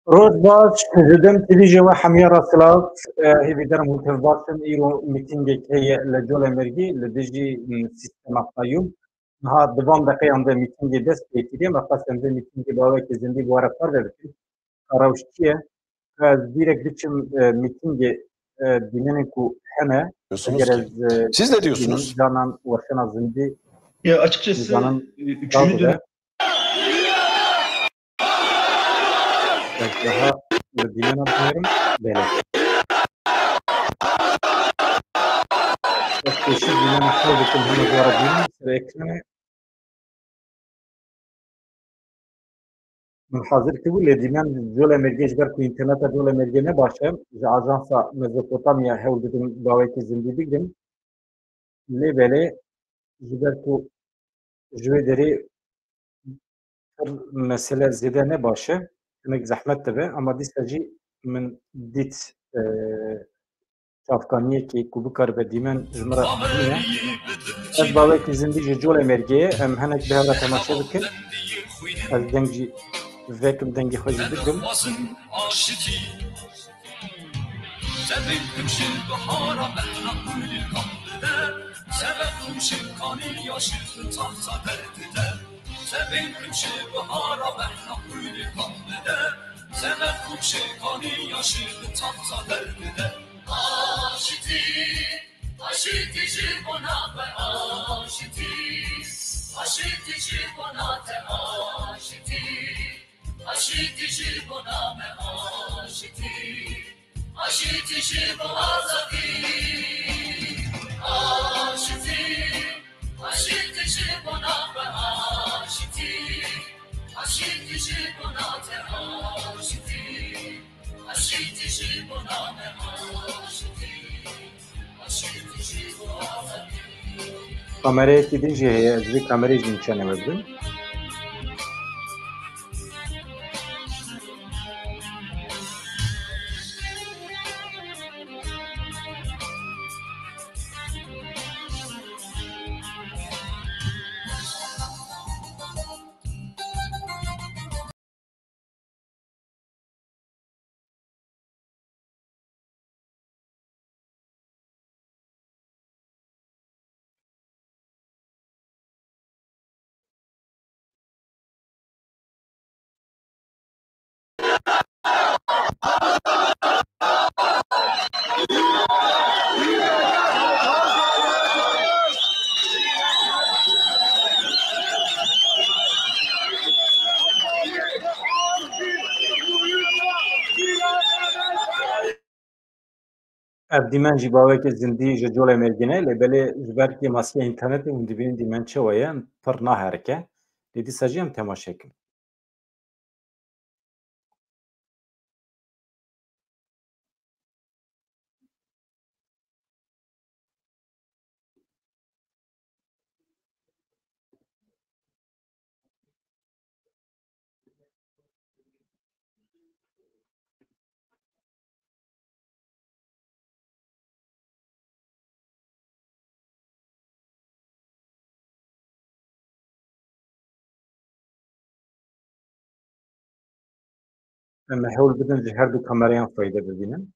روز باش جدم تدیجی و حمیر راسلات هیوی درم هوتر باسن ایرو میتینگ که لجول مرگی لدیجی سیستم قیوم ها دوام دقیقه آن میتینگ دست بیتیم و پس آن میتینگ باوی که زندگی وارد کرده بودیم کاروشتیه از direkt biçim mitingi dinlenin ku hene siz ne diyorsunuz? Canan Vaşan Zindi ya açıkçası üçüncü dönem daha dinlenebilirim böyle. Eşit dinlenin kaldıkım hene bu arada ve ekranı حاضر که بود لیدیمان جول مرگیش بر کو اینترنت جول مرگی نباشه ز آژانس مزوپوتامیا هول بدون باوی که زندگی بگم لیبله جبر کو جوی دری مسئله زیاده نباشه کنک زحمت تبه اما دیساجی من دیت افغانیه که کو بکار بدیمان جمره نیه از باوی که زندگی جول مرگی ام هنک به هر تماشا بکن از دنگی وکم دنگی خوشی بگم kameraya gidince bir kamerayı izleyeceğim evde. دیمان جی باوی که زندگی جول مرگینه لبله جبر که ماسه اینترنت اون دیوین دیمان چه ویا پر نه هرکه دیدی سجیم تماشا کن اما حاول بدن هر دو کامرایان فایده ببینن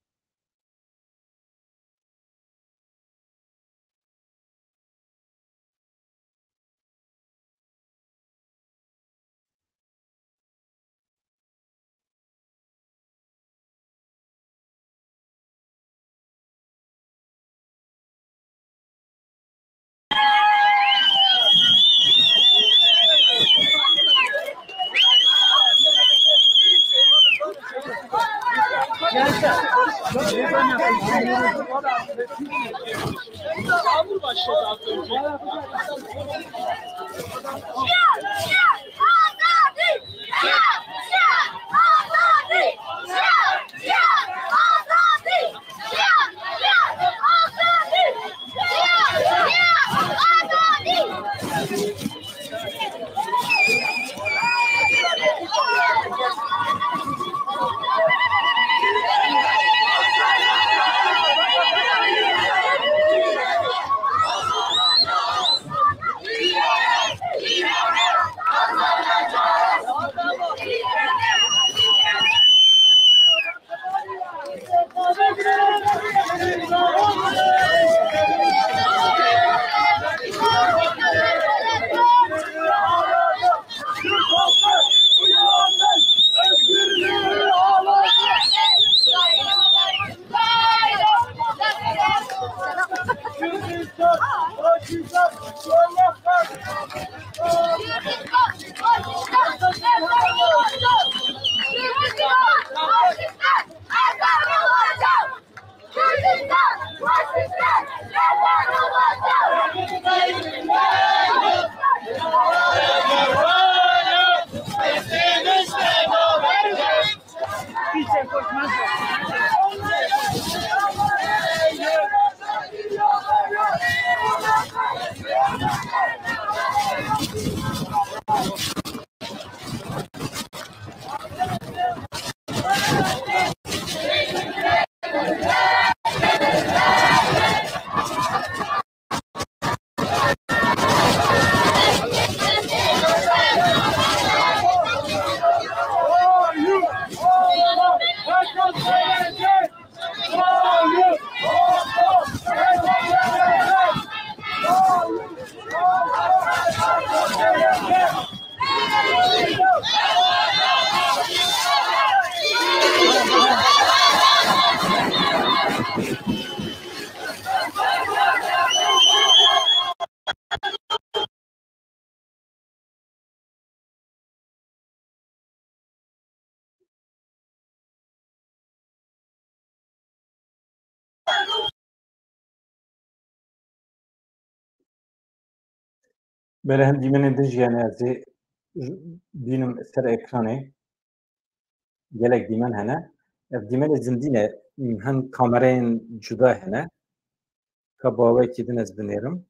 Böyle hem dimene dijiyane ez bînim ser ekranê gelek dîmen hene. Ev dîmenê zindîne hin kamerayên cuda hene. Ka bawekî din ez binêrim.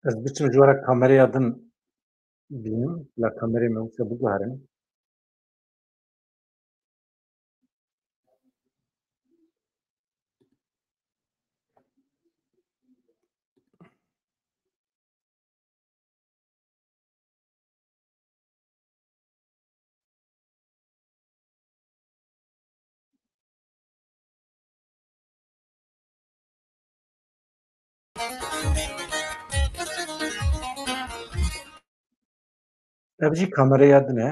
Ez biçim ji were kameraya din bînim, la kamerê me wisa biguherim. Ev jî kameraya din e.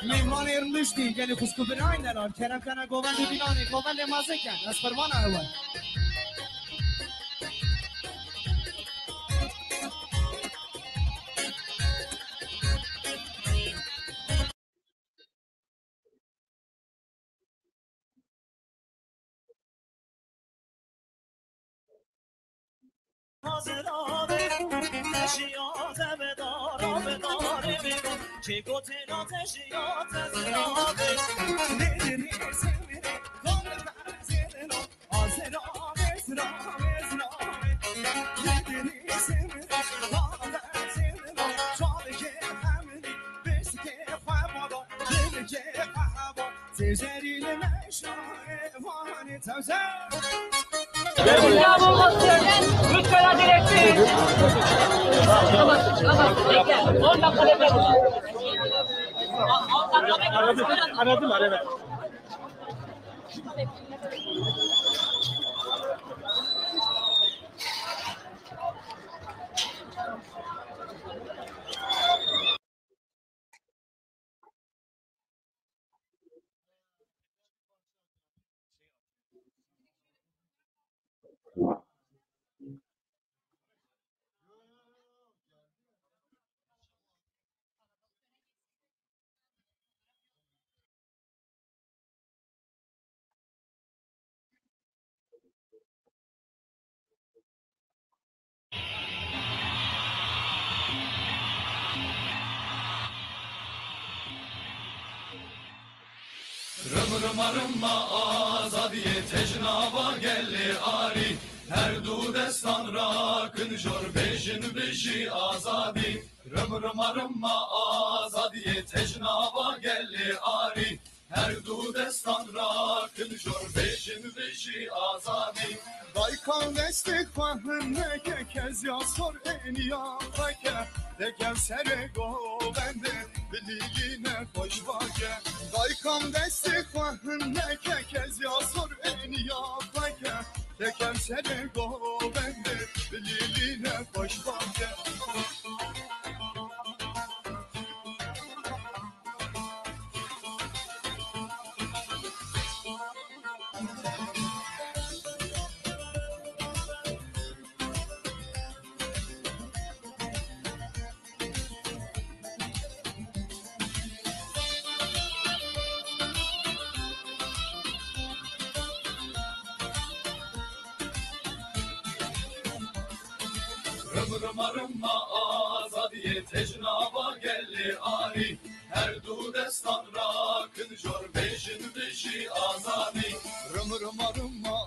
میمان ارمشتی گلی خسکو برای نرار کرم کنه گوند بینانی گوند مازه کن از پروان اول Aradım. Rımarıma azadiye tecnaba gelli ari her du destan rakın jor bejin beji azadi Rımarıma azadiye tecnaba gelli ari her du destan rakın jor bejin beji azadi Daykan destek fahın neke kez ya sor en ya fake Dekem sere go bende bililine hoş vake Daykan destek fahın neke kez ya sor en ya fake Dekem sere go bende bililine hoş vake Rımarıma azadiye tecnaba gelli ari her du destan rakın jor bejin beji azadi Rımarıma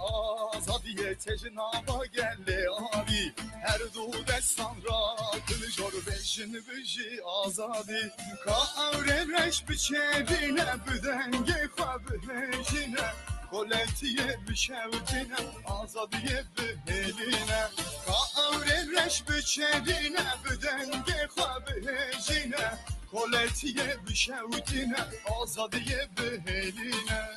azadiye tecnaba gelli abi Her du destan rakın jor bejin beji azadi Ka avrereş biçevine büdenge khab hejine Koletiye bişevdine azadiye beheline Ka avrereş biçevine büdenge khab hejine Koletiye bişevdine azadiye beheline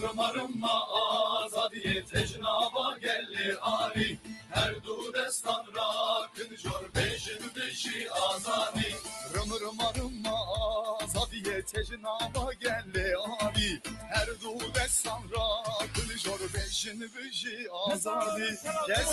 Rımarıma azadiye tecnaba gelli ari her du destan rakın jor bejin beji azadi Rımarıma azadiye tecnaba gelli abi Her du destan rakın jor bejin beji azadi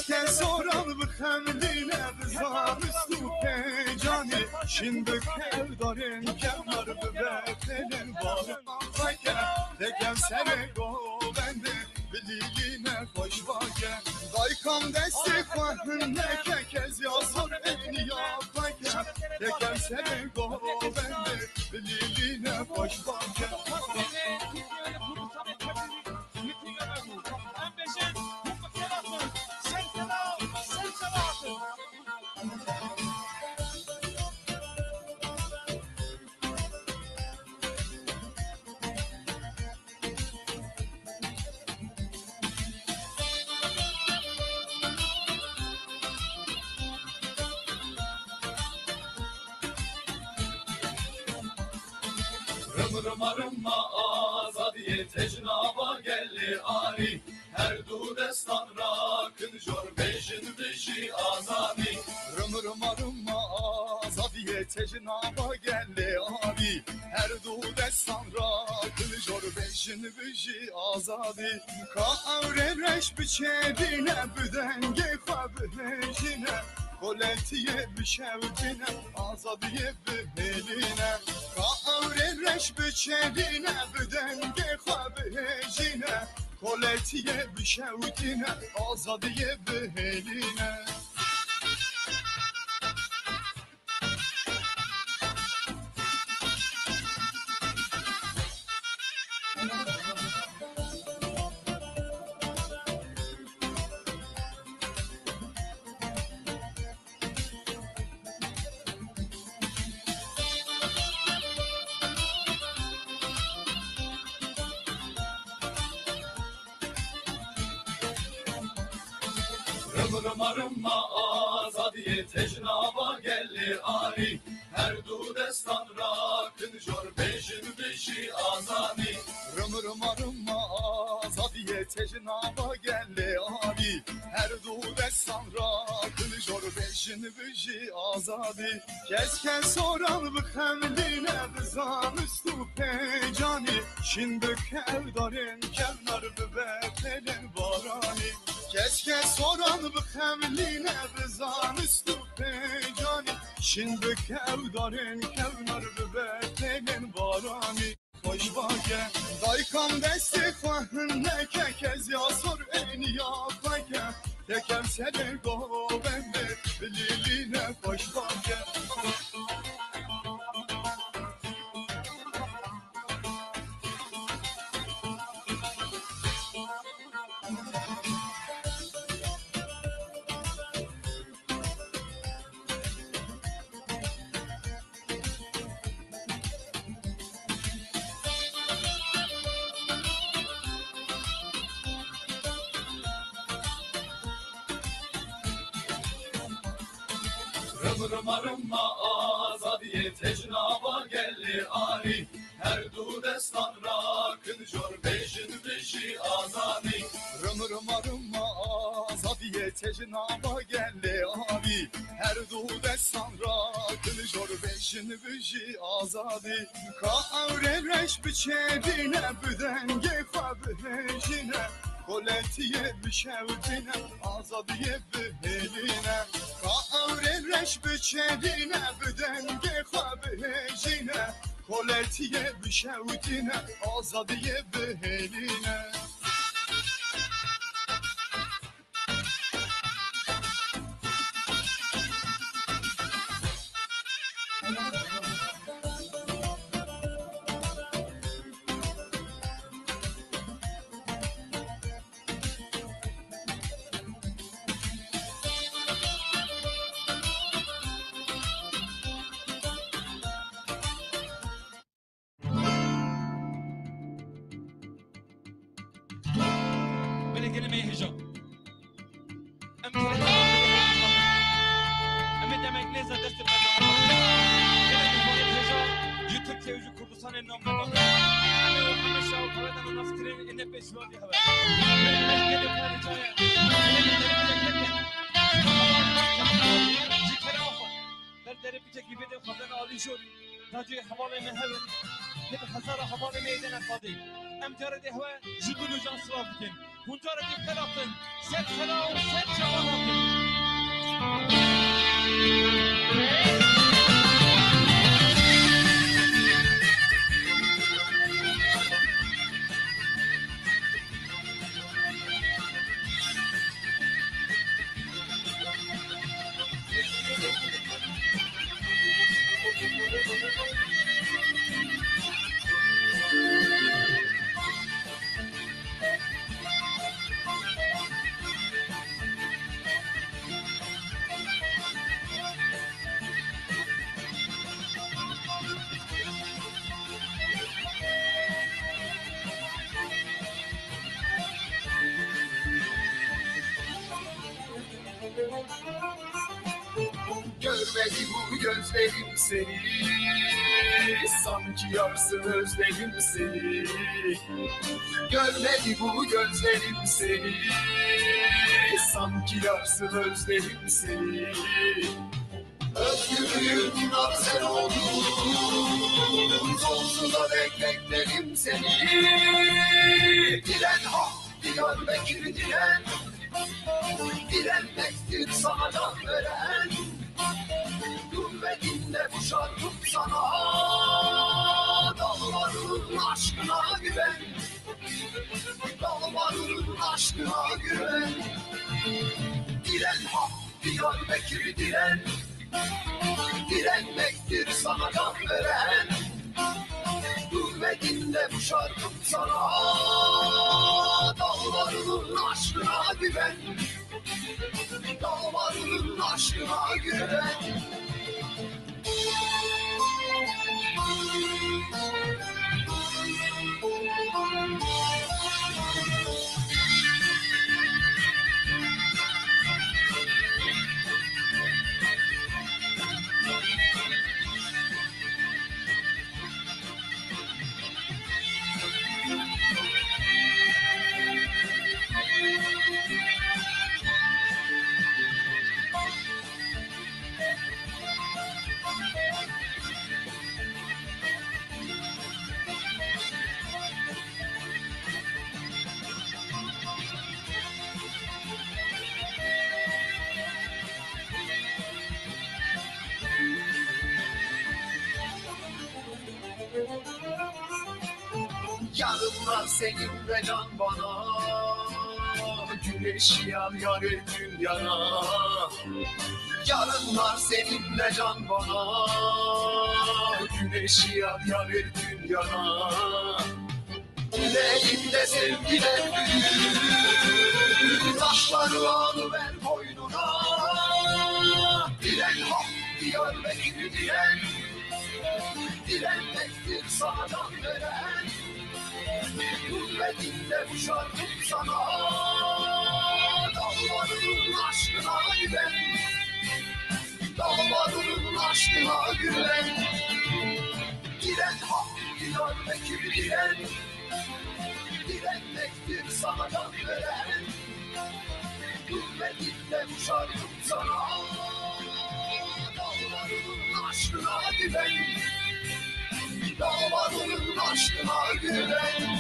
Kes soran bıxemline bizamistu pecani Şimdi kevdarın kemar bübetelin barın Fake Dekem sere go bende bililine hoş vake Daykam destek fahın neke kez ya sor en ya fake Dekem sere go bende bililine hoş vake Rımrıma azadiye tecnaba gelli ari. Her du destan rakın jor beşin beşi azadi. Rımrıma azadiye tecnaba gelli ari. Her du destan rakın jor beşin beşi azadi. Ka avrereş biçedine büdenge khwabhejine. Koletiye bişevdine azadiye beheline. Ka avrereş biçedine büdenge khwabhejine. Koletiye bişevdine azadiye beheline. Rımrıma azadiye tecnaba gelli ari. Her du destan rakın jor beşin beşi azadi. Rımrıma azadiye tecnaba gelli ari. Her du destan rakın jor beşin beşi azadi. Kes soran bıkhemline bizan üstü pecani. Şimdi kevdarın kevnar bebeklerin barani. Keşke soran bıkhemline bizan üstü pecani. Şimdi kevdarın kevnar bebeklerin barani. Hoş bake daykam desti khwahne ke kez yasor en yapake. Tekem sene go bende liline hoş bake. Rımrıma azadiye tecnaba gelli ari. Her du destan rakın jor beşin beşi azadi. Rımrıma azadiye tecnaba gelli abi. Her du destan rakın jor beşin beşi azadi. Ka avrereş biçedine büdenge khwabhejine. Koletiye bişevdine azadiye beheline. Ka avrereş biçedine büdenge khwabhejine. Koletiye bişevdine azadiye beheline. بين كلمة هجوم أمد مكنيزة دست YouTube televizyon kurdusan nom baba. Ama o kamışa o kavadan naftirin inne peşvadi hava. Benim parçaya. Zikra ofa. Derdere bitek gibi de kavadan alışıyor. Tacı havalı mehven. Hep hazara havalı meydan afadi. Emtara de hava judulu can slavkin. Huntara de kalafın. Set selam set çavalafın. Görmedi bu gözlerim seni, sanki yarsın özledim seni. Görmedi bu gözlerim seni, sanki yarsın özledim seni. Özgürlüğün sen oldun, sonsuza dek beklerim seni. Diren hak, Diyarbakır diren, direnmektir sana can veren. Gülmedinle bu şarkım sana, dağların aşkına güven. Dağların aşkına güven. Diren hak, Diyarbakır diren, direnmektir sana can veren. Gülmedinle bu şarkım sana, dağların aşkına güven. Dağların aşkına güven. Yarınlar seninle can bana, güneş yan yar gün yana. Yarınlar seninle can bana, güneş yan yar gün yana. Yüreğimde sevgiler büyür, taşları alıver boynuna. Diren hak, Diyarbakır diren, direnmektir sana can veren. Gülmedinle bu şarkım sana, dağların aşkına güven. Dağların aşkına güven. Diren hak, Diyarbakır diren, direnmektir sana can veren. Gülmedinle bu şarkım sana, dağların aşkına güven. Dağların aşkına güven.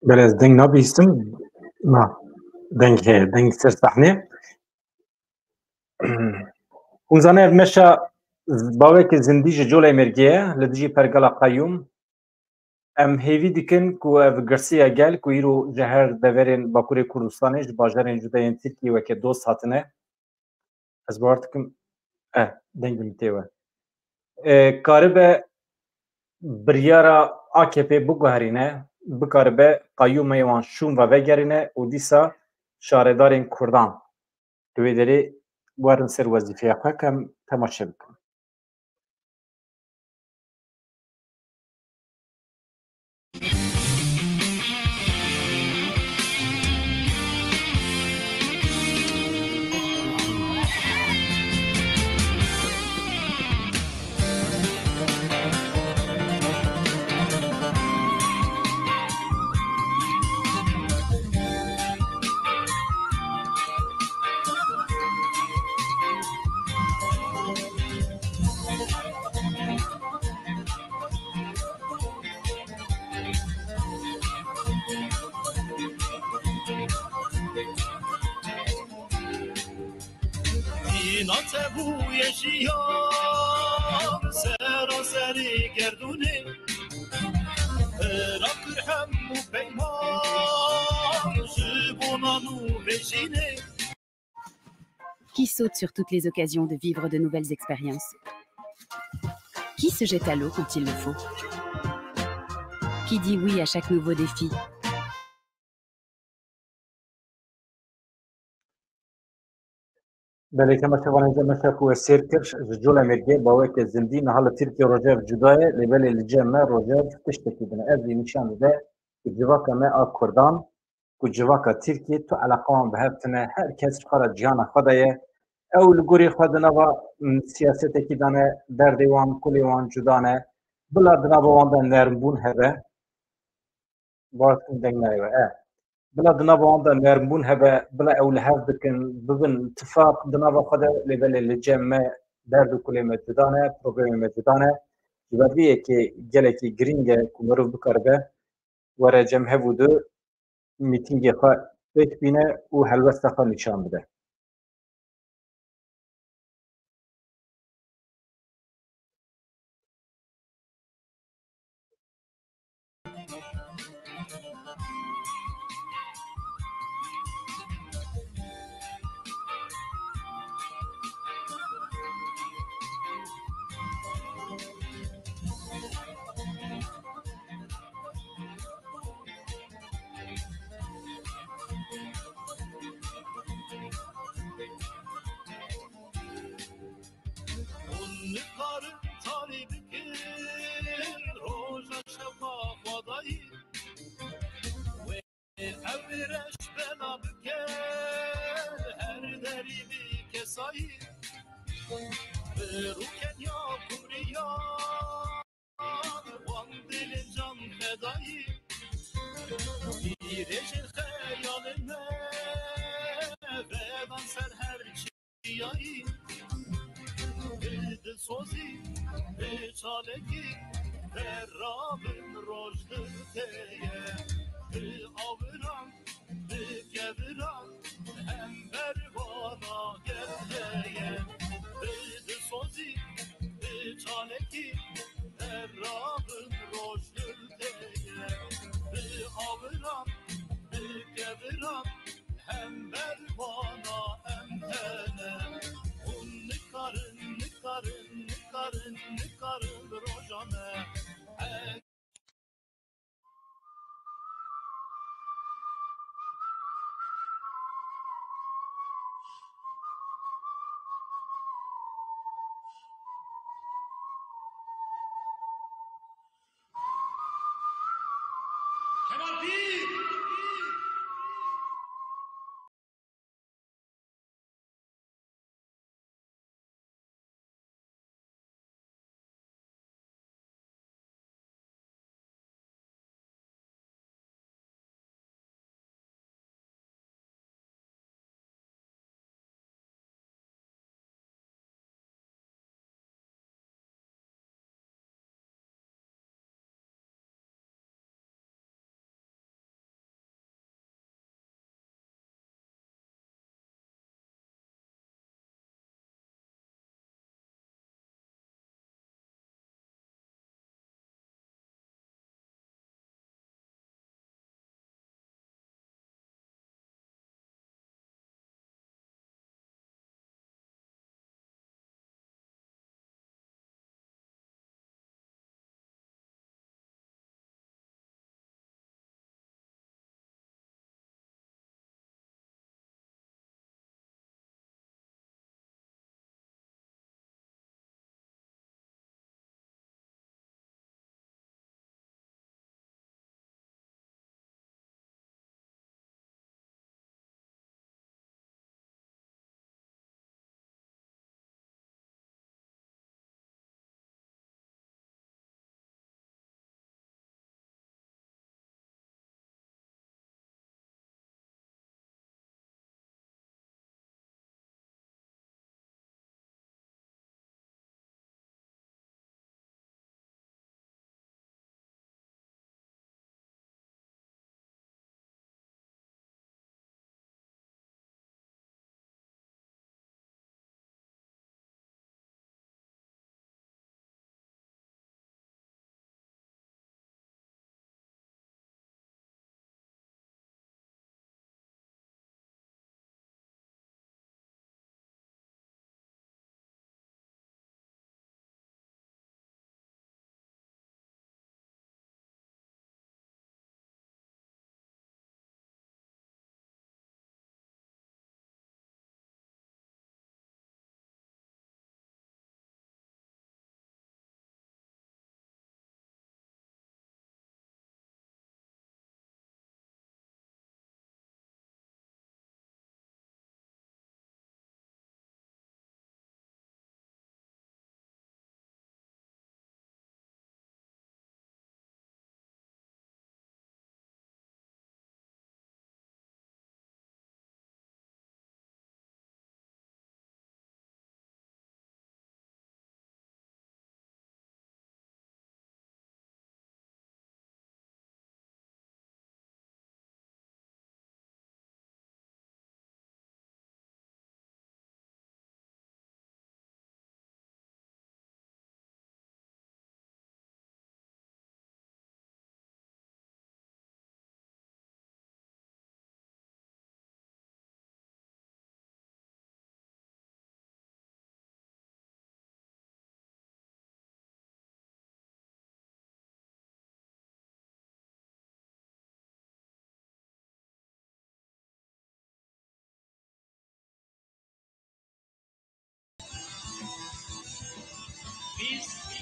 بله دنگ نبیستم نه دنگ هی دنگ سر صحنه اون زنه مشا باوی که زندگی جوله مرگیه لدیجی پرگلا قیوم ام هیوی دیکن کو اف گرسیا گل کو ایرو جهر دورین باکوری کردستانش باجرین جداین ترکی و که دوست هاتنه از باورتکم دنگ میتیوه کاربه بریارا AKP بگوهرینه بکاربه قیوم ایوان شوم و وگرینه و دیسا شاردارین کردان دوی داری وارن سر وظیفه اقا کم تماشه بکن بوی جیان سراسری گردونه راکر هم و پیمان جبونانو بجینه. Qui saute sur toutes les occasions de vivre de nouvelles expériences? Qui se jette à l'eau quand il le faut? Qui dit oui à chaque nouveau défi? بله که مثلا اینجا مثلا کو سیر کرش جول امریکا باوی که زندگی نهال ترکیه روجا جدای لبل الجامعه روجا تشتکی بنا از نشان ده جواکا ما کردان کو جواکا ترکیه تو علاقه به هفتنه هر کس خارج جهان خدایه او لگوری خودنا و سیاست کی دانه در دیوان کلی وان جدانه بلا دنا وان نرمبون هبه وقت دنگنایه بلا دنابا عند نرمون هبا بلا أول هاف بكن ببن اتفاق دنابا خدا لبل الجامعة دردو كل مجدانة بروجرام مجدانة جبابية كي جلكي جرينجا كمرو بكربة ورا جمع هبودو ميتينجي خا بيت بينا وهلوستا خا نشان بده Karın talibi kir roja şefa fadayı ve evreş bela büker her deri bir kesayı ruken ya kumriya van dilin can fedayı bir eşin hayalime vedan ser her çiyayı دل سوزی به چالگی به رابن روشتر تیه به آوران به گبران هم بروانا گردیه دل سوزی به چالگی به رابن روشتر تیه به آوران به گبران هم بروانا امتنه اون نکارن نکارن روزانه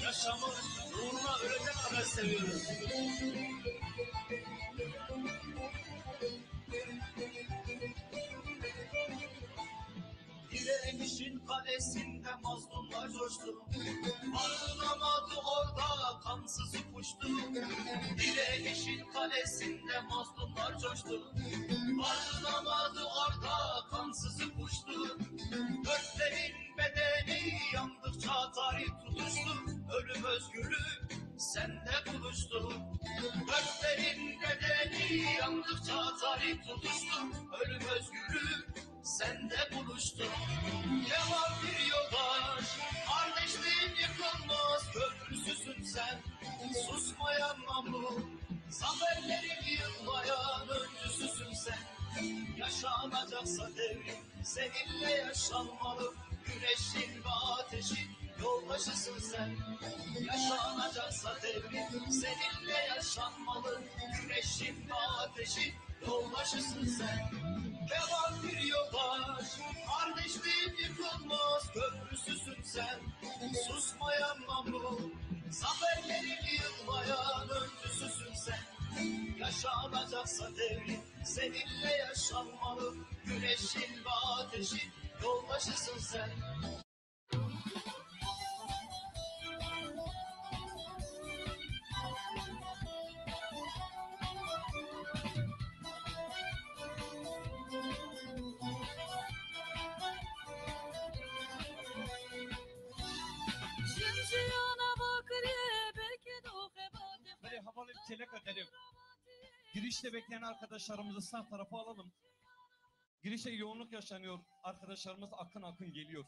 yaşamı uğruna ölecek kadar seviyoruz. Direnişin kalesinde mazlumlar coştu, barınamadı orada kansız uçtu. Direnişin kalesinde mazlumlar coştu, barınamadı orada kansız uçtu. Örtlerin bedeni yandıkça tarih tutuştu, ölüm özgürlük sende buluştu. Örtlerin bedeni yandıkça tarih tutuştu, ölüm özgürlük sende buluştu. Devam bir yoldaş, kardeşliğin yıkılmaz, köprüsüsün sen. Susmayan namlu, zaferlerin yılmayan öncüsüsün sen. Yaşanacaksa devrim seninle yaşanmalı, güneşin ve ateşin yoldaşısın sen. Yaşanacaksa devrim seninle yaşanmalı, güneşin ve ateşin yoldaşısın sen. Devam bir yoldaş, kardeşliğin yıkılmaz, köprüsüsün sen. Susmayan namlu, zaferlerin yılmayan öncüsüsün sen. Yaşanacaksa devrim seninle yaşanmalı, güneşin ve ateşin yoldaşısın sen. Böyle havalı bir çelek öderim. Girişte bekleyen arkadaşlarımızı sağ tarafa alalım. Girişte yoğunluk yaşanıyor. Arkadaşlarımız akın akın geliyor.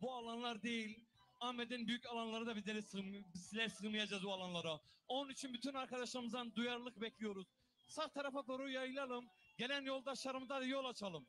Bu alanlar değil, Ahmet'in büyük alanları da bizler sığmayacağız o alanlara. Onun için bütün arkadaşlarımızdan duyarlılık bekliyoruz. Sağ tarafa doğru yayılalım. Gelen yoldaşlarımıza da yol açalım.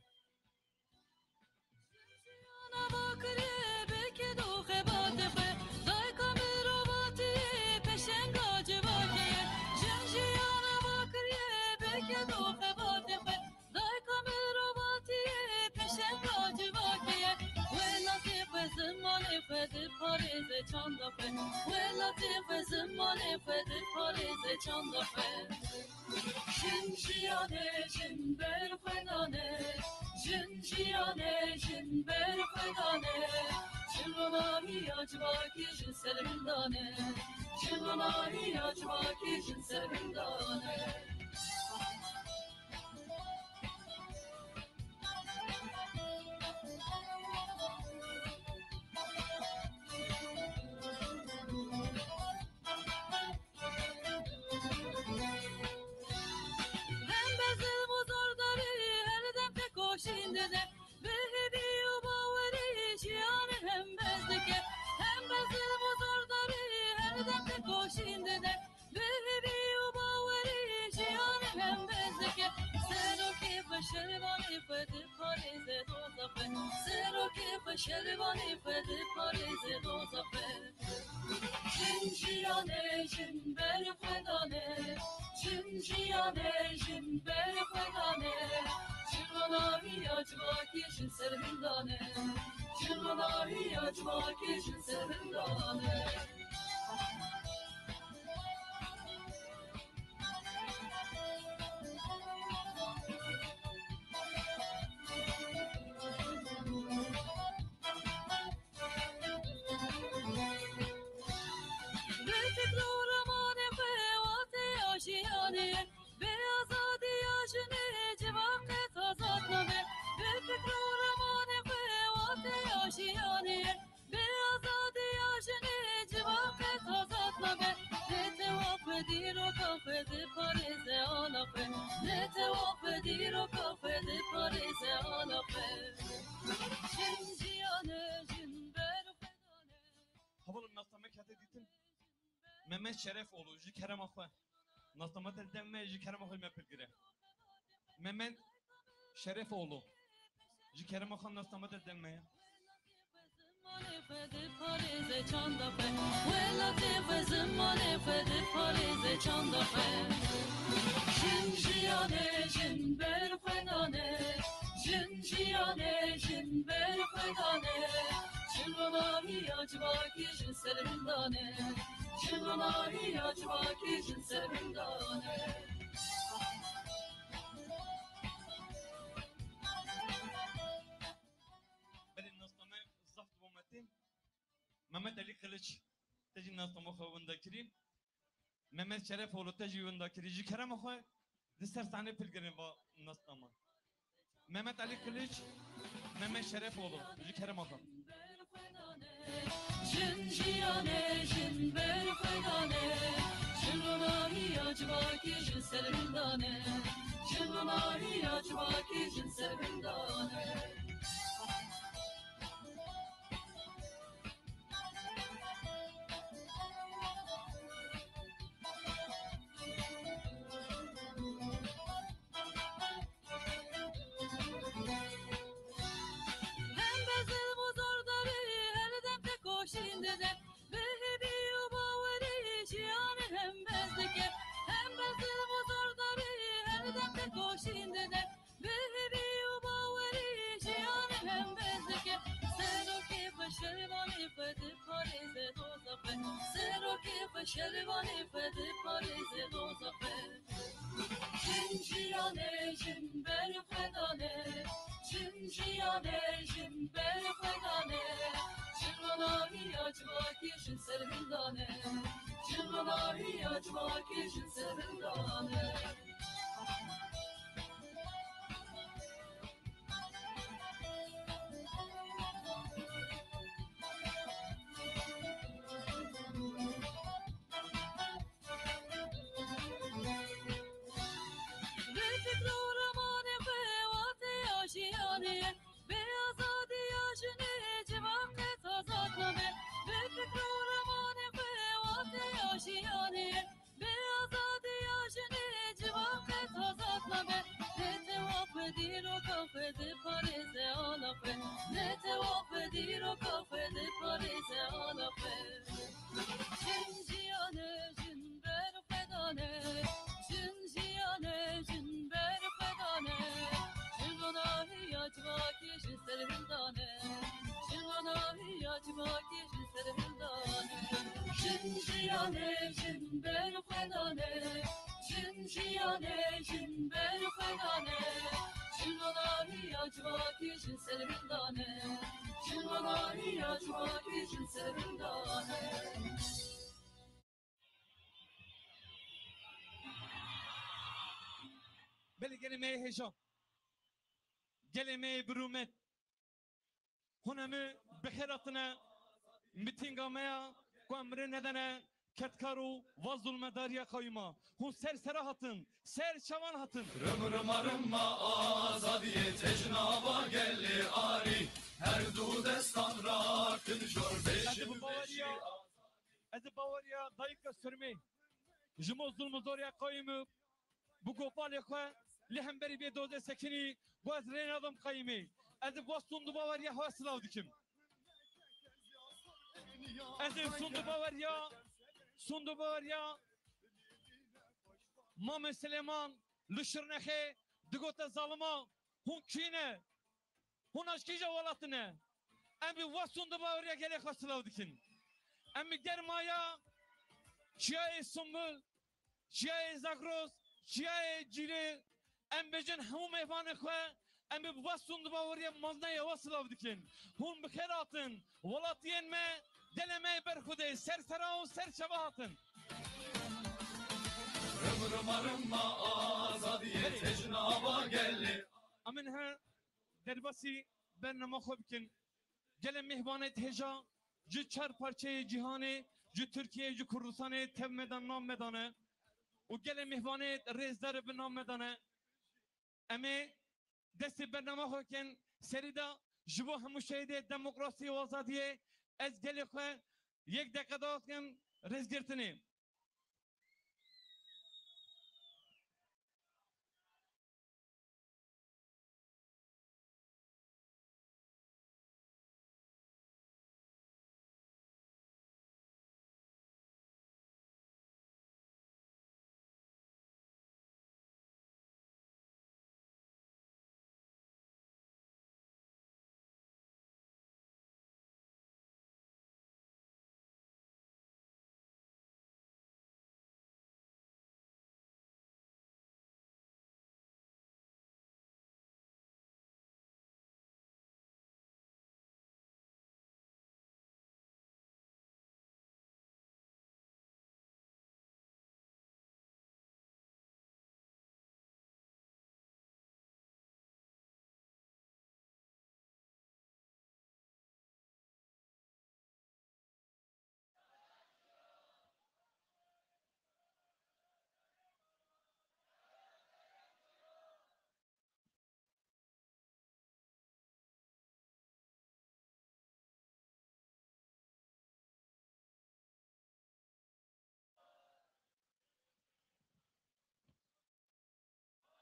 Havalım nastamek hadi ditin. Mehmet Şerefoğlu, Jikerem Akva. Nastamet edemme Jikerem Akva mepilgire. Mehmet Şerefoğlu, Jikerem Akva nastamet edemme. Çılgınayı acbaki jinserinden Çılgınayı acbaki jinserinden Benim nastame zaft bu metin Mehmet Ali Kılıç Teci nastama khavunda kirim Mehmet Şerefoğlu teci vunda kirici kerem akhay Diser sahne pilgirin va nastama Mehmet Ali Kılıç Mehmet Şerefoğlu teci kerem akhay Jin jiyane jin ber fedane Çılgınayı acbaki jinserinden Çılgınayı acbaki jinserinden Şervani fedi parize dozafe Jin jiyane jin ber fedane Jin jiyane jin ber fedane Çılgınayı acbaki jinserinden Çılgınayı acbaki jinserinden Jiyane jin ber fedane Jin jiyane jin ber fedane Çılgınayı acbaki jinserinden Çılgınayı acbaki jinserinden Beli gelemeye heyecan Gelemeye birumet Hunamı beheratına Mitingamaya Kuamre nedene Ketkaru ve zulmedariye kayma Hun sersera hatın Ser çavan hatın Rımrıma rımma azadiye tecnaba gelli ari Her du destan rakın jor beşim beşi Ez Bavarya dayıka sürmeyi Jimo zulmedariye kayma Bu gopal yakha Lehemberi bir doze sekini Bu ez reyn adam kayma Ez sundu Bavarya hasılav dikim Ez sundu Bavarya Mame Süleyman Lüşürnehe Digota zalıma Hun kine Hun aşkıca valatine Embi vasundu Bavarya gele hasılav dikin Embi germaya Şiaye Sumbul Şiaye Zagros Şiaye Cili Embecin hamu meyvanı kwe Embi vasundu Bavarya maznaya vasılav dikin Hun bikeratın Valatiyen me Deleme berhude sersera serçaba hatın Rımrıma rımma azadiye tecnaba gelli Amin ha derbasi bernama khobkin Gele mihbanet heja Cü çar parçayı cihane Cü Türkiye cü Kurdistan'e tev medan nam medane U gele mihbanet rezdar bin nam medane Eme desti bernama khobkin Serida Jibo hamu şehide demokrasi ve azadiye Ez gele khwe Yek dakika kim rezgirtini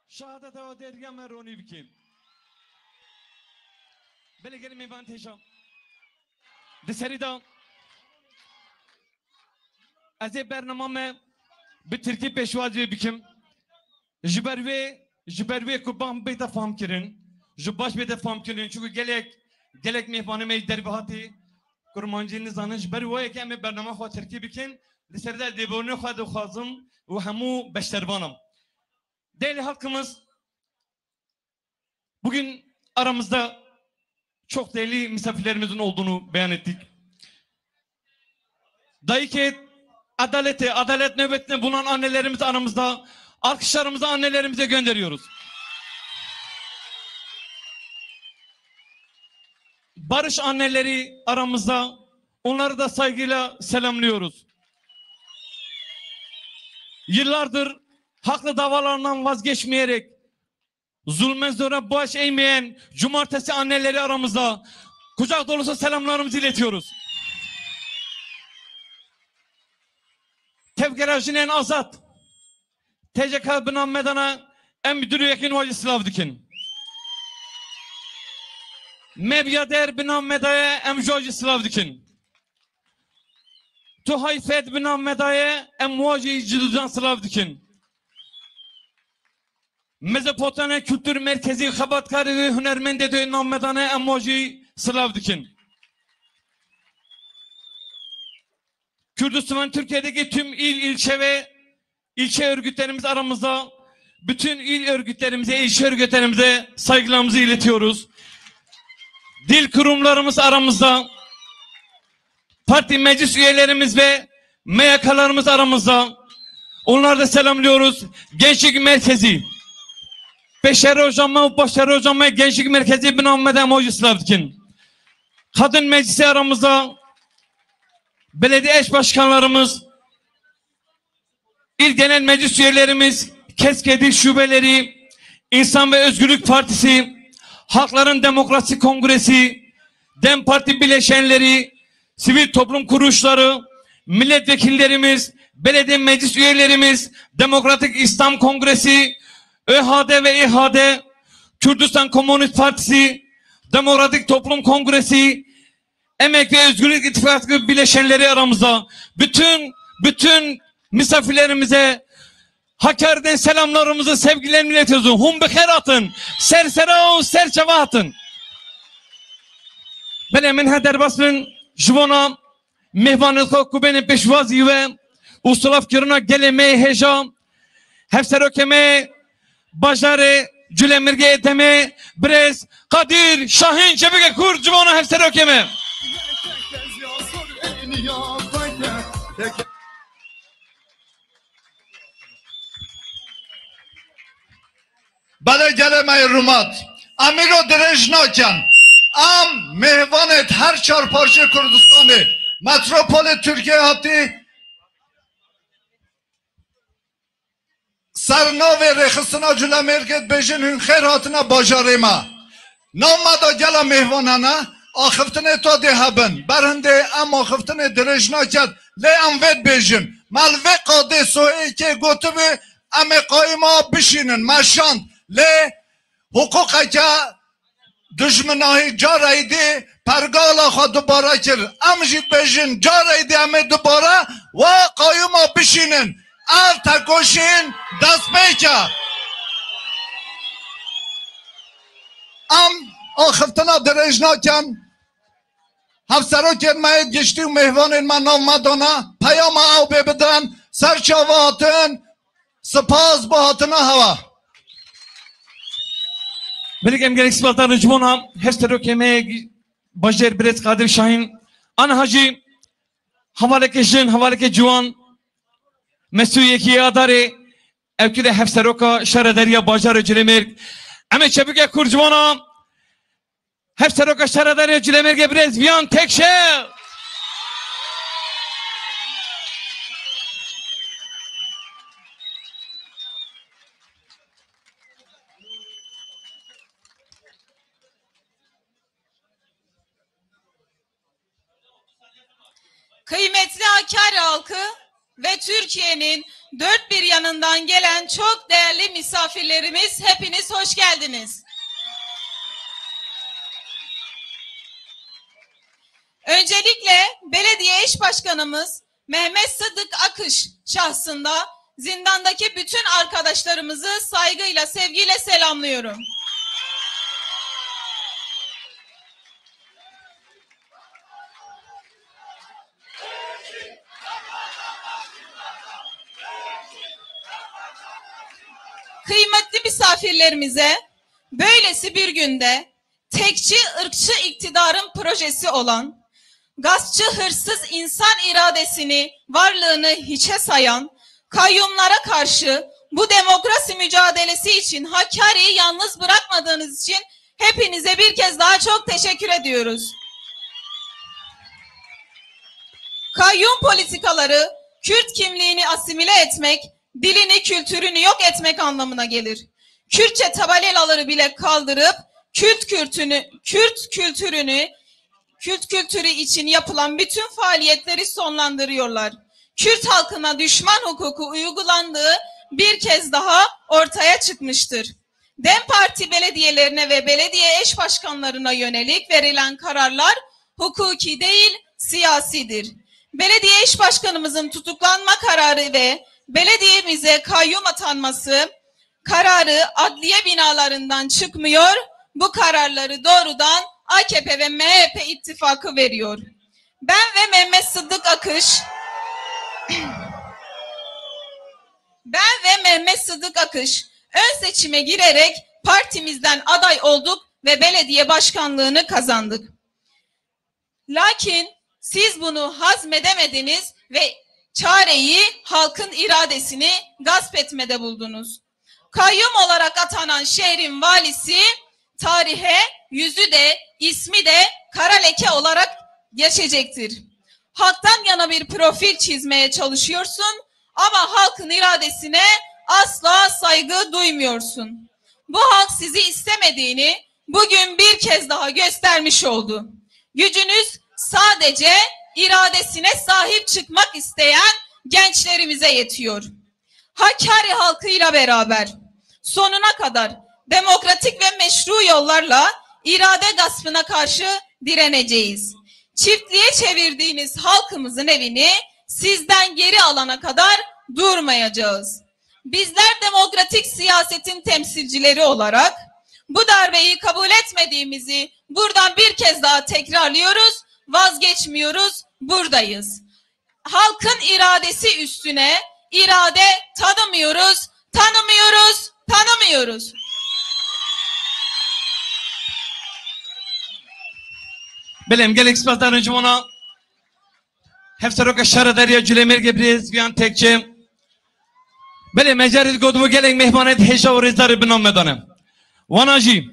şehadet ve dergâ me ronî bikin. Belê gelê mêvan têşa. Di serî da ez ê bernama me bi Tirkî pêşwazî bikim. Ji ber wê ku bam bêta fam kirin. Ji baş bêta fam kirin. Çünkü gelek mêvanê me derve hatî. Kurmancî nizanin ji ber wê yekê em ê bernama xwe Tirkî bikin. Li ser de lêbûrînê xwe dixwazim û hemû beştervanan. Değerli halkımız, bugün aramızda çok değerli misafirlerimizin olduğunu beyan ettik. Dayıket, adalet nöbetine bulunan annelerimiz aramızda. Alkışlarımızı annelerimize gönderiyoruz. Barış anneleri aramızda. Onları da saygıyla selamlıyoruz. Yıllardır haklı davalarından vazgeçmeyerek zulme zora baş eğmeyen cumartesi anneleri aramızda. Kucak dolusu selamlarımızı iletiyoruz. Tevgerajinen azat. TCK binam medana em müdürü yekin vacı silav dikin. Mebyader binam medaya em vacı silav dikin. Tu hayfet binam medaya em vacı cidudan silav dikin. Mezopotamya Kültür Merkezi Xabatkarı ve Hünermende de nammedane emoji sılav dikin. Kürdistan Türkiye'deki tüm ilçe ve ilçe örgütlerimiz aramızda. Bütün il örgütlerimize, ilçe örgütlerimize saygılarımızı iletiyoruz. Dil kurumlarımız aramızda. Parti meclis üyelerimiz ve MYK'larımız aramızda. Onları da selamlıyoruz. Gençlik Merkezi. Beşeri hocama, başarı hocama, gençlik merkezi binamede emoji sılav dikin. Kadın meclisi aramızda. Belediye eş başkanlarımız, il genel meclis üyelerimiz, KESKEDİ şubeleri, İnsan ve Özgürlük Partisi, Halkların Demokrasi Kongresi, DEM Parti bileşenleri, sivil toplum kuruluşları, milletvekillerimiz, belediye meclis üyelerimiz, Demokratik İslam Kongresi, ÖHD ve İHAD, Kürdistan Komünist Partisi, Demokratik Toplum Kongresi, Emek ve Özgürlük İttifakı bileşenleri aramızda. Bütün misafirlerimize Hakkari'den selamlarımızı, sevgilerimi iletiyoruz. Hum bekher atın, sersera serçava atın. Ben emin heder basın, jivona, mehvanlık kubeni peşvazi ve usulaf kiruna geleme heja, hefserokeme, Bajare, Cülemirge Eteme, Brez, Kadir, Şahin, Cebeke Kur, Civona Hefser Ökeme. Bale geleme rumat. Amiro Derejnaken. Am mehvanet her çarparşı Kürdistan'ı. Metropoli Türkiye hattı. Sarnave rexistina cüle merket bejin hün xeyr hatına bajarima. Namada gela mehvanana axiftine to dehabin. Berhinde am axiftine direjnaket le amvet bejin. Malve qade soğe ke gotubi ame qaima bişinin. Maşan le hukuka ke düşmanahi caraydi pergala xo dubara kir. Am jid bejin caraydi ame dubara ve qaima bişinin. Al takoşin daspeyka. Am axiftına direjnaken hafseroken mayet geçti mehvanın manav madona payama av bebeden serçavatın spas bahatına hava. Benim gerek sıfatlar rıcvona hefserokeme Bajer Brez Kadir Şahin Ana Hacı havaleke jin havaleke juan Mesuyeki adare evkide hefseroka şerederiya bajarı cilemerk eme çebüke kurcuvana hefseroka şerederiya cilemerk brez viyan tekşe Kıymetli Hakkari halkı, ve Türkiye'nin dört bir yanından gelen çok değerli misafirlerimiz, hepiniz hoş geldiniz. Öncelikle belediye eş başkanımız Mehmet Sıddık Akış şahsında zindandaki bütün arkadaşlarımızı saygıyla, sevgiyle selamlıyorum. Kıymetli misafirlerimize böylesi bir günde tekçi, ırkçı iktidarın projesi olan, gaspçı, hırsız insan iradesini, varlığını hiçe sayan, kayyumlara karşı bu demokrasi mücadelesi için Hakkari'yi yalnız bırakmadığınız için hepinize bir kez daha çok teşekkür ediyoruz. Kayyum politikaları, Kürt kimliğini asimile etmek, dilini, kültürünü yok etmek anlamına gelir. Kürtçe tabelaları bile kaldırıp Kürt kültürü için yapılan bütün faaliyetleri sonlandırıyorlar. Kürt halkına düşman hukuku uygulandığı bir kez daha ortaya çıkmıştır. DEM Parti belediyelerine ve belediye eş başkanlarına yönelik verilen kararlar hukuki değil, siyasidir. Belediye eş başkanımızın tutuklanma kararı ve belediyemize kayyum atanması kararı adliye binalarından çıkmıyor. Bu kararları doğrudan AKP ve MHP ittifakı veriyor. Ben ve Mehmet Sıddık Akış ön seçime girerek partimizden aday olduk ve belediye başkanlığını kazandık. Lakin siz bunu hazmedemediniz ve çareyi halkın iradesini gasp etmede buldunuz. Kayyum olarak atanan şehrin valisi tarihe yüzü de ismi de kara leke olarak geçecektir. Halktan yana bir profil çizmeye çalışıyorsun ama halkın iradesine asla saygı duymuyorsun. Bu halk sizi istemediğini bugün bir kez daha göstermiş oldu. Gücünüz sadece iradesine sahip çıkmak isteyen gençlerimize yetiyor. Hakkari halkıyla beraber sonuna kadar demokratik ve meşru yollarla irade gaspına karşı direneceğiz. Çiftliğe çevirdiğiniz halkımızın evini sizden geri alana kadar durmayacağız. Bizler demokratik siyasetin temsilcileri olarak bu darbeyi kabul etmediğimizi buradan bir kez daha tekrarlıyoruz, vazgeçmiyoruz, buradayız. Halkın iradesi üstüne irade tanımıyoruz, tanımıyoruz. Belem gelek spazdan cumana hefteroka şara derya cülemir gebriz biyan tekçe Belem mecarit godumu gelek mehmanet heşa ve rezdarı binom medanım Vanaji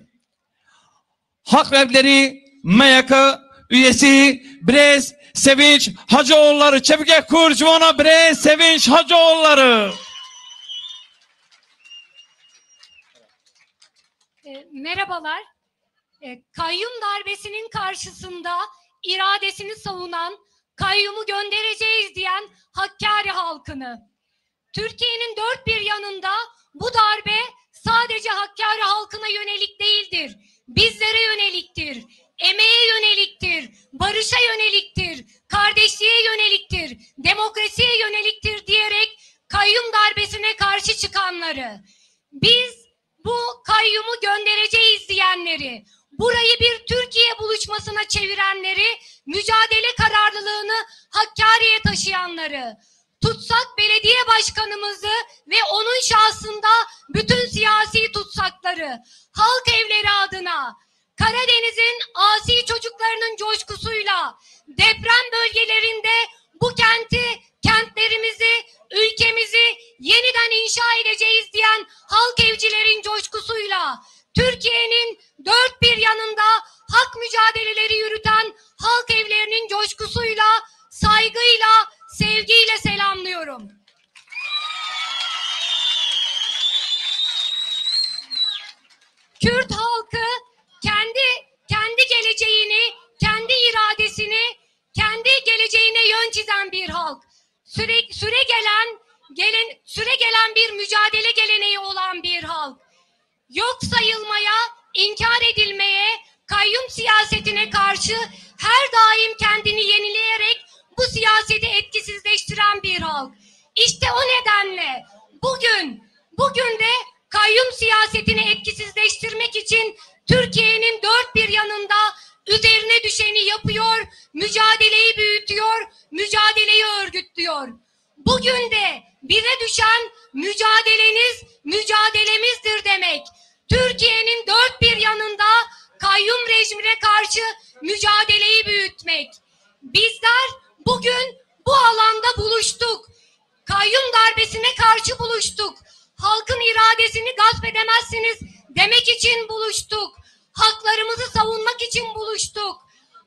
Hak Revleri Meyaka üyesi Brez Sevinç Hacıoğulları Çevike Kurcuvana Brez Sevinç Hacıoğulları Merhabalar. Kayyum darbesinin karşısında iradesini savunan, kayyumu göndereceğiz diyen Hakkari halkını. Türkiye'nin dört bir yanında bu darbe sadece Hakkari halkına yönelik değildir. Bizlere yöneliktir, emeğe yöneliktir, barışa yöneliktir, kardeşliğe yöneliktir, demokrasiye yöneliktir diyerek kayyum darbesine karşı çıkanları. Biz bu kayyumu göndereceğiz diyenleri, burayı bir Türkiye buluşmasına çevirenleri, mücadele kararlılığını Hakkari'ye taşıyanları, tutsak belediye başkanımızı ve onun şahsında bütün siyasi tutsakları, halk evleri adına, Karadeniz'in asi çocuklarının coşkusuyla, deprem bölgelerinde bu kentlerimizi, ülkemizi yeniden inşa edeceğiz diyen halk evcilerin coşkusuyla, Türkiye'nin dört bir yanında hak mücadeleleri yürüten halk evlerinin coşkusuyla, saygıyla, sevgiyle selamlıyorum. Kürt halkı kendi geleceğini, kendi iradesini, kendi geleceğine yön çizen bir halk. süre gelen bir mücadele geleneği olan bir halk. Yok sayılmaya, inkar edilmeye, kayyum siyasetine karşı her daim kendini yenileyerek bu siyaseti etkisizleştiren bir halk. İşte o nedenle bugün de kayyum siyasetini etkisizleştirmek için Türkiye'nin dört bir yanında üzerine düşeni yapıyor, mücadeleyi büyütüyor, mücadeleyi örgütlüyor. Bugün de bize düşen mücadelemizdir demek. Türkiye'nin dört bir yanında kayyum rejimine karşı mücadeleyi büyütmek. Bizler bugün bu alanda buluştuk. Kayyum darbesine karşı buluştuk. Halkın iradesini gasp edemezsiniz demek için buluştuk. Haklarımızı savunmak için buluştuk.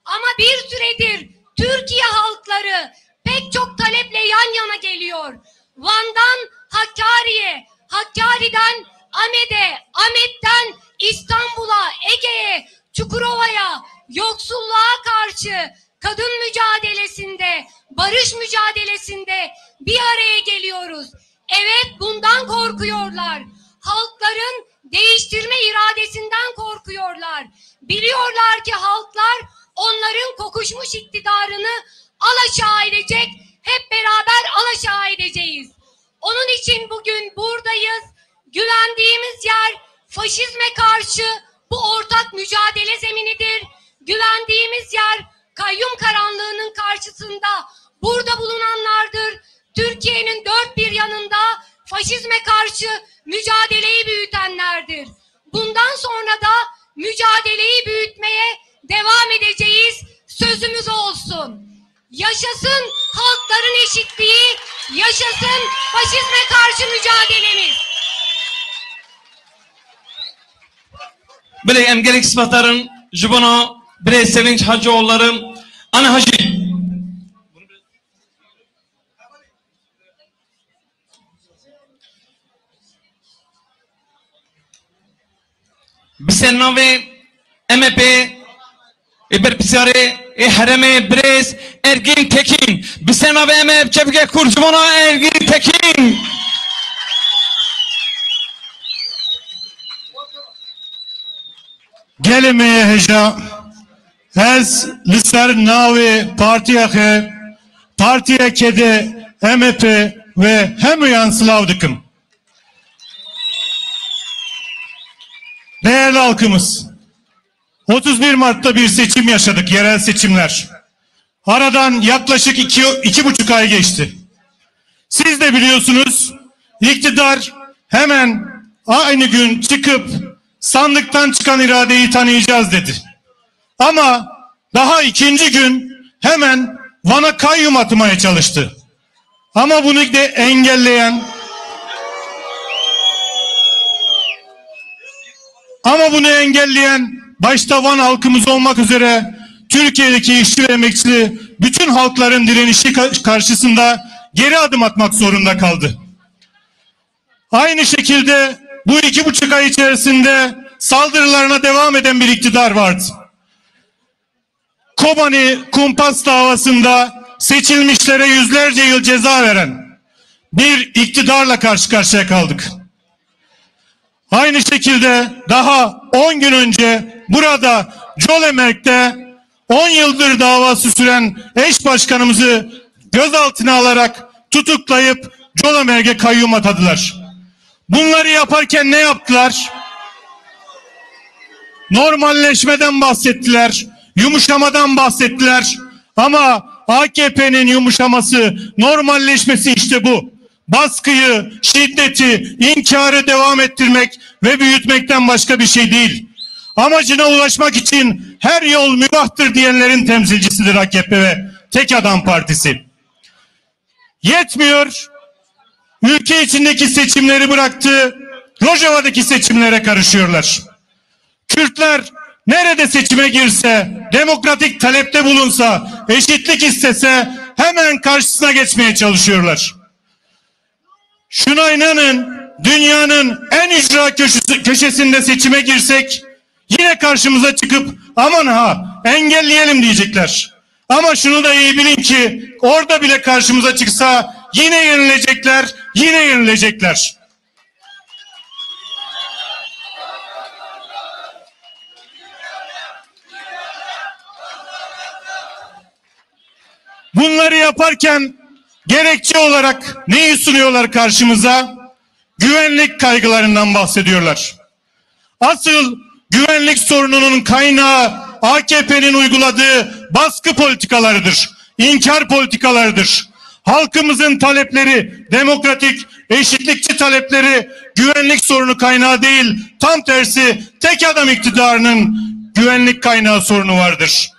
Ama bir süredir Türkiye halkları pek çok taleple yan yana geliyor. Van'dan Hakkari'ye, Hakkari'den Ahmet'e, Ahmet'ten İstanbul'a, Ege'ye, Çukurova'ya, yoksulluğa karşı kadın mücadelesinde, barış mücadelesinde bir araya geliyoruz. Evet, bundan korkuyorlar. Halkların değiştirme iradesinden korkuyorlar. Biliyorlar ki halklar onların kokuşmuş iktidarını alaşağı edecek. Hep beraber alaşağı edeceğiz. Onun için bugün buradayız. Güvendiğimiz yer faşizme karşı bu ortak mücadele zeminidir. Güvendiğimiz yer kayyum karanlığının karşısında burada bulunanlardır. Türkiye'nin dört bir yanında faşizme karşı mücadeleyi büyütenlerdir. Bundan sonra da mücadeleyi büyütmeye devam edeceğiz. Sözümüz olsun. Yaşasın halkların eşitliği, yaşasın faşizme karşı mücadelemiz. Bile emgelik sıfatların jibona bile sevinç hacıoğullarım ana hacı. Bisenave MHP berpisare Hereme Brez Ergin Tekin Bisenave MHP Çepke Kurcumona Ergin Tekin Gelemeye heja ez liser navi partiye kede MHP ve hem slavdıkım. Değerli halkımız, 31 Mart'ta bir seçim yaşadık, yerel seçimler. Aradan yaklaşık 2,5 ay geçti. Siz de biliyorsunuz, iktidar hemen aynı gün çıkıp sandıktan çıkan iradeyi tanıyacağız dedi. Ama daha ikinci gün hemen Van'a kayyum atmaya çalıştı. Ama bunu da engelleyen başta Van halkımız olmak üzere Türkiye'deki işçi ve emekçi bütün halkların direnişi karşısında geri adım atmak zorunda kaldı. Aynı şekilde bu 2,5 ay içerisinde saldırılarına devam eden bir iktidar vardı. Kobani kumpas davasında seçilmişlere yüzlerce yıl ceza veren bir iktidarla karşı karşıya kaldık. Aynı şekilde daha 10 gün önce burada Cölemerk'te 10 yıldır davası süren eş başkanımızı gözaltına alarak tutuklayıp Cölemerk'e kayyum atadılar. Bunları yaparken ne yaptılar? Normalleşmeden bahsettiler, yumuşamadan bahsettiler. Ama AKP'nin yumuşaması, normalleşmesi işte bu. Baskıyı, şiddeti, inkarı devam ettirmek ve büyütmekten başka bir şey değil. Amacına ulaşmak için her yol mübahtır diyenlerin temsilcisidir AKP ve Tek Adam Partisi. Yetmiyor, ülke içindeki seçimleri bıraktı, Rojava'daki seçimlere karışıyorlar. Kürtler nerede seçime girse, demokratik talepte bulunsa, eşitlik istese hemen karşısına geçmeye çalışıyorlar. Şuna inanın, dünyanın en ücra köşesinde seçime girsek yine karşımıza çıkıp aman ha engelleyelim diyecekler. Ama şunu da iyi bilin ki orada bile karşımıza çıksa yine yenilecekler, yine yenilecekler. Bunları yaparken gerekçe olarak neyi sunuyorlar karşımıza? Güvenlik kaygılarından bahsediyorlar. Asıl güvenlik sorununun kaynağı AKP'nin uyguladığı baskı politikalarıdır, inkar politikalarıdır. Halkımızın talepleri, demokratik, eşitlikçi talepleri güvenlik sorunu kaynağı değil, tam tersi tek adam iktidarının güvenlik kaynağı sorunu vardır.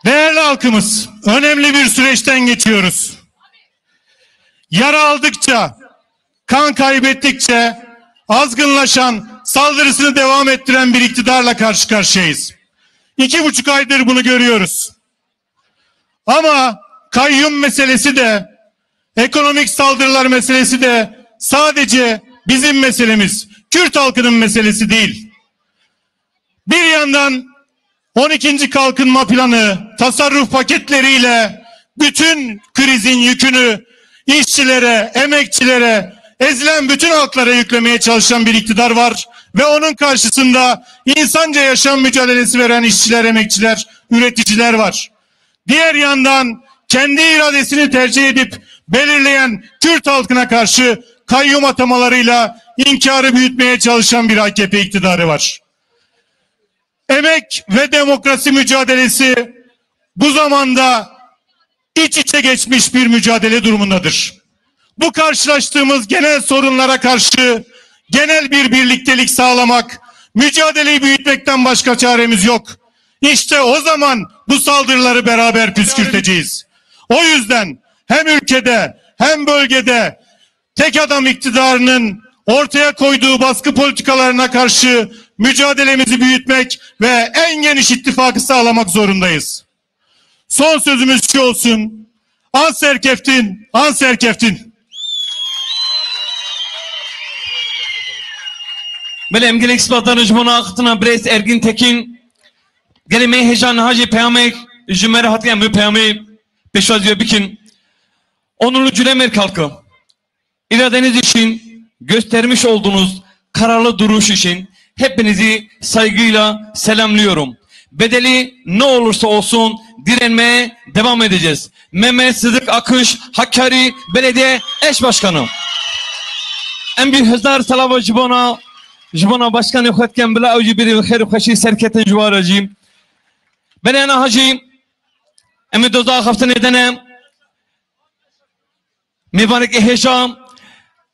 Değerli halkımız, önemli bir süreçten geçiyoruz. Yara aldıkça, kan kaybettikçe azgınlaşan, saldırısını devam ettiren bir iktidarla karşı karşıyayız. 2,5 aydır bunu görüyoruz. Ama kayyum meselesi de, ekonomik saldırılar meselesi de sadece bizim meselemiz, Kürt halkının meselesi değil. Bir yandan 12. kalkınma planı, tasarruf paketleriyle bütün krizin yükünü işçilere, emekçilere, ezilen bütün halklara yüklemeye çalışan bir iktidar var ve onun karşısında insanca yaşam mücadelesi veren işçiler, emekçiler, üreticiler var. Diğer yandan kendi iradesini tercih edip belirleyen Kürt halkına karşı kayyum atamalarıyla inkarı büyütmeye çalışan bir AKP iktidarı var. Emek ve demokrasi mücadelesi bu zamanda iç içe geçmiş bir mücadele durumundadır. Bu karşılaştığımız genel sorunlara karşı genel bir birliktelik sağlamak, mücadeleyi büyütmekten başka çaremiz yok. İşte o zaman bu saldırıları beraber püskürteceğiz. O yüzden hem ülkede hem bölgede tek adam iktidarının ortaya koyduğu baskı politikalarına karşı mücadelemizi büyütmek ve en geniş ittifakı sağlamak zorundayız. Son sözümüz şu olsun. Anserkeftin, Anserkeftin. Bele emgelek ispatanı jmona akıtına Brest Ergin Tekin gelime heyecan hacı peyamek jümere hatiyen bu peyame peşvaziyo bikin onurlu Cülemer kalkı iradeniz için göstermiş olduğunuz kararlı duruş için hepinizi saygıyla selamlıyorum. Bedeli ne olursa olsun direnmeye devam edeceğiz. Mehmet Sıdık Akış Hakkari Belediye Eş Başkanı. En büyük hızlar salava jibona başkanı yokatken bila avcı biri ve khairu khaşi serketen juvaracıyım. Ben ana hacı emi doza hafta nedene mübarek eheşam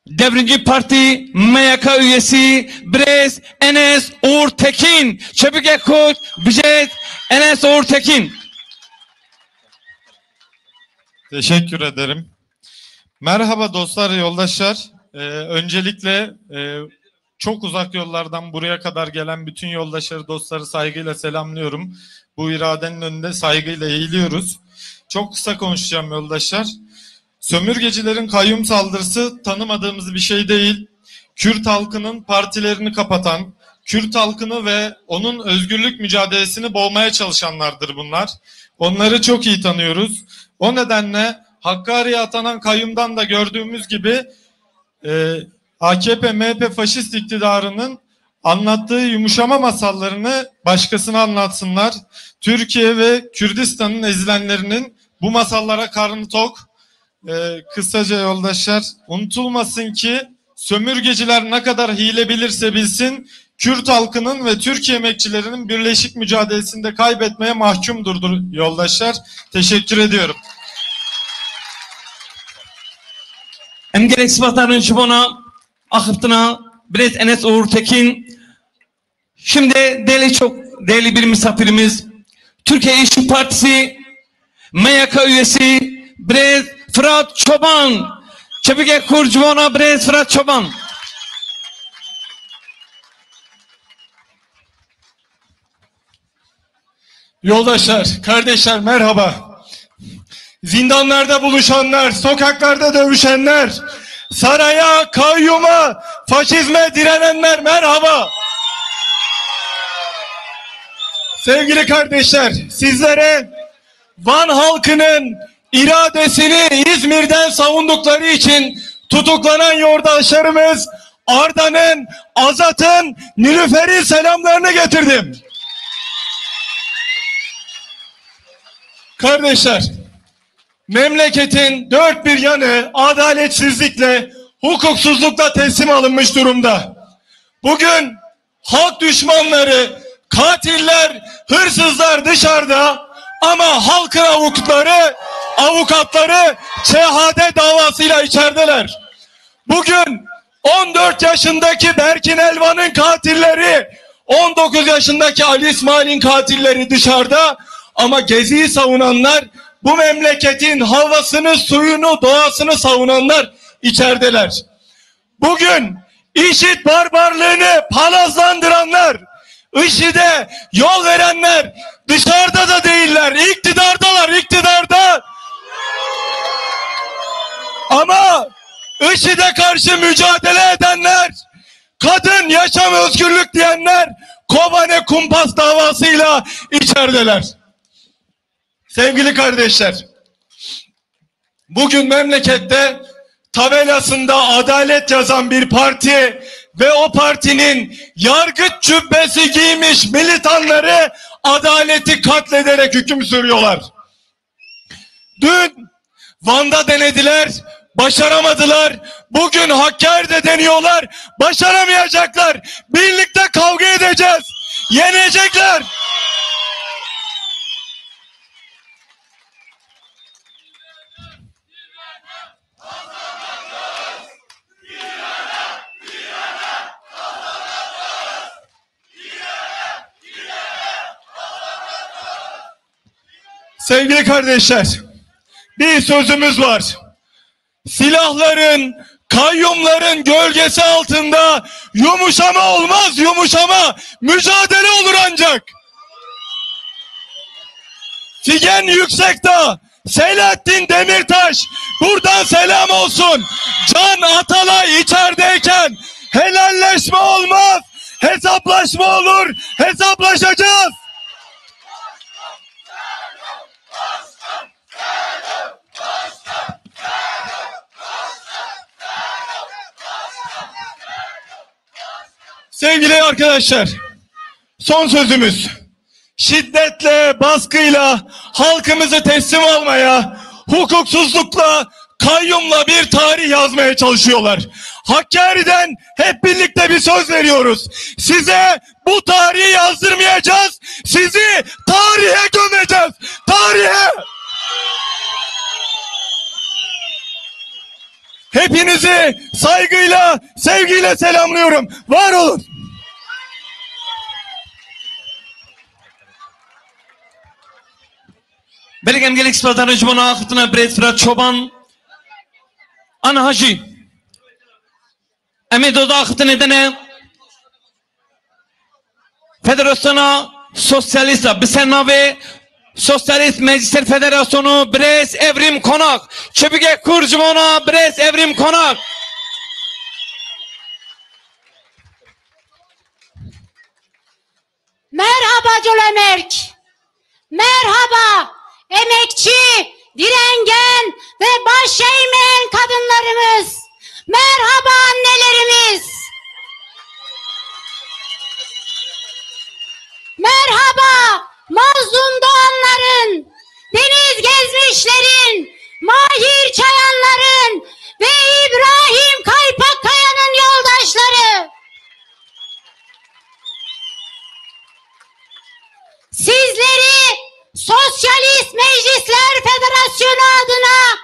Devrimci Parti MYK üyesi Brest Enes Uğur Tekin. Çebike Koç Bijet Enes Uğur Tekin. Teşekkür ederim. Merhaba dostlar, yoldaşlar. Öncelikle çok uzak yollardan buraya kadar gelen bütün yoldaşları, dostları saygıyla selamlıyorum. Bu iradenin önünde saygıyla eğiliyoruz. Çok kısa konuşacağım yoldaşlar. Sömürgecilerin kayyum saldırısı tanımadığımız bir şey değil. Kürt halkının partilerini kapatan, Kürt halkını ve onun özgürlük mücadelesini boğmaya çalışanlardır bunlar. Onları çok iyi tanıyoruz. O nedenle Hakkari'ye atanan kayyumdan da gördüğümüz gibi AKP, MHP faşist iktidarının anlattığı yumuşama masallarını başkasına anlatsınlar. Türkiye ve Kürdistan'ın ezilenlerinin bu masallara karnı tok. Kısaca yoldaşlar, unutulmasın ki sömürgeciler ne kadar hile bilirse bilsin, Kürt halkının ve Türkiye emekçilerinin birleşik mücadelesinde kaybetmeye mahkumdur yoldaşlar. Teşekkür ediyorum. Emgerek sıfatların şubona akıptına Brest Enes Uğur Tekin. Şimdi çok değerli bir misafirimiz, Türkiye İşçi Partisi MYK üyesi Brest Fırat Çoban. Çebike Kurcuvana Brest Fırat Çoban. Yoldaşlar, kardeşler merhaba. Zindanlarda buluşanlar, sokaklarda dövüşenler, saraya, kayyuma, faşizme direnenler merhaba. Sevgili kardeşler, sizlere Van halkının iradesini İzmir'den savundukları için tutuklanan yurttaşlarımız Arda'nın, Azat'ın, Nilüfer'in selamlarını getirdim. Kardeşler, memleketin dört bir yanı adaletsizlikle, hukuksuzlukla teslim alınmış durumda. Bugün halk düşmanları, katiller, hırsızlar dışarıda ama halkın avukatları şehadet davasıyla içerideler. Bugün 14 yaşındaki Berkin Elvan'ın katilleri, 19 yaşındaki Ali İsmail'in katilleri dışarıda ama Gezi'yi savunanlar, bu memleketin havasını, suyunu, doğasını savunanlar içerideler. Bugün IŞİD barbarlığını palazlandıranlar, IŞİD'e yol verenler dışarıda da değiller, iktidardalar, iktidarda. Ama IŞİD'e karşı mücadele edenler, kadın yaşam özgürlük diyenler Kobane kumpas davasıyla içerideler. Sevgili kardeşler, bugün memlekette tabelasında adalet yazan bir parti ve o partinin yargıç cübbesi giymiş militanları adaleti katlederek hüküm sürüyorlar. Dün Van'da denediler, başaramadılar. Bugün Hakkari'de deniyorlar, başaramayacaklar. Birlikte kavga edeceğiz, yenecekler. Sevgili kardeşler, bir sözümüz var. Silahların, kayyumların gölgesi altında yumuşama olmaz, yumuşama. Mücadele olur ancak. Figen Yüksekdağ, Selahattin Demirtaş, buradan selam olsun. Can Atalay içerideyken helalleşme olmaz, hesaplaşma olur, hesaplaşacağız. Sevgili arkadaşlar, son sözümüz. Şiddetle, baskıyla halkımızı teslim almaya, hukuksuzlukla, kayyumla bir tarih yazmaya çalışıyorlar. Hakkari'den hep birlikte bir söz veriyoruz. Size bu tarihi yazdırmayacağız, sizi tarihe gömeceğiz. Tarihe! Hepinizi saygıyla, sevgiyle selamlıyorum. Var olun. Belgem gelik spazarı cumana akıtına Brez Fırat Çoban Ana Hacı Emi doda akıtı nedene Federasyona Sosyalista Bisennavi Sosyalist Meclisler Federasyonu Brez Evrim Konak Çöbüge Kurcumona Brez Evrim Konak Merhaba Cölemerk. Merhaba emekçi, direngen ve baş eğmeyen kadınlarımız. Merhaba annelerimiz. Merhaba mazlum doğanların, deniz gezmişlerin, Mahir Çayanların ve İbrahim Kaypakkaya'nın yoldaşları. Sizleri Sosyalist Meclisler Federasyonu adına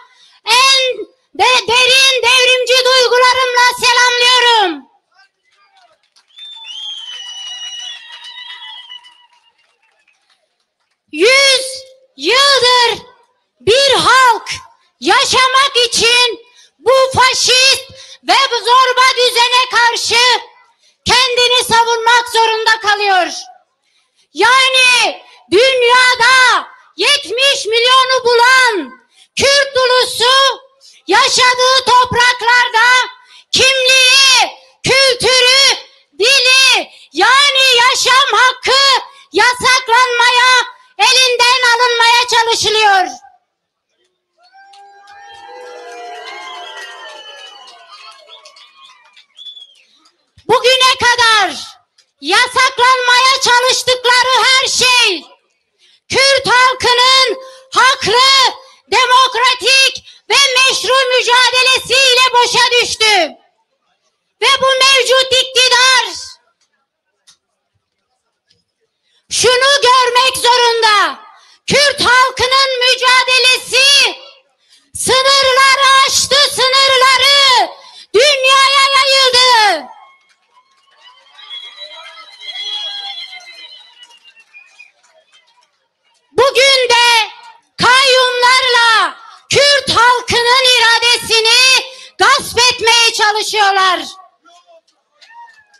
en derin devrimci duygularımla selamlıyorum. Yüz yıldır bir halk yaşamak için bu faşist ve bu zorba düzene karşı kendini savunmak zorunda kalıyor. Yani dünyada 70 milyonu bulan Kürt ulusu yaşadığı topraklarda kimliği, kültürü, dili yani yaşam hakkı yasaklanmaya, elinden alınmaya çalışılıyor. çalıştıkları her şey Kürt halkının haklı, demokratik ve meşru mücadelesiyle boşa düştü. Ve bu mevcut iktidar şunu görmek zorunda. Kürt halkının mücadelesi sınırları aştı, sınırları dünyaya yayıldı. Bugün de kayyumlarla Kürt halkının iradesini gasp etmeye çalışıyorlar.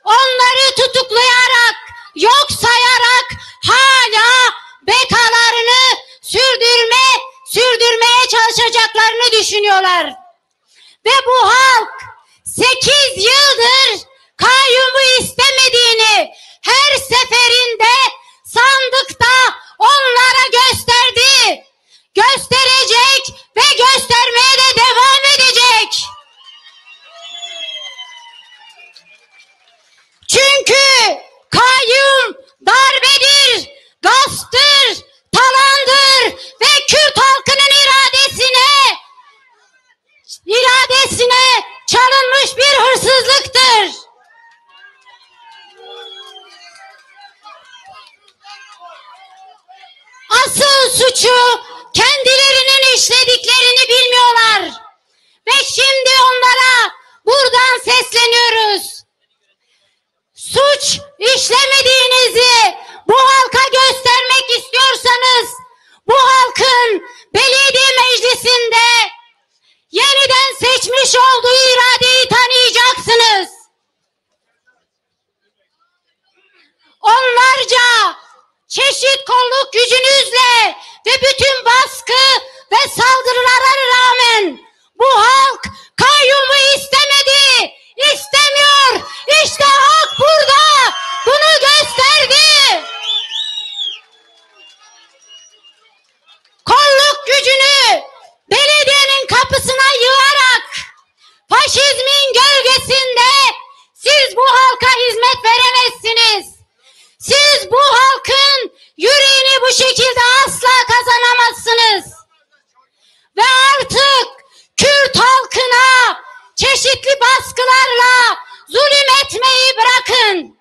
Onları tutuklayarak, yok sayarak hala bekalarını sürdürmeye çalışacaklarını düşünüyorlar. Ve bu halk 8 yıldır kayyumu istemediğini her seferinde sandıkta onlara gösterdi. Gösterecek ve göstermeye de devam edecek. Çünkü kayyum darbedir, gasptır, talandır ve Kürt halkının iradesine çalınmış bir hırsızlıktır. Asıl suçu kendilerinin işlediklerini bilmiyorlar. Ve şimdi onlara buradan sesleniyoruz. Suç işlemediğinizi bu halka göstermek istiyorsanız bu halkın belediye meclisinde yeniden seçmiş olduğu iradeyi tanıyacaksınız. Onlarca çeşit kolluk gücünüzle ve bütün baskı ve saldırılara rağmen bu halk kayyumu istemedi, istemiyor. İşte halk burada bunu gösterdi. Kolluk gücünü belediyenin kapısına yığarak faşizmin gölgesinde siz bu halka hizmet veremezsiniz. Siz bu halkın yüreğini bu şekilde asla kazanamazsınız. Ve artık Kürt halkına çeşitli baskılarla zulüm etmeyi bırakın.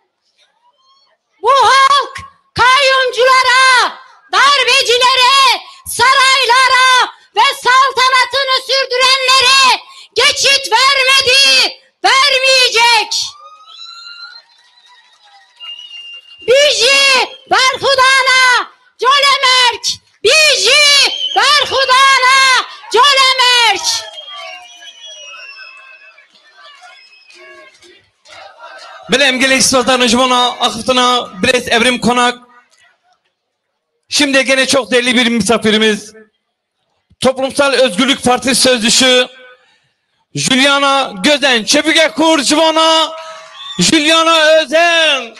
Bu halk kayyumculara, darbecilere, saraylara ve saltanatını sürdürenlere geçit vermedi, vermeyecek. Biji Berhudana Colemerk, Biji Berhudana Colemerk. Bilem gelek sultanı jmona akıftına Brest Evrim Konak. Şimdi gene çok değerli bir misafirimiz. Toplumsal Özgürlük Partisi Sözcüsü Juliana Gözen. Çepüge kur jmona Juliana Özen.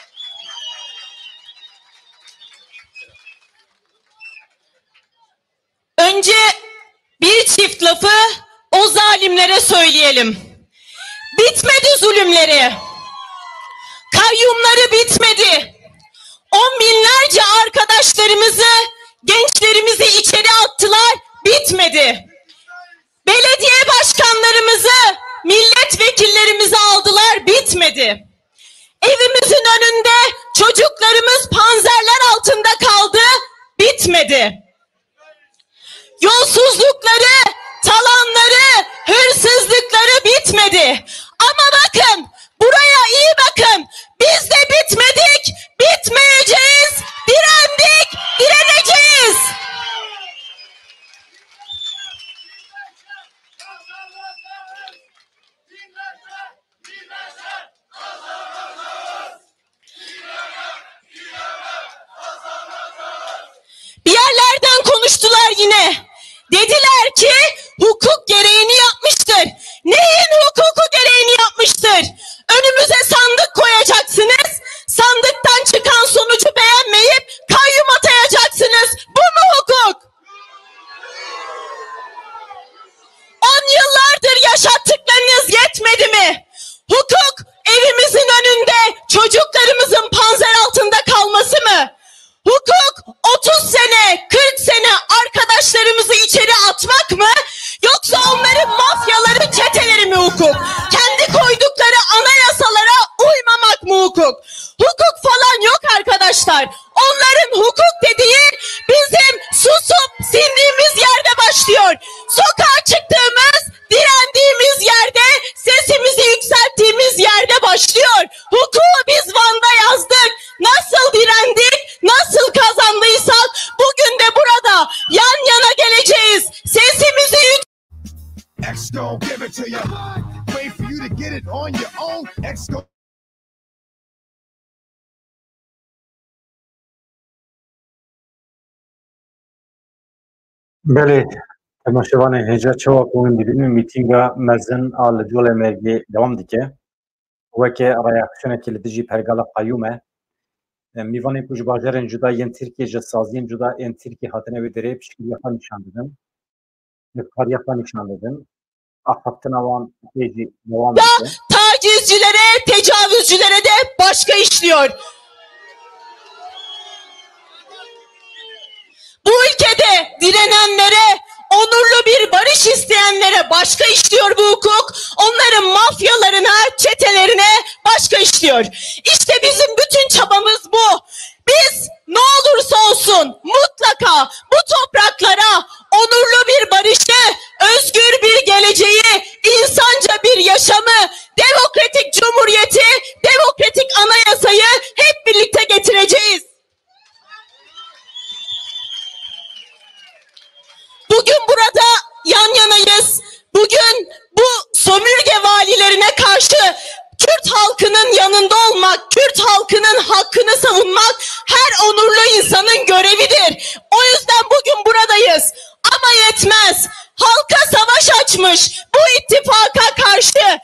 Önce bir çift lafı o zalimlere söyleyelim. Bitmedi zulümleri. Kayyumları bitmedi. On binlerce arkadaşlarımızı, gençlerimizi içeri attılar, bitmedi. Belediye başkanlarımızı, milletvekillerimizi aldılar, bitmedi. Evimizin önünde çocuklarımız panzerler altında kaldı, bitmedi. Yolsuzlukları, talanları, hırsızlıkları bitmedi. Ama bakın, buraya iyi bakın. Biz de bitmedik, bitmeyeceğiz. Direndik, direneceğiz. Bir yerlerden konuştular yine. Dediler ki hukuk gereğini yapmıştır. Neyin hukuku gereğini yapmıştır? Önümüze sandık koyacaksınız. Sandıktan çıkan sonucu beğenmeyip kayyum atayacaksınız. Bu mu hukuk? 10 yıllardır yaşattıklarınız yetmedi mi? Hukuk evimizin önünde çocuklarımızın panzer altında kalması mı? insanlarımızı içeri atmak mı? Yoksa onların mafyaların çeteleri mi hukuk? Kendi koydukları anayasalara uymamak mı hukuk? Hukuk falan yok arkadaşlar. Onların hukuk dediği bizim susup sindiğimiz yerde başlıyor. Sokağa çıktığımız, direndiğimiz yerde, sesimizi yükselttiğimiz yerde başlyor. Hukuku biz Van'da yazdık. Nasıl direndik, nasıl kazandıysak bugün de burada yan yana geleceğiz. Sesimizi بله تماشاوان هجا چوا کنیم ببینیم میتینگا مزن آل جول مرگی دوام دیگه وکه ریاکشنه که لدیجی پرگالا قیومه میوانه کج باجرن جدا ین ترکیه جسازین جدا ین ترکیه هاتنه و دره پشکل یفا نشان دادن کار یفا نشان دادن afaktına van tezi devam ediyor. Tacizcilere, tecavüzcülere de başka işliyor. Bu ülkede direnenlere, onurlu bir barış isteyenlere başka işliyor bu hukuk. Onların mafyalarına, çetelerine başka işliyor. İşte bizim bütün çabamız bu. Biz ne olursa olsun mutlaka bu topraklara onurlu bir barışı, özgür bir geleceği, insanca bir yaşamı, demokratik cumhuriyeti, demokratik anayasayı hep birlikte getireceğiz. Bugün burada yan yanayız. Bugün bu sömürge valilerine karşı Kürt halkının yanında olmak, Kürt halkının hakkını savunmak her onurlu insanın görevidir. O yüzden bugün buradayız. Ama yetmez. Halka savaş açmış bu ittifaka karşı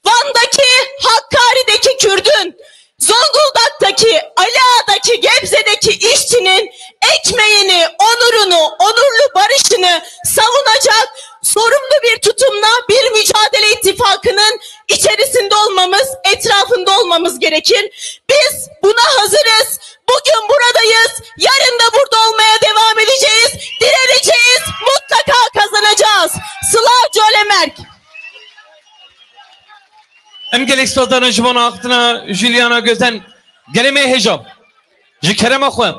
Van'daki, Hakkari'deki Kürt'ün, Zonguldak'taki, Ali Ağa'daki, Gebze'deki işçinin ekmeğini, onurunu, onurlu barışını savunacak sorumlu bir tutumla bir mücadele ittifakının içerisinde olmamız, etrafında olmamız gerekir. Biz buna hazırız. Bugün buradayız. Yarın da burada olmaya devam edeceğiz. Direneceğiz. Mutlaka kazanacağız. Slav Colemerk. Em gelek sazdan jibana aktına Juliana gözden gelemeye hecam. Jikerem akhwem.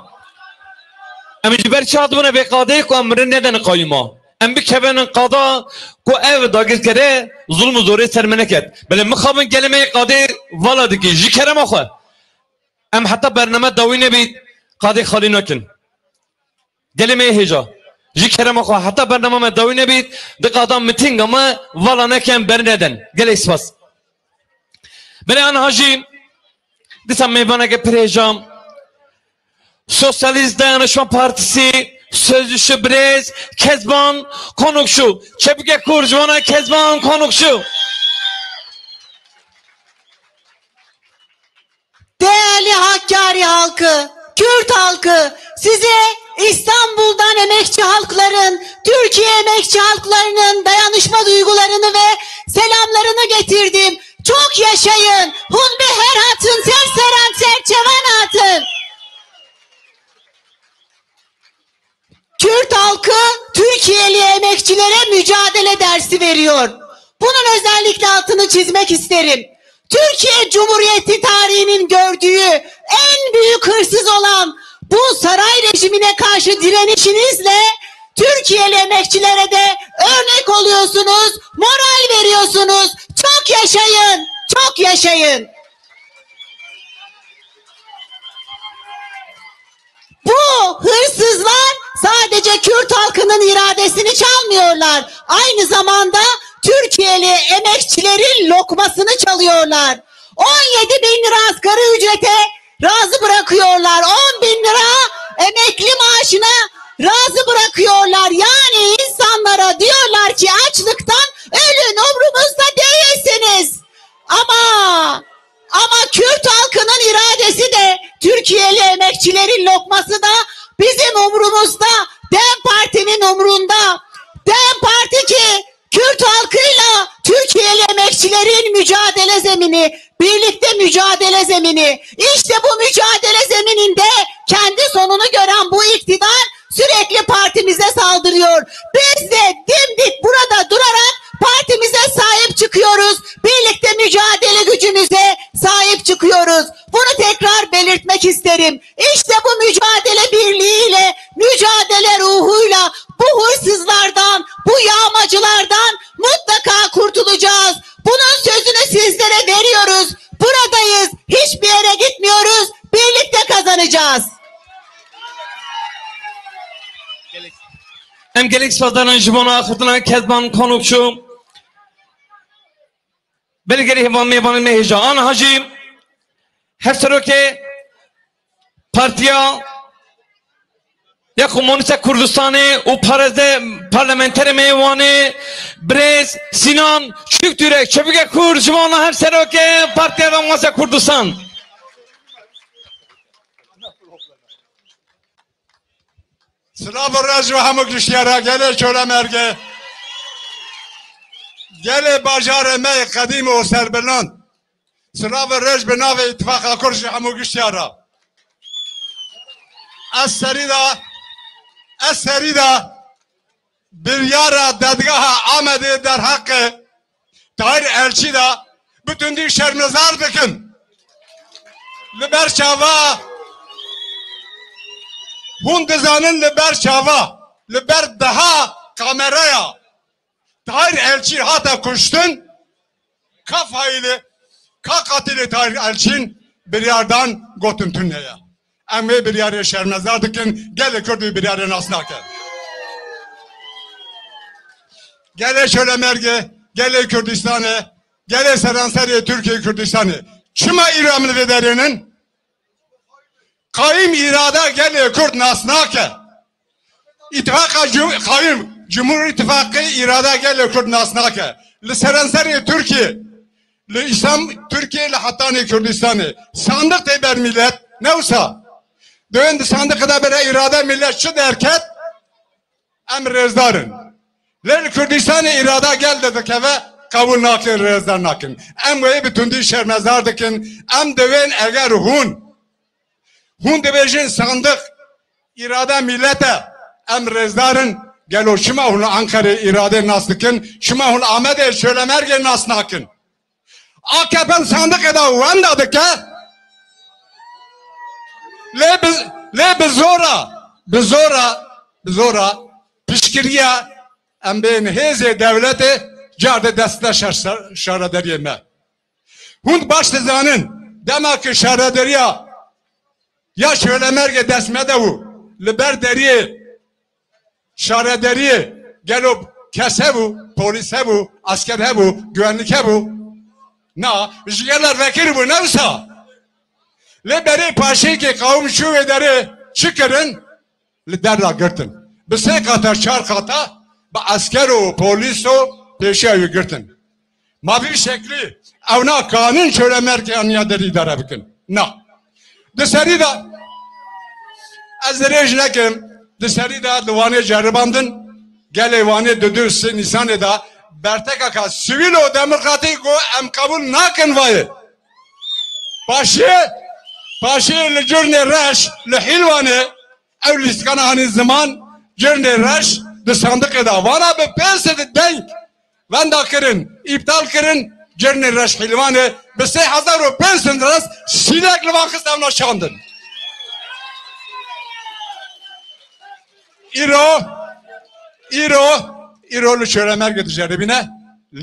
Em jiber çad buna bekade ku emrin neden qayma. Em bir kebenin qada ku ev dagir kere zulmü zore sermeneket. Bele mekhabın gelemeye qade vala diki jikerem akhwem. Em hatta bername dawine bit qade khalinakin. Gelemeye heca. Jikerem akhwem hatta bername dawine bit diqadam miting ama vala neken berneden. Gelek spas. Beni anhacim desem meyvana getireceğim. Sosyalist Dayanışma Partisi Sözcüsü Brez Kezban Konukşu Çepike Kurcuvana Kezban Konukşu. Değerli Hakkari halkı, Kürt halkı, size İstanbul'dan emekçi halkların, Türkiye emekçi halklarının dayanışma duygularını ve selamlarını getirdim. Çok yaşayın. Hun be her hatın, serseren serçevan hatın. Kürt halkı Türkiye'li emekçilere mücadele dersi veriyor. Bunun özellikle altını çizmek isterim. Türkiye Cumhuriyeti tarihinin gördüğü en büyük hırsız olan bu saray rejimine karşı direnişinizle Türkiye'li emekçilere de örnek oluyorsunuz, moral veriyorsunuz. Çok yaşayın, çok yaşayın. Bu hırsızlar sadece Kürt halkının iradesini çalmıyorlar. Aynı zamanda Türkiye'li emekçilerin lokmasını çalıyorlar. 17 bin lira asgari ücrete razı bırakıyorlar. 10 bin lira emekli maaşına razı bırakıyorlar. Yani insanlara diyorlar ki açlıktan ölün, umrumuzda değilsiniz. Ama Kürt halkının iradesi de Türkiye'li emekçilerin lokması da bizim umrumuzda. DEM Parti'nin umrunda. DEM Parti ki Kürt halkıyla Türkiye'li emekçilerin mücadele zemini, birlikte mücadele zemini. İşte bu mücadele zemininde kendi sonunu gören bu iktidar sürekli parti partimize saldırıyor. Biz de dimdik burada durarak partimize sahip çıkıyoruz. Birlikte mücadele gücümüze sahip çıkıyoruz. Bunu tekrar belirtmek isterim. İşte bu mücadele birliğiyle, mücadele ruhuyla bu huysuzlardan, bu yağmacılardan mutlaka kurtulacağız. Bunun sözünü sizlere veriyoruz. Buradayız. Hiçbir yere gitmiyoruz. Birlikte kazanacağız. Em gelek svadan jibona akıtına kezban konukçu. Belgeri hevan mevanı meheja. An hacim. Hefseroke partiya ya Komünist Kurdistan'ı o parazde parlamenter meyvanı Brez, Sinan, Şüktürek, Çöpüke Kur, jibona Hefseroke partiya Komünist Kurdistan. Sınavı rejvi hamı kişiyara gele çöle merge. Gele bajarı mey kadim o serbelan. Sınavı rejvi nave ittifaka kurşi hamı kişiyara. Ez serida bir yara dadgaha Ahmedi der hakkı Tahir elçi da bütün dik şermezar dikin. Liber çava Hun dizanın liber çava, liber daha kameraya. Tahir elçi hata kuştun, kafayla, kakatili Tahir elçin bir yerden gotun tünneye. Emme bir yere şermezardıkken, gele Kürdü bir yere nasnaken. Gele şöyle merge, gele Kürdistan'ı, gele Seranseriye Türkiye Kürdistan'ı. Çıma İramlı vederinin? Kaim irada geliyor Kürt nasnake. Kaim Cumhur İttifakı irada geliyor Kürt nasnake. Li Seranseriye Türkiye. Li İslam Türkiye li Hattani Kürdistan'ı. Sandık teber millet. Ne olsa. Döndü sandık da böyle irade millet şu derket. Emrezdarın. Li Kürdistan'ı irada gel dedik eve. Kabul nakin rezdar nakin. Emreyi bütün di şermezardıkin. Em deven eğer hun. Hun dibejin sandık irade millete emrezdarın gel o şuma hun Ankara irade naslıkın şuma hun Ahmet'e şöyle mergen nasnakın. AKP'nin sandık eda uvandadık ha. Bizora pişkiriye embeyin heze devleti carde destler şaraderiyeme. Hun baştızanın demek ki şaraderiye ya şöyle merge desmede bu. Liber deriye, şare deriye, gelip kese bu, polise bu, asker bu, güvenlik bu. Na, jiyerler vekil bu neyse. Liberi paşi ki kavim şu ederi çıkırın, liderla gırtın. Bise kata, çar kata, ba asker o, polis o, peşeyi gırtın. Mavi şekli, evna kanun şöyle merge anıya deri idare bikin. Na. Dışarı da az derece nekim dışarı da duvanı ceribandın gel vanı düdürsün insan da bertekaka sivil o demokratik o em kabul nakin vay başı le jurne raş le hilvanı evliskana hani zaman jurne raş de sandık da vana be pes denk vanda kırın iptal kırın jurne raş hilvanı be 3000 pensin ras silekli vakit amna şandın İro'lu şöyle merge dışarı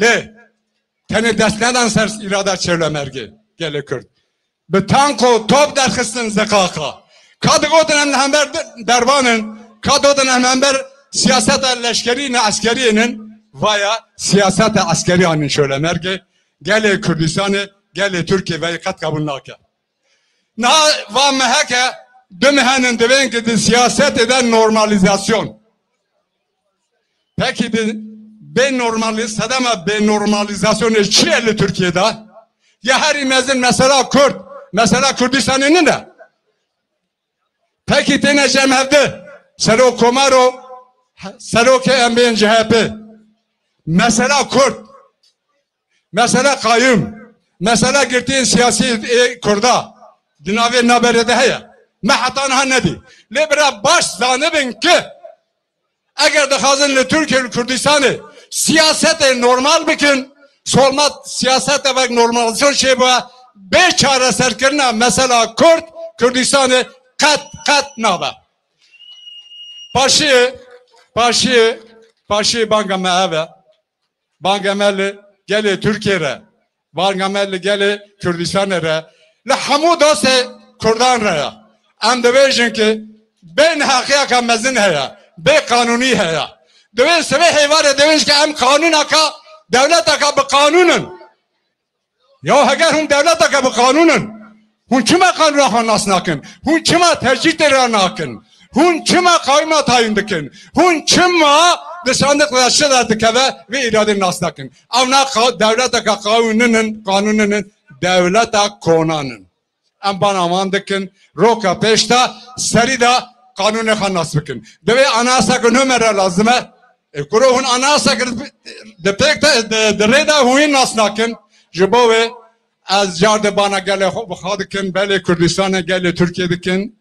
le teni destneden sers irada şöyle merge gele Kürt be tanko top derkısın zekaka kadıgodan hember derbanın kadıgodan hember siyaset leşkerine askeriyenin vaya siyaset askeriyanın şöyle merge gele Kürdistan'ı gele Türkiye ve kat kabulnake na va meheke dömehenin deven ki siyaset eden normalizasyon. Peki ben normalizasyon çiğli Türkiye'de. Ya her imezin mesela Kürt, mesela Kürdistan'ın ne? Peki tene cemhevde, Sero Komaro, Sero ke embeyin CHP. Mesela Kürt, mesela Kayyum, mesela girdiğin siyasi Kürt'a, dinave naberede heye. Mehatan hanedi. Libra baş zanibin ki Eğer de hazırlı Türkiye Kürdistan'ı siyasete normal bikin, solma siyaset demek normalizasyon şey bu. Beçare serkirine mesela Kürdistan'ı kat naba. Paşi bangame eve. Bangamelli geli Türkiye'ye. Bangamelli geli Kürdistan'a. Le hamu dası Kürdan raya. Em de bejin ki ben hakika mezin heya. Be kanuni heya. Dövün seve heyvare dövün ki em kanun haka devlet haka bu kanunun. Ya eğer hun devlet haka bu kanunun. Hun kime kanun haka nasnakin? Hun kime tercih teriyan hakin? Hun kime kayma tayin dikin? Hun kime dışandıkla yaşlar dikeve ve iradin nasnakin? Avna devlet haka kanunun devlet haka konanın. Em bana aman dikin roka peşta serida kanun haka nasbikin. Deve anasakın ömere lazıme. Kuruhun anasakın de pekte de reda huin nasnakin. Jibove az jarde bana gele hadikin bele Kürdistan'a gele Türkiye'dikin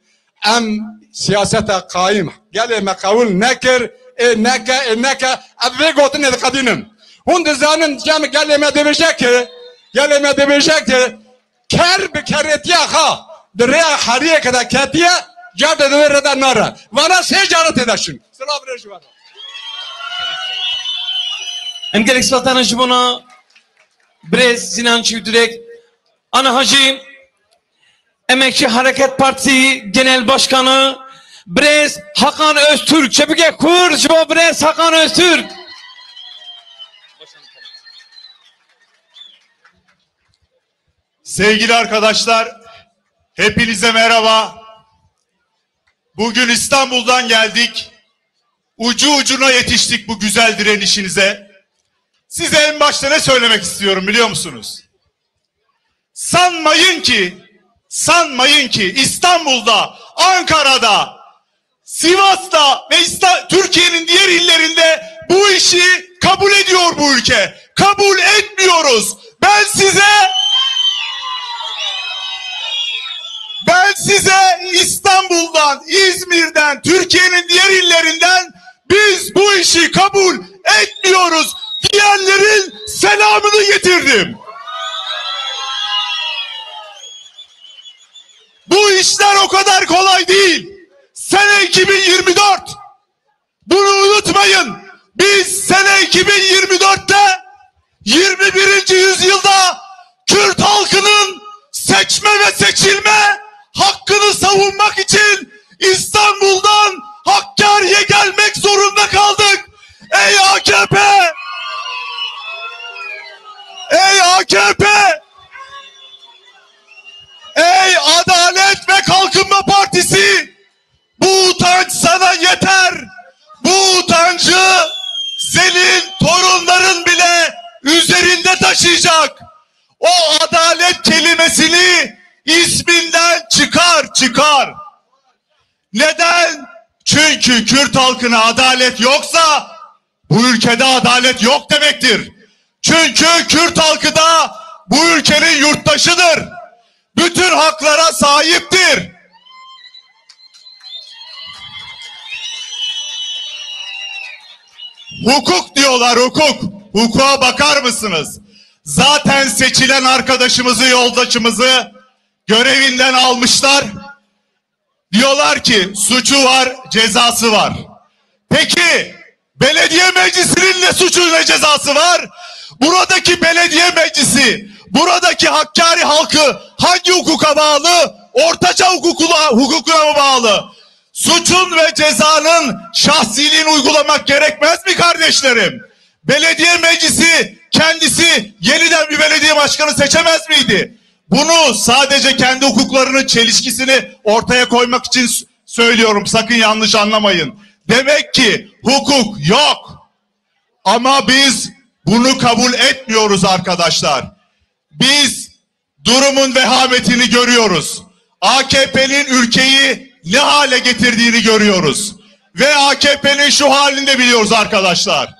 em siyasete kaim gele mekavul nekir neke ve gotin edikadinim. Hun dizanın cem geleme demeyecek ki ker bir keretiye ha dreya hariye kadar ketiye jarde de reda nara. Vana secaret edeşin. Selam rejivana. Em gerek sultanın jibona Brez Sinan Çiftürek Ana Hacı Emekçi Hareket Partisi Genel Başkanı Brez Hakan Öztürk Çepike Kur Jibo Brez Hakan Öztürk. Sevgili arkadaşlar, hepinize merhaba. Bugün İstanbul'dan geldik. Ucu ucuna yetiştik bu güzel direnişinize. Size en başta ne söylemek istiyorum biliyor musunuz? Sanmayın ki İstanbul'da, Ankara'da, Sivas'ta ve Türkiye'nin diğer illerinde bu işi kabul ediyor bu ülke. Kabul etmiyoruz. Ben size İstanbul'dan, İzmir'den, Türkiye'nin diğer illerinden biz bu işi kabul etmiyoruz. Diğerlerin selamını getirdim. Bu işler o kadar kolay değil. Sene 2024. Bunu unutmayın. Biz sene 2024'te 21. yüzyılda Kürt halkının seçme ve seçilme hakkını savunmak için İstanbul'dan Hakkari'ye gelmek zorunda kaldık. Ey AKP! Ey AKP! Ey Adalet ve Kalkınma Partisi! Bu utanç sana yeter! Bu utancı senin torunların bile üzerinde taşıyacak. O adalet kelimesini isminden çıkar. Neden? Çünkü Kürt halkına adalet yoksa bu ülkede adalet yok demektir. Çünkü Kürt halkı da bu ülkenin yurttaşıdır. Bütün haklara sahiptir. Hukuk diyorlar, hukuk. Hukuka bakar mısınız? Zaten seçilen arkadaşımızı, yoldaşımızı görevinden almışlar. Diyorlar ki suçu var, cezası var. Peki belediye meclisinin ne suçu ne cezası var? Buradaki belediye meclisi, buradaki Hakkari halkı hangi hukuka bağlı? Ortaçağ hukukuna mı bağlı? Suçun ve cezanın şahsiliğini uygulamak gerekmez mi kardeşlerim? Belediye meclisi kendisi yeniden bir belediye başkanı seçemez miydi? Bunu sadece kendi hukuklarının çelişkisini ortaya koymak için söylüyorum. Sakın yanlış anlamayın. Demek ki hukuk yok. Ama biz bunu kabul etmiyoruz arkadaşlar. Biz durumun vehametini görüyoruz. AKP'nin ülkeyi ne hale getirdiğini görüyoruz. Ve AKP'nin şu halini de biliyoruz arkadaşlar.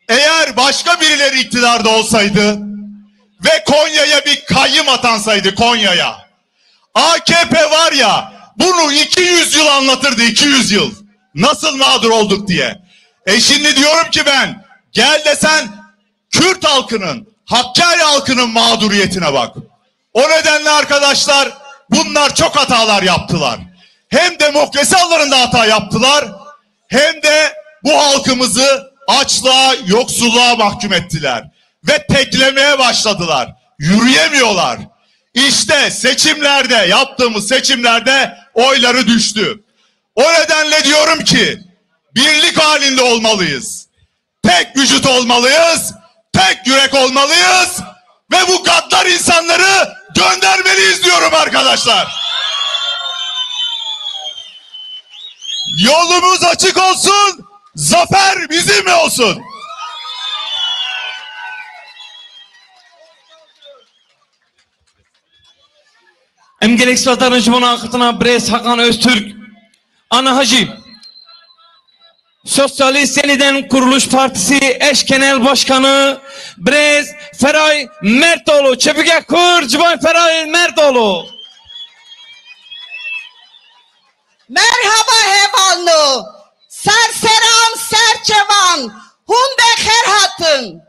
Eğer başka birileri iktidarda olsaydı ve Konya'ya bir kayyım atansaydı, Konya'ya, AKP var ya bunu 200 yıl anlatırdı, 200 yıl. Nasıl mağdur olduk diye. Şimdi diyorum ki ben, gel desen Kürt halkının, Hakkari halkının mağduriyetine bak. O nedenle arkadaşlar bunlar çok hatalar yaptılar. Hem demokrasi alanında hata yaptılar, hem de bu halkımızı açlığa, yoksulluğa mahkum ettiler. Ve teklemeye başladılar. Yürüyemiyorlar. İşte seçimlerde, yaptığımız seçimlerde oyları düştü. O nedenle diyorum ki birlik halinde olmalıyız. Tek vücut olmalıyız, tek yürek olmalıyız ve bu gaddar insanları göndermeliyiz diyorum arkadaşlar. Yolumuz açık olsun, zafer bizimle olsun. Emgelek Sıvatar'ın Jumana Akıtına Brez Hakan Öztürk Ana Hacı Sosyalist Yeniden Kuruluş Partisi Eş Genel Başkanı Brez Feray Mertoğlu Çepike Kur Cibay Feray Mertoğlu. Merhaba hevanlı, serseran serçevan, hunde herhatın.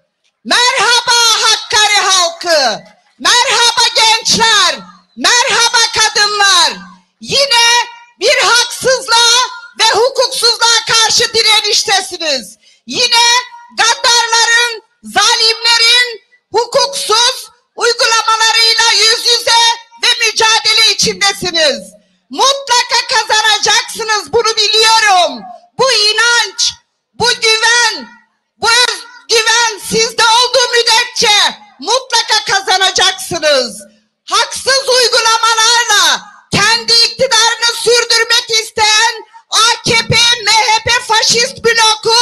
Merhaba Hakkari halkı, merhaba gençler, merhaba kadınlar. Yine bir haksızlığa ve hukuksuzluğa karşı direniştesiniz. Yine gaddarların, zalimlerin hukuksuz uygulamalarıyla yüz yüze ve mücadele içindesiniz. Mutlaka kazanacaksınız, bunu biliyorum. Bu inanç, bu güven, bu özgüven sizde olduğu müddetçe mutlaka kazanacaksınız. Haksız uygulamalarla kendi iktidarını sürdürmek isteyen AKP, MHP faşist bloku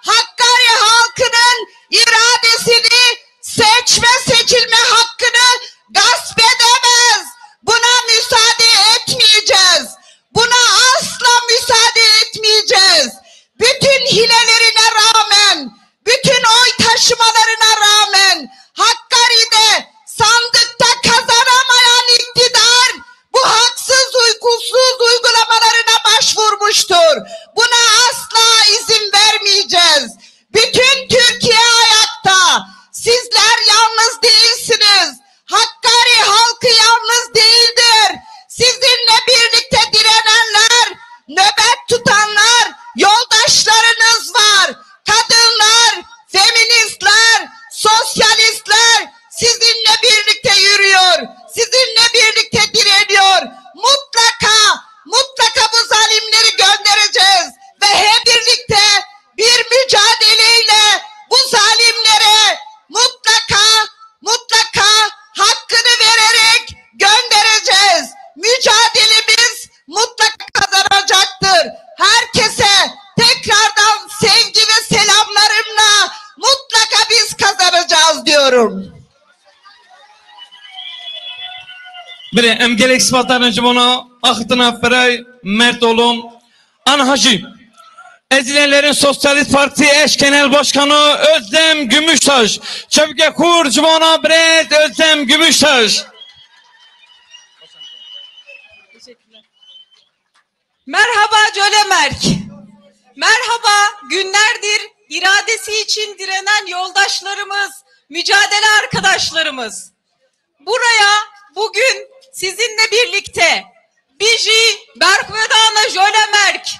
Hakkari halkının iradesini, seçme seçilme hakkını gasp edemez. Buna müsaade etmeyeceğiz. Buna asla müsaade etmeyeceğiz. Bütün hilelerine rağmen, bütün oy taşımalarına rağmen Hakkari'de sandıkta kazanamayan iktidar bu haksız, uykusuz uygulamalarına başvurmuştur. Buna asla izin vermeyeceğiz. Bütün Türkiye ayakta. Sizler yalnız değilsiniz. Hakkari halkı yalnız değildir. Sizinle birlikte direnenler, nöbet tutanlar, yoldaşlarınız var. Kadınlar, feministler, sosyalistler sizinle birlikte yürüyor. Sizinle birlikte direniyor. Mutlaka bu zalimleri göndereceğiz. Ve hep birlikte bir mücadeleyle bu zalimlere mutlaka hakkını vererek göndereceğiz. Mücadelemiz mutlaka kazanacaktır. Herkese tekrardan sevgi ve selamlarımla mutlaka biz kazanacağız diyorum. Bir Emgelek Sıvatar'ın Jumana Akıtına Feray Mertoğlu Ana Hacı Ezilenlerin Sosyalist Partisi Eş Genel Başkanı Özlem Gümüştaş Çepike Kur Cumana Brez Özlem Gümüştaş. Merhaba Cölemerk. Merhaba günlerdir iradesi için direnen yoldaşlarımız, mücadele arkadaşlarımız. Buraya bugün sizinle birlikte Biji Berkvedana Cölemerk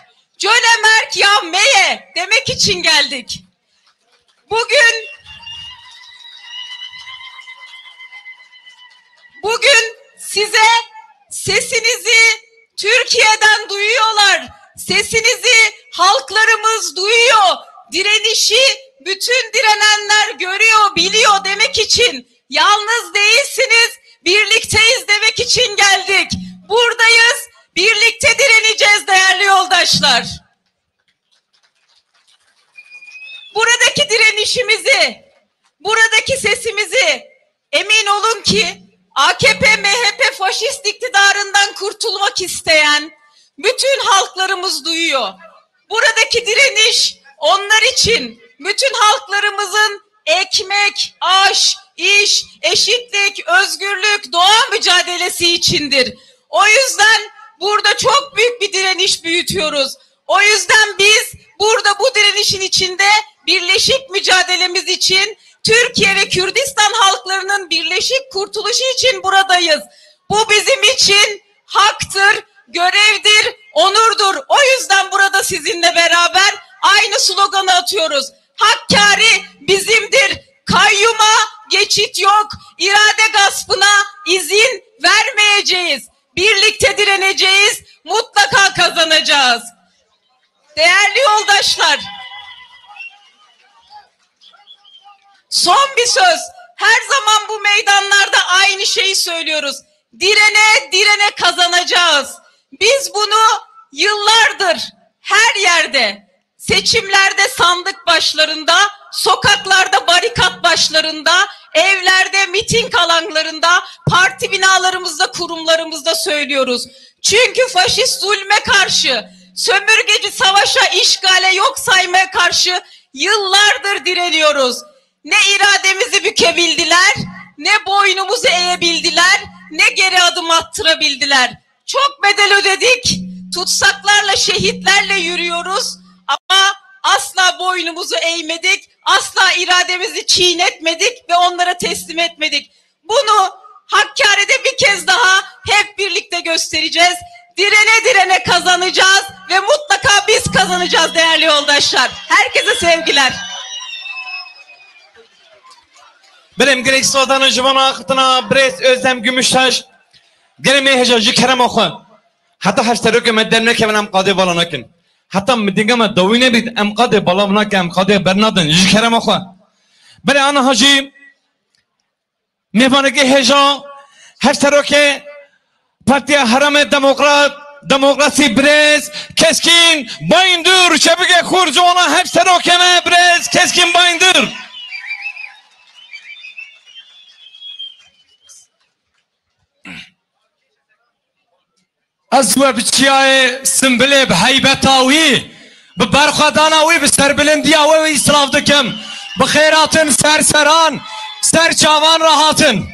ya meye demek için geldik. Bugün size sesinizi Türkiye'den duyuyorlar. Sesinizi halklarımız duyuyor. Direnişi bütün direnenler görüyor, biliyor demek için. Yalnız değilsiniz, birlikteyiz demek için geldik. Buradayız, birlikte direneceğiz değerli yoldaşlar. Buradaki direnişimizi, buradaki sesimizi emin olun ki AKP, MHP faşist iktidarından kurtulmak isteyen bütün halklarımız duyuyor. Buradaki direniş onlar için, bütün halklarımızın ekmek, aş, iş, eşitlik, özgürlük, doğa mücadelesi içindir. O yüzden burada çok büyük bir direniş büyütüyoruz. O yüzden biz burada bu direnişin içinde birleşik mücadelemiz için Türkiye ve Kürdistan halklarının birleşik kurtuluşu için buradayız. Bu bizim için haktır, görevdir, onurdur. O yüzden burada sizinle beraber aynı sloganı atıyoruz. Hakkari bizimdir. Kayyuma geçit yok. İrade gaspına izin vermeyeceğiz. Birlikte direneceğiz. Mutlaka kazanacağız. Değerli yoldaşlar, son bir söz. Her zaman bu meydanlarda aynı şeyi söylüyoruz. Direne direne kazanacağız. Biz bunu yıllardır her yerde, seçimlerde sandık başlarında, sokaklarda barikat başlarında, evlerde miting alanlarında, parti binalarımızda, kurumlarımızda söylüyoruz. Çünkü faşist zulme karşı, sömürgeci savaşa, işgale yok saymaya karşı yıllardır direniyoruz. Ne irademizi bükebildiler, ne boynumuzu eğebildiler, ne geri adım attırabildiler. Çok bedel ödedik, tutsaklarla, şehitlerle yürüyoruz ama asla boynumuzu eğmedik, asla irademizi çiğnetmedik ve onlara teslim etmedik. Bunu Hakkari'de bir kez daha hep birlikte göstereceğiz. Direne direne kazanacağız ve mutlaka biz kazanacağız değerli yoldaşlar. Herkese sevgiler. Benim gerek sodanı jivana akıtına Brest Özlem Gümüştaş gerek mehecacı kerem oku. Hatta haşteröke meddemne kemenem kadı balanakin. Hatta midingama davine bit em kadı balamnak em kadı bernadın jı kerem oku. Bere ana hacı mehvanaki heja haşteröke Partiye Harame Demokrasi Brest keskin bayındır şebeke kurcu ona haşterökeme Brest keskin bayındır. أزوى بتشياء سنبلي بهيبتاوي ببرخداناوي بسربلندياوي وإسراف دكم بخيراتن سرسران سر جوان راحاتن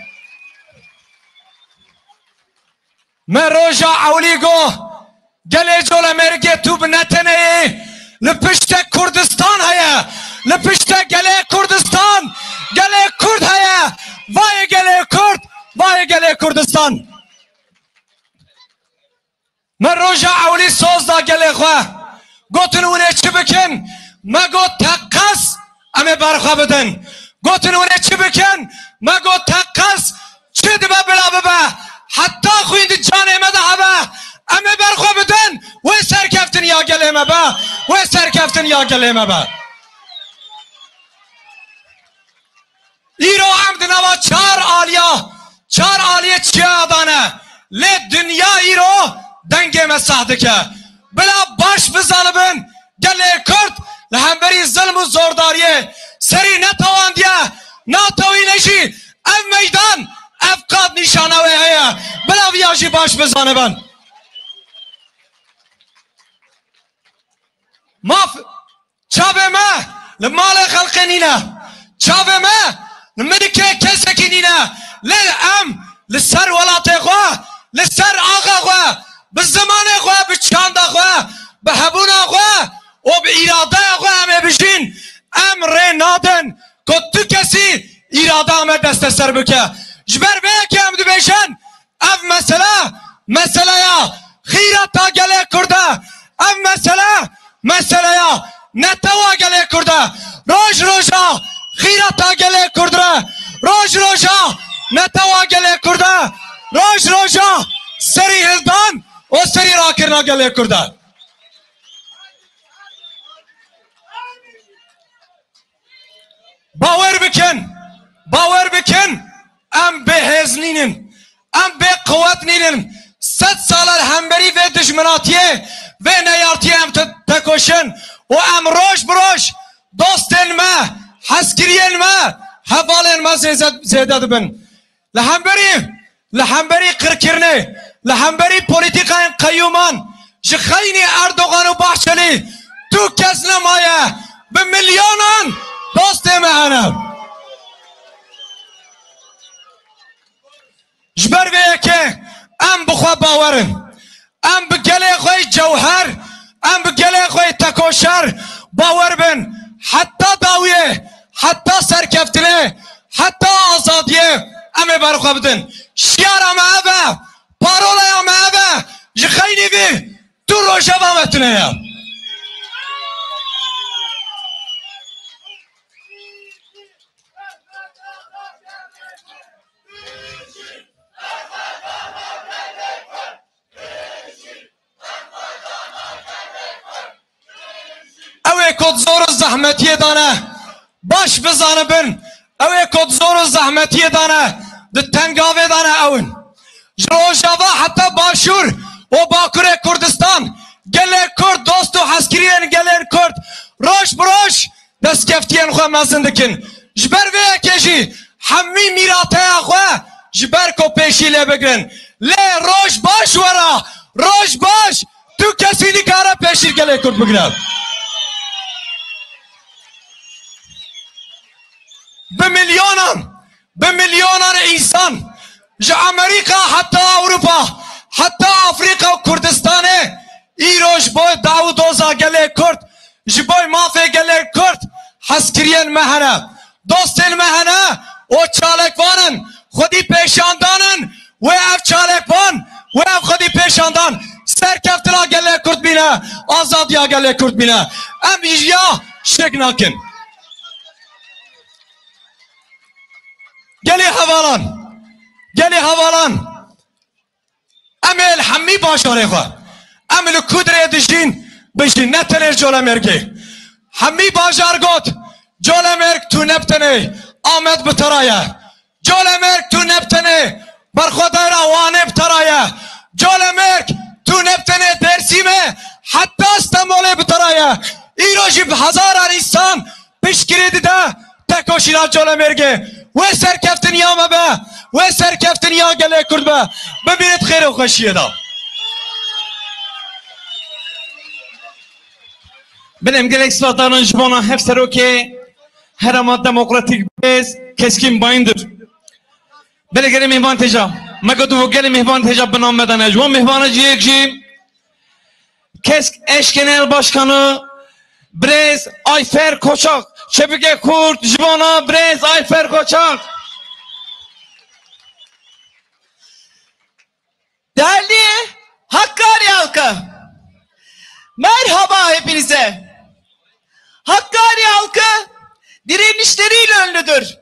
من روجا عوليقو قلي جول أمريكي توب نتني لبشتا كردستان هيا لبشتا قلي كردستان قلي كرد هيا واي قلي كرد واي قلي كردستان من روجا عولي سوز دا گله خواه گوتن اونه چی بکن ما گوت تقص امی برخواه بدن گوتن اونه چی بکن ما گوت تقص چی دبا بلا ببا حتی خویند جان امه ده هبا امی برخواه بدن و سرکفتن یا گله امه با و سرکفتن یا گله امه با ایرو عمد نوا چار آلیه چی آدانه لی دنیا ایرو دنگه مساحده که بلا باش بزالبن گله کرد لحنبری ظلم و زورداریه سری نتواندیه ناتوی نشی اف میدان اف قاد نشانه وی هیا بلا ویاجی باش بزانبن ماف چابه ما لمال خلق نینه چابه ما لملکه کسکی نینه للام لسر ولاته خواه لسر آقا خواه بالزمان خواه بچاند خواه بهبون خواه و به اراده خواه همه بشین امر نادن که تو کسی اراده همه دست سر بکه جبر به که هم دو بیشن اف مسئله یا خیرتا گله کرده اف مسئله یا نتوا گله کرده روژا خیرتا گله کرده روژا نتوا گله کرده روژا سری هلدان و سری را کرنا گله کرده باور بکن ام به هزنینن ام به قوت نینن 100 سال همبری و دشمناتیه و نیارتیه ام تکوشن و ام روش بروش دوستن ما حسکرین ما حوالین ما زیده دبن لحنبری قرکرنه لحنبری پولیتیکای قیومان جخینی اردوغان و بحشلی تو کس نمایه به میلیونان دوست مهنم جبر به که ام بخوا باورم ام بگله خوی جوهر ام بگله خوی تکوشر باور بن حتی داویه حتی سرکفتنه حتی آزادیه ام برخوا بدن شیار ام اوه پارولا ام اوه جخینی بی تو روشه بامتونه یا اوه کد زور زحمتیه دانه باش بزانه بن اوه کد زور زحمتیه دانه ده تنگاوه دانه اون جروجاوا حتی باشور و باکور کردستان گله کرد دوست و حسکرین گله کرد روش بروش دست کفتین خواه مزن دکن جبر وی کجی همی میراته خواه جبر کو پیشی لی بگرن لی روش باش ورا روش باش تو کسی دیکاره پیشی گله کرد بگرن بمليونان انسان جا امريكا حتى اوروبا حتى افريقيا وكردستان ايروش بوي داود اوزا گله کرد جبوي مافي گله کرد حسکرین مهنه دوستن مهنه و چالکوانن خودی پیشاندانن و اف چالکوان و اف خودی پیشاندان سرکفتلا گله کرد بینه آزادیا گله کرد بینه ام ایجیا شک نکن گلی حوالان امل همی باشاره خواه امل کدره دشین بشین نتنر جوله مرگه همی باشار گوت جوله مرگ تو نبتنه آمد بترایه جوله مرگ تو نبتنه برخوده روانه بترایه جوله مرگ تو نبتنه درسیمه حتی استنبوله بترایه ایروشی هزاران انسان پیشگیری دیده تکوشینا جوله مرگه و سرکفتنی آمه به و سرکفتنی آگله کرد به ببینید خیر و خوشیه دا benim gelek sıradanın jibana hep seroke her ama demokratik bez keskin bayındır. Bele gele mihman teca. Magadu gele mihman teca benam medane. Jwan mihmanı ciyek jim. Kesk eş genel başkanı Brez Ayfer Koçak. Şebike Kurt jibana Brez Ayfer Koçak. Değerli Hakkari halkı, merhaba hepinize. Hakkari halkı direnişleriyle ünlüdür.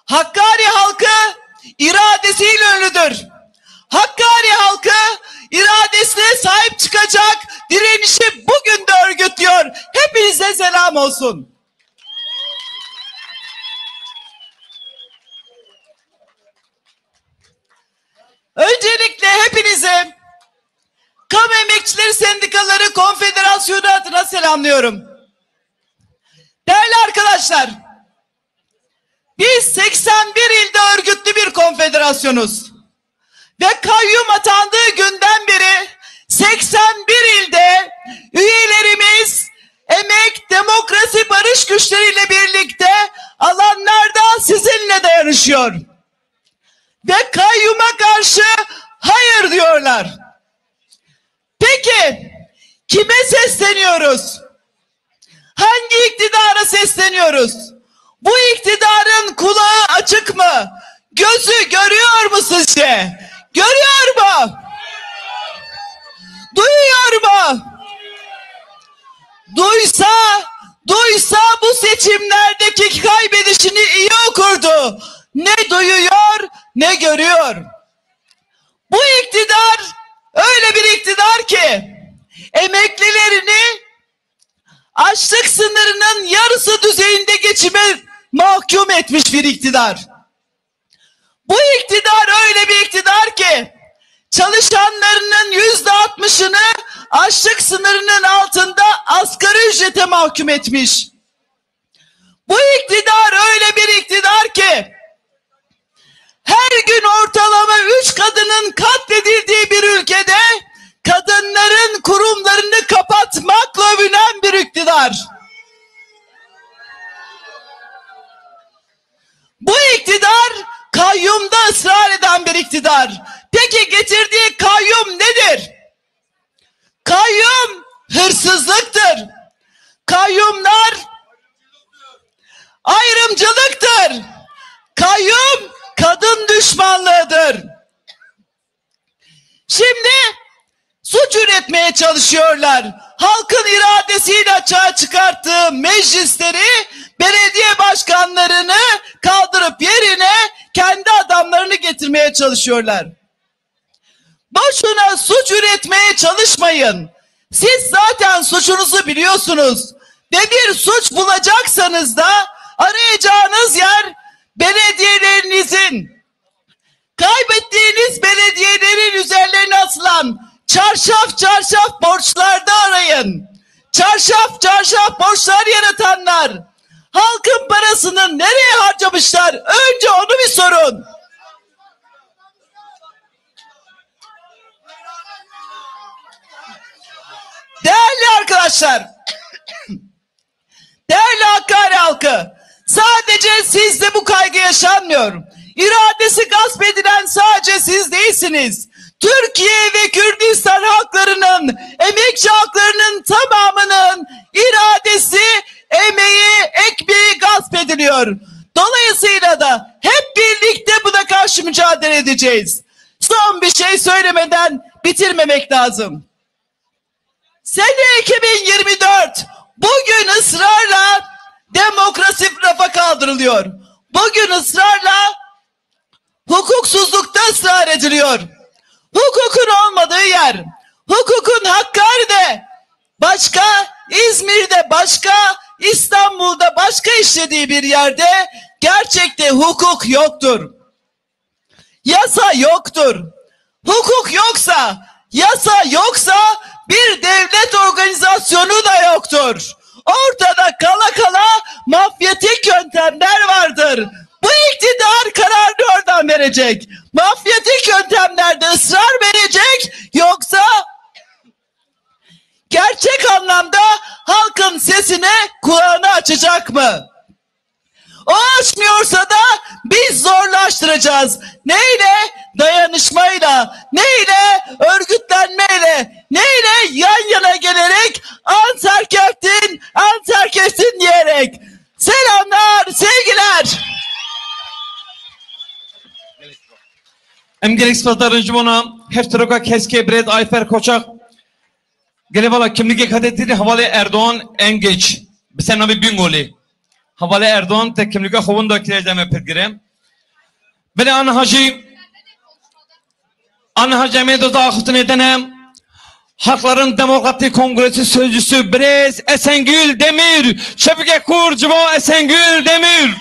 Hakkari halkı iradesiyle ünlüdür. Hakkari halkı iradesine sahip çıkacak direnişi bugün de örgütlüyor. Hepinize selam olsun. Öncelikle hepinize Kamu Emekçileri Sendikaları Konfederasyonu adına selamlıyorum. Değerli arkadaşlar, biz 81 ilde örgütlü bir konfederasyonuz. Ve kayyum atandığı günden beri 81 ilde üyelerimiz emek, demokrasi, barış güçleriyle birlikte alanlarda sizinle dayanışıyor. Ve kayyuma karşı hayır diyorlar. Peki kime sesleniyoruz? Hangi iktidara sesleniyoruz? Bu iktidarın kulağı açık mı? Gözü görüyor mu sizce? Görüyor mu? Duyuyor mu? Duysa bu seçimlerdeki kaybedişini iyi okurdu. Ne duyuyor ne görüyor. Bu iktidar öyle bir iktidar ki emeklilerini açlık sınırının yarısı düzeyinde geçime mahkum etmiş bir iktidar. Bu iktidar öyle bir iktidar ki çalışanlarının %60'ını açlık sınırının altında asgari ücrete mahkum etmiş. Bu iktidar öyle bir iktidar ki her gün ortalama 3 kadının katledildiği bir ülkede kadınların kurumlarını kapatmakla övünen bir iktidar. Bu iktidar kayyumda ısrar eden bir iktidar. Peki getirdiği kayyum nedir? Kayyum hırsızlıktır. Kayyumlar ayrımcılıktır. Kayyum kadın düşmanlığıdır. Şimdi suç üretmeye çalışıyorlar. Halkın iradesiyle açığa çıkarttığı meclisleri, belediye başkanlarını kaldırıp yerine kendi adamlarını getirmeye çalışıyorlar. Boşuna suç üretmeye çalışmayın. Siz zaten suçunuzu biliyorsunuz. Ve bir suç bulacaksanız da arayacağınız yer belediyelerinizin, kaybettiğiniz belediyelerin üzerlerine asılan çarşaf çarşaf borçlarda arayın. Çarşaf çarşaf borçlar yaratanlar halkın parasını nereye harcamışlar? Önce onu bir sorun. Değerli arkadaşlar, değerli Hakkari halkı, sadece sizde bu kaygı yaşanmıyor. İradesi gasp edilen sadece siz değilsiniz. Türkiye ve Kürdistan halklarının, emekçi halklarının tamamının iradesi, emeği, ekmeği gasp ediliyor. Dolayısıyla da hep birlikte buna karşı mücadele edeceğiz. Son bir şey söylemeden bitirmemek lazım. Sene 2024, bugün ısrarla demokrasi rafa kaldırılıyor. Bugün ısrarla hukuksuzlukta ısrar ediliyor. Hukukun olmadığı yer, hukukun Hakkari'de başka, İzmir'de başka, İstanbul'da başka işlediği bir yerde gerçekte hukuk yoktur. Yasa yoktur. Hukuk yoksa, yasa yoksa bir devlet organizasyonu da yoktur. Ortada kala kala mafyatik yöntemler vardır. Bu iktidar kararını oradan verecek. Mafyatik yöntemlerde ısrar verecek, yoksa gerçek anlamda halkın sesine kulağını açacak mı? O açmıyorsa da biz zorlaştıracağız. Neyle? Dayanışmayla, neyle? Örgütlenmeyle, neyle? Yan yana gelerek Anserkeftin, Anserkeftin diyerek. Selamlar, sevgiler. Emgelek sıfatların jimona hefteroka keske bred ayfer koçak gelevala kimlik kadetleri havale Erdoğan en geç sen abi bingoli havale Erdoğan tek kimlik hovun da kireceğime pergirem bele an hacı medo dağıtın edenem Hakların Demokratik Kongresi Sözcüsü Brez Esengül Demir Şebike Kurcubo Esengül Demir.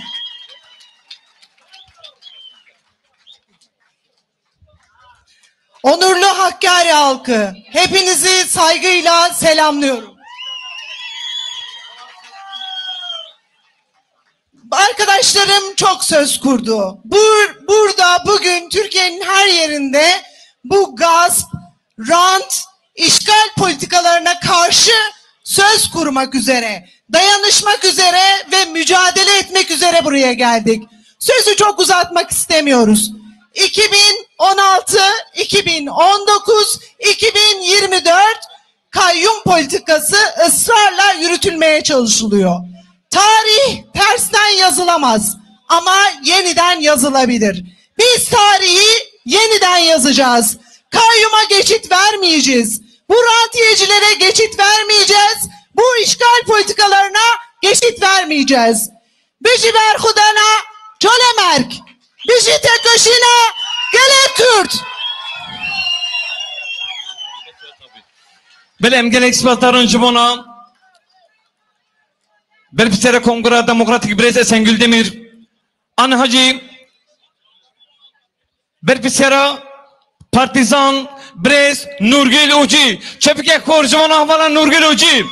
Onurlu Hakkari halkı, hepinizi saygıyla selamlıyorum. Arkadaşlarım çok söz kurdu. Burada bugün Türkiye'nin her yerinde bu gasp, rant, işgal politikalarına karşı söz kurmak üzere, dayanışmak üzere ve mücadele etmek üzere buraya geldik. Sözü çok uzatmak istemiyoruz. 2016, 2019, 2024 kayyum politikası ısrarla yürütülmeye çalışılıyor. Tarih tersten yazılamaz ama yeniden yazılabilir. Biz tarihi yeniden yazacağız. Kayyuma geçit vermeyeceğiz. Bu rantiyecilere geçit vermeyeceğiz. Bu işgal politikalarına geçit vermeyeceğiz. Bizi ver Hudana, Çolemerk. Bizi tek başına gele Kürt. Belem gelek sıfatların jimona Belpisere Kongre Demokratik Brez Esengül Demir An Hacı Belpisere Partizan Brez Nurgül Uci Çepike Korcuman Ahvala Nurgül Uci.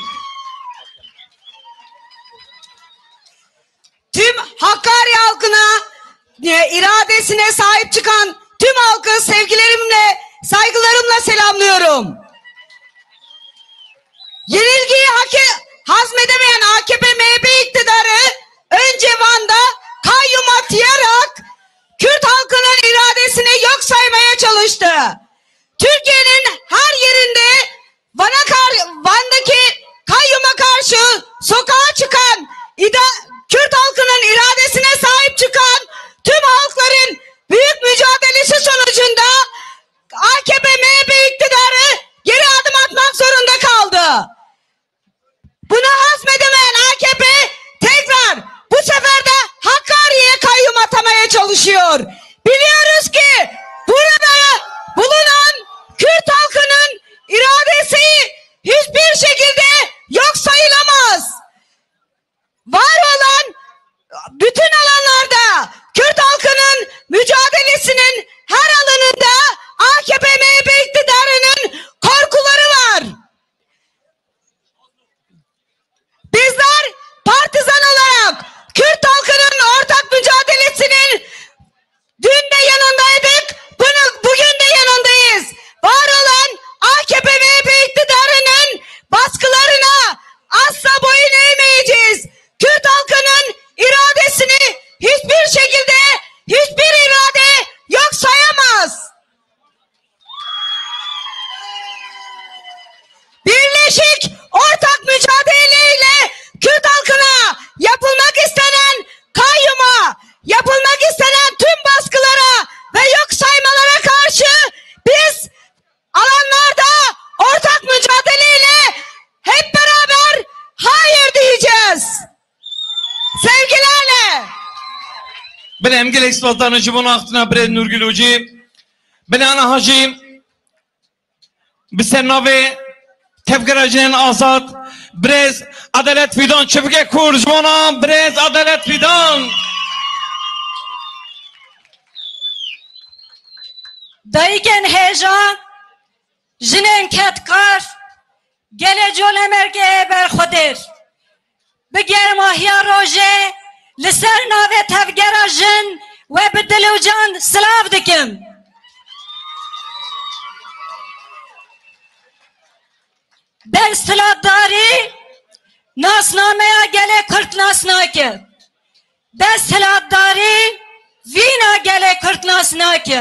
Tüm Hakkari halkına, iradesine sahip çıkan tüm halkı sevgilerimle, saygılarımla selamlıyorum. Yenilgiyi hazmedemeyen AKP-MHP iktidarı önce Van'da kayyum atayarak Kürt halkının iradesini yok saymaya çalıştı. Türkiye'nin her yerinde Van'daki kayyuma karşı sokağa çıkan, Kürt halkının iradesine sahip çıkan tüm halkların büyük mücadelesi sonucunda AKP MHP iktidarı geri adım atmak zorunda kaldı. Bunu hazmedemeyen AKP tekrar bu sefer de Hakkari'ye kayyum atamaya çalışıyor. Biliyoruz ki burada bulunan Kürt halkının iradesi hiçbir şekilde yok sayılamaz. Var olan bütün alanlarda Kürt halkının mücadelesinin her alanında AKP MHP iktidarının korkuları var. Bizler partizan olarak Kürt halkının ortak mücadelesinin dün de yanındaydık, bugün de yanındayız. Var olan AKP MHP iktidarının baskılarına asla boyun eğmeyeceğiz. Kürt halkının iradesini hiçbir şekilde hiçbir irade yok sayamaz. Birleşik ortak mücadeleyle Kürt halkına yapılmak istenen kayyuma, yapılmak istenen tüm baskılara ve yok saymalara karşı biz alanlarda ortak mücadeleyle hep beraber hayır diyeceğiz. Sevgilerle. Ben emgil eksploatanıcı bunu aktına Bred Nurgül Uci. Ben ana hacı. Biser nave tevgeracının azat. Brez adalet fidan çöpüge kur jmana. Brez adalet fidan. Dayıken heyecan, jinen ketkar, geleceğol emerge berxodir. Biger mahya roje, liser nave tevgeracın ve bidilucan sılav dikim. Ben sıladdari, nasnameye gele kırt nasnaki. Ben sıladdari, vina gele kırt nasnaki.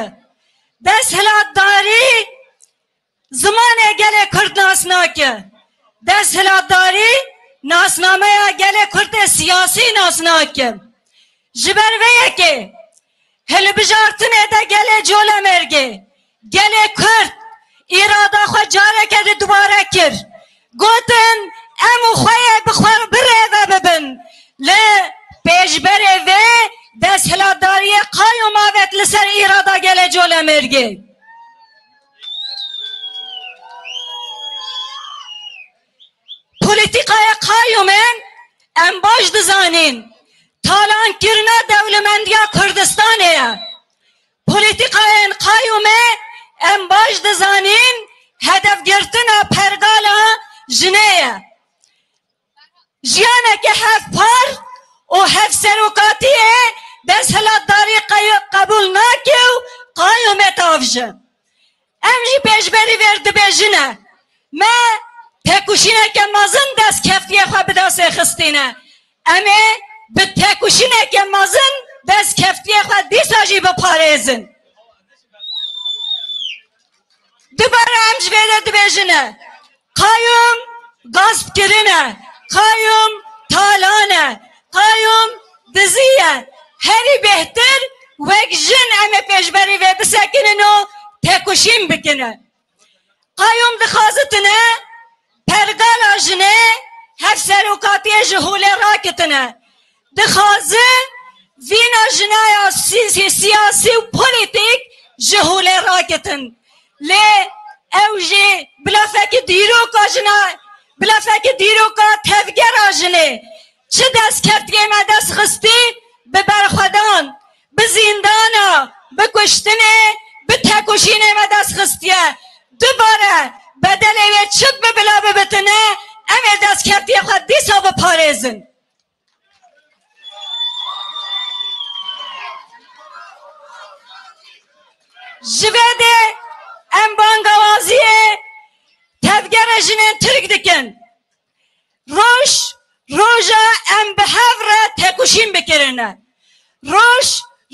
Ben sıladdari, zamane gele kırt nasnaki. Ben sıladdari, nasnameye gele kırt siyasi nasnaki. Jiber veye ki, hele bijartın ede gele jole merge. Gele kırt, irada xo carek ede dubare kir. Gotin emu xoye bixwer bire ve bibin. Le pejbere ve deshiladariye kayyum avet liser irada gele jole merge. Politikaya kayyumen en baş dizanin. Talan kirna devlemendiya Kürdistan'e. Politikaya kayyume en baş dizanin hedef girtina pergala jineye. Jiyane ke hef par o hef serukatiye deshiladari kabul nakiv kayyume tavjı. Emji pejberi verdi bejine. Me tekuşine ke mazın dest keftiye xwe bi destê xistîne. Em ê bi tekuşine ke mazın dest keftiye xwe dîsa jî biparêzin. Dibere em ji vê de dibêjine. Kayyum gasp kirine. Kayyum talane. Kayyum diziye. Herî bêhtir wek jin em ê pêşberî vê bisekinin û tekuşîn bikine. Kayyum dixwazitine pergala jine hef serokatiye ji hûlê rakitine. Dixwaze vîna jinaya siyasî û polîtîk ji hûlê rakitin. Lê ew jê bilafekî dîroka jina, bilafekî dîroka tevgera jinê çi destkeftiyê me dest xistî bi berxwedan, bi zîndana, bi kuştinê, bi tekuşînê me dest xistiye. Dubare bedelê wê çit bi bila bibitine em ê destkeftiyê xwe dîsa biparêzin. Ji vê de em bangawaziyê tevgera jinên Tirk dikin. Roja em bi hev re tekuşîn bikirine.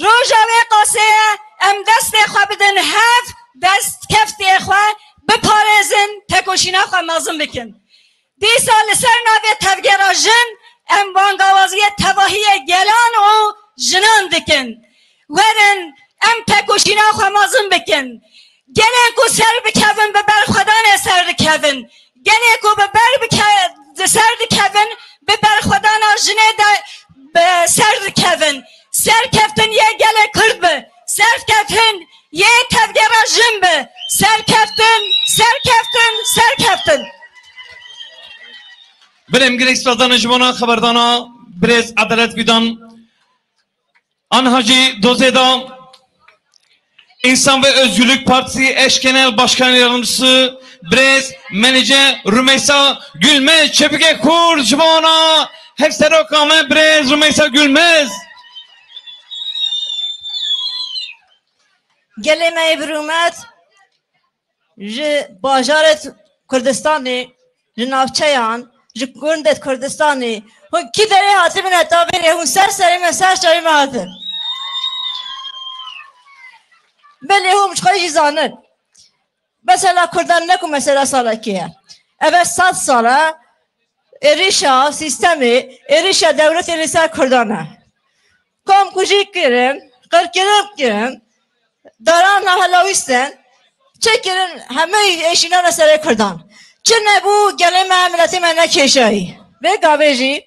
Roja vê qaseyê em destê xwe bidin hev destkeftiyê xwe بپارێزن پێکۆشینا خۆ مەزن بکن دیسا لەسەر ناوێ تەڤگێرا ژن ئەم بانگاوازیە تەواهیە گەلان و ژنان دکن وەرن ئەم پێکۆشینا خۆ مەزن بکن gelek o ser bikevin be berxwedanê ser dikevin gelek o be ser dikevin be berxwedana jinê de ser dikevin serkeftin yê gelek Kurd bi serkeftin yê tevgera jin bi serkeftin Berem girek sırada nejmana xeberdana Brez Adalet Güdan Anhacı Dozeda İnsan ve Özgürlük Partisi eş genel başkan yardımcısı Brez Menajer Rümeysa Gülmez Çepike Kur Jmana Hepserokame Brez Rümeysa Gülmez Geleme Brümet ji bajaret Kurdistanê ji navçeyan ji Kurdet Kurdistanê hûn kî derê hatibin heta verê hûn serserê me ser şerê me hatin belê hûn xwe jî zanin mesela Kurdan ne ku mesela salekî ye evet 100 sala êrişa sistemê êrişa dewletê li ser Kurdan e kom ku jî kirin qirkirin kirin darana helawîstin çekirin hemê eşînana serê Kurdan çi nebû gelê me miletê me nekêşayî vê gavê jî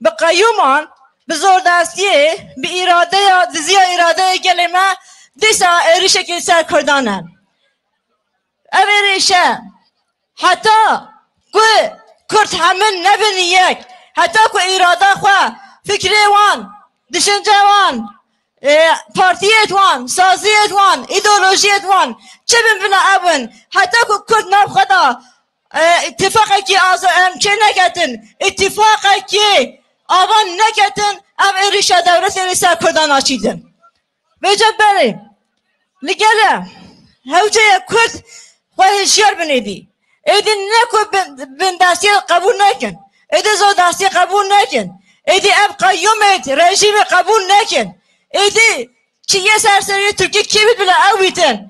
bi qeyyûman bi zordestiyê bi îradeya diziya îradeyê gelê me dîsa êrişekê ser Kurdan e ev êrişe heta ku Kurd hemin nebin yek heta ku îrada xwe fikrê wan düşünce wan partiyê wan saziyê wan îdeolojiyê wan çi bin bila evin heta ku Kurd nav xwe da ittifaqekî em çê neketin ittifaqekî avan neketin ev êrişa dewletê li ser Kurdan açîdin vê cebberê li gelê hewceyê Kurd xwe hişyar binêdî êdî ne ku bindestiyê qebûl nekin êdî zordestiyê qebûl nekin êdî ev qeyyûmê rejîmê qebûl nekin êdî çiyê serseriyê Tirkî kî bî bila ew wîtin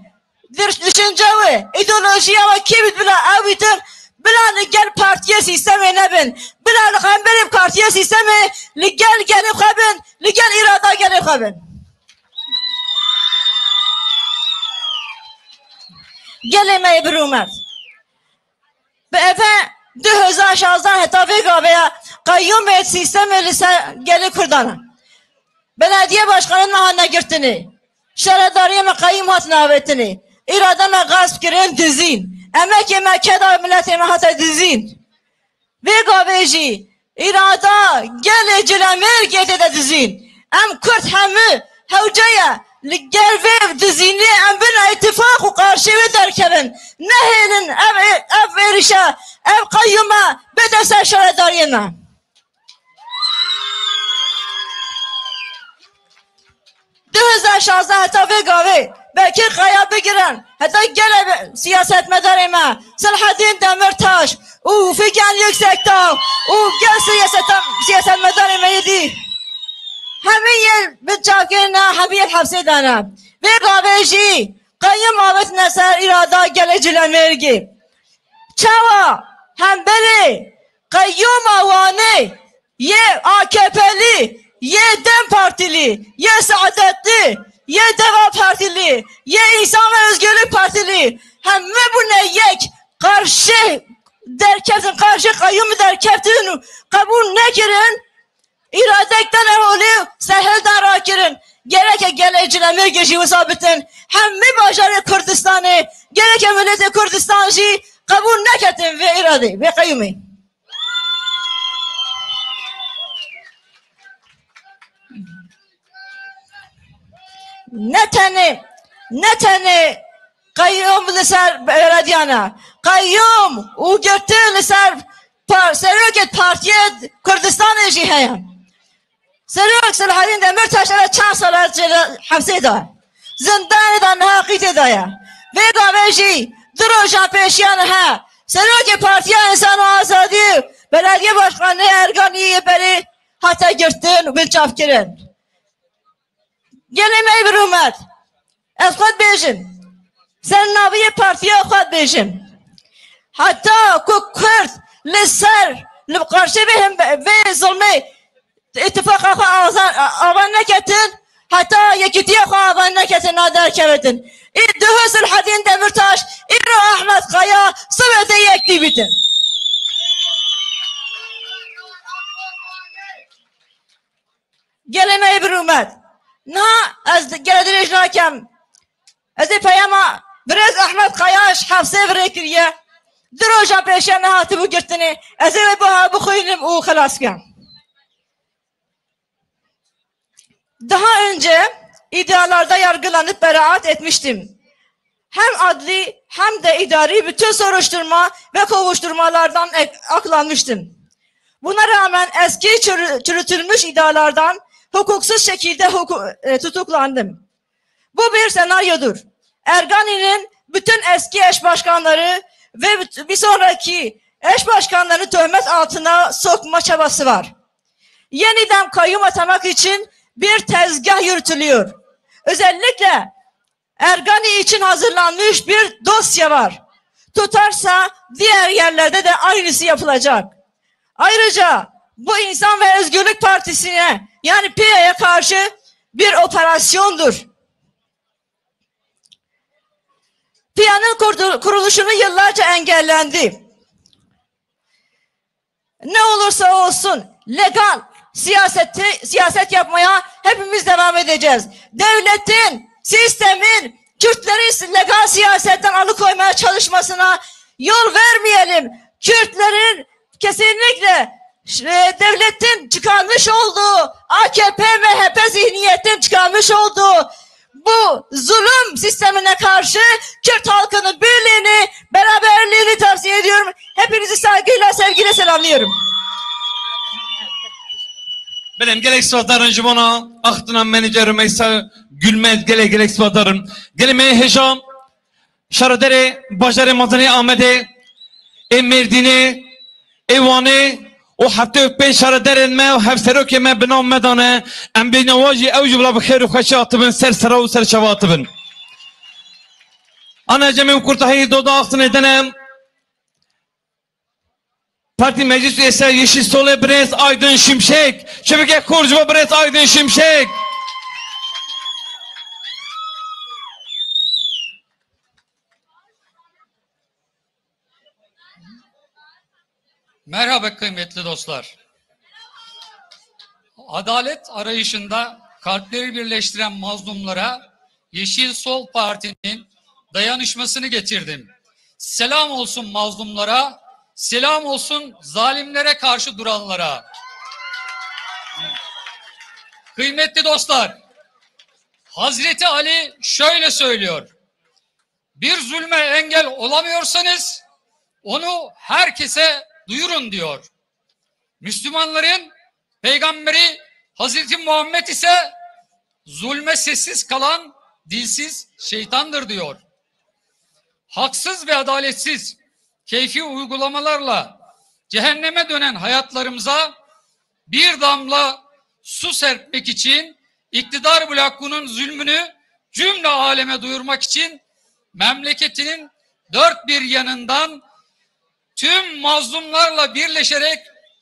düşünce wê îdeolojiya we kî bî bila ew wîtin bila li gel partiya sîstemê nebin bila li xemberê partiya sîstemê li gel gelê xwe bin li gel îrada gelê xwe bin gelê me bi rûmet bi eve 2016 heta vê gaveya qeyyûmê sîstemê li ser gelê Kurdan e belediye başkanın me hatine girtinê şaredariyê me qeyyûm hatine avêtinê îrada me gasp kirin dizîn emekê me keda miletê me hate dizîn vê gavê jî îrada gelê Cilemêrgê tê de dizîn em Kurd hemû hewceye li gel vê dizînê em bina îttifaq û qarşî wê derkevin nehêlin ev êrişe ev qeyyûme bide ser şaredariyê me heta vê gavê belkî qeya bigirin heta gelê siyasetmedarê me Selahattin Demirtaş û Figen Yüksekdağ û gel siyasetmedarê me yedî hemî yê bi çavkirine hemî yê hepsê dane vê gavê jî qeyyûm avêtine ser îrada gelê Cilemêrgê çawa hemberê qeyyûma wanê yê AKP'lî yê Dem Partili yê Saadetli yê Deva Partili yê İnsan ve Özgürlük Partili hemû bune yek qarşı derkevtin qarşı qeyyûmê derkevtin qebûl nekirin îradekten eholî sehildan rakirin gereke gelê Cilemêrgê jî wisa bitin hemî bajarê Kurdistanê gereke miletê Kurdistan jî qebûl neketin vê îradê vê qeyyûmê ne tenê qeyyûm li ser belediyana qeyyûm û girtin li ser serokê Partiyê Kurdistanê jî heye serok Selahattin Demirtaş ev çend sala hepsê da zindanê da niha qîtê da ye vê gavê jî du rojan pêşiyan he serokê Partiya İnsan û Azadî belediye başkanı Erganî berê hate girtin û bilçavkirin gelê me bi rûmet ez xwe dibêjim Sen naviye partiye xwed bêjim. Hatta ku Kurd li ser li qarşî vê zulmê ittifaqa xwe avan neketin, hatta yekîtiya xwe avan neketin a derkevetin. Duhu Selahattin Demirtaş, îro Ahmed Kaya, Sovyetê yekî bitin. Geleme bir ümmet. Na ez gele dirêj nakem. Ez ê peyama Birêz Ahmed Kaya ji hevsê virê kiriye. Di roja pêşê me hatibû girtinê. Ez ê wê biha bixwînim û xilas bikim. Daha önce iddialarda yargılanıp beraat etmiştim. Hem adli hem de idari bütün soruşturma ve kovuşturmalardan aklanmıştım. Buna rağmen eski çürütülmüş iddialardan hukuksuz şekilde tutuklandım. Bu bir senaryodur. Ergani'nin bütün eski eş başkanları ve bir sonraki eş başkanlarını töhmet altına sokma çabası var. Yeniden kayyum atamak için bir tezgah yürütülüyor. Özellikle Ergani için hazırlanmış bir dosya var. Tutarsa diğer yerlerde de aynısı yapılacak. Ayrıca bu İnsan ve Özgürlük Partisi'ne yani PİA'ya karşı bir operasyondur. PİA'nın kuruluşunu yıllarca engellendi. Ne olursa olsun legal siyaset yapmaya hepimiz devam edeceğiz. Devletin, sistemin Kürtleri legal siyasetten alıkoymaya çalışmasına yol vermeyelim. Kürtlerin kesinlikle devletin çıkarmış olduğu AKP, MHP zihniyetin çıkarmış olduğu bu zulüm sistemine karşı Kürt halkının birliğini, beraberliğini tavsiye ediyorum. Hepinizi saygıyla, sevgiyle selamlıyorum. Benim gelek sıvadarın jibona, ahtına menajer Meysa Gülmez gelek sıvadarın. Gelime hejam, şaradere, bajare mazani Ahmet'e, Merdin'e, Evan'e, o hafta öpün şaraderin me, o hevserok yeme binam medane, em binavaji evcubla bixir u xeşi atıbın, ser sera u ser şava atıbın. Ana cemim kurtahiyi doda ahtın edenem, Parti Meclis Üyesi Yeşil Sol'e Brez Aydın Şimşek. Şebeke Kurcuva Brez Aydın Şimşek. Merhaba kıymetli dostlar. Adalet arayışında kalpleri birleştiren mazlumlara Yeşil Sol Parti'nin dayanışmasını getirdim. Selam olsun mazlumlara, selam olsun zalimlere karşı duranlara. Kıymetli dostlar, Hazreti Ali şöyle söylüyor. Bir zulme engel olamıyorsanız onu herkese duyurun diyor. Müslümanların peygamberi Hazreti Muhammed ise zulme sessiz kalan dilsiz şeytandır diyor. Haksız ve adaletsiz keyfi uygulamalarla cehenneme dönen hayatlarımıza bir damla su serpmek için iktidar blokunun zulmünü cümle aleme duyurmak için memleketinin dört bir yanından tüm mazlumlarla birleşerek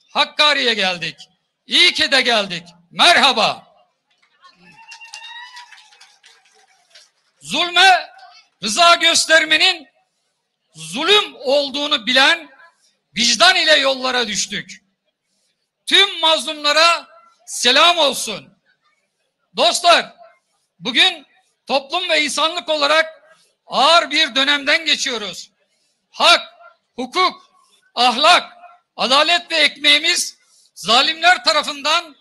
Hakkari'ye geldik. İyi ki de geldik. Merhaba. Zulme rıza göstermenin zulüm olduğunu bilen vicdan ile yollara düştük. Tüm mazlumlara selam olsun. Dostlar, bugün toplum ve insanlık olarak ağır bir dönemden geçiyoruz. Hak, hukuk, ahlak, adalet ve ekmeğimiz zalimler tarafından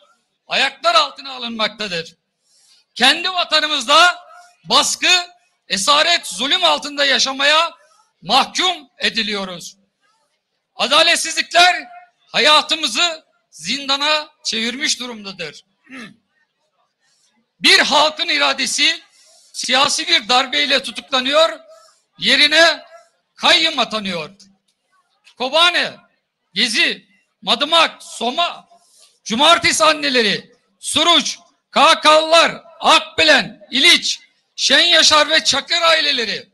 ayaklar altına alınmaktadır. Kendi vatanımızda baskı, esaret, zulüm altında yaşamaya mahkum ediliyoruz. Adaletsizlikler hayatımızı zindana çevirmiş durumdadır. Bir halkın iradesi siyasi bir darbeyle tutuklanıyor, yerine kayyım atanıyor. Kobane, Gezi, Madımak, Soma, Cumartesi anneleri, Suruç, KK'lılar, Akbelen, İliç, Şenyaşar ve Çakır aileleri,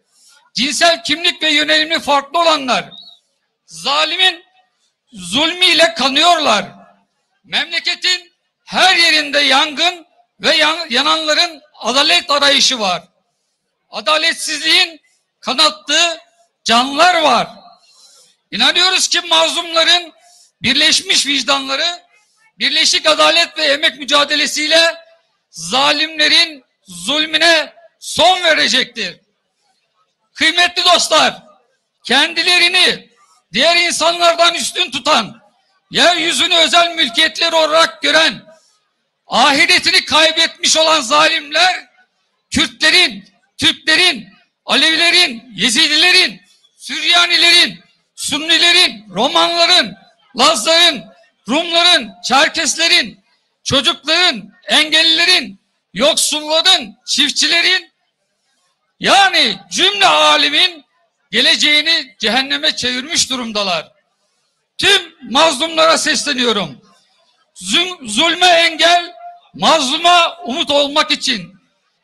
cinsel kimlik ve yönelimi farklı olanlar zalimin zulmüyle kanıyorlar. Memleketin her yerinde yangın ve yananların adalet arayışı var. Adaletsizliğin kanattığı canlar var. İnanıyoruz ki mazlumların birleşmiş vicdanları, birleşik adalet ve emek mücadelesiyle zalimlerin zulmüne son verecektir. Kıymetli dostlar, kendilerini diğer insanlardan üstün tutan, yeryüzünü özel mülkiyetleri olarak gören, ahiretini kaybetmiş olan zalimler, Kürtlerin, Türklerin, Alevilerin, Yezidilerin, Süryanilerin, Sünnilerin, Romanların, Lazların, Rumların, Çerkeslerin, çocukların, engellilerin, yoksulların, çiftçilerin, yani cümle alemin geleceğini cehenneme çevirmiş durumdalar. Tüm mazlumlara sesleniyorum. Zulme engel, mazluma umut olmak için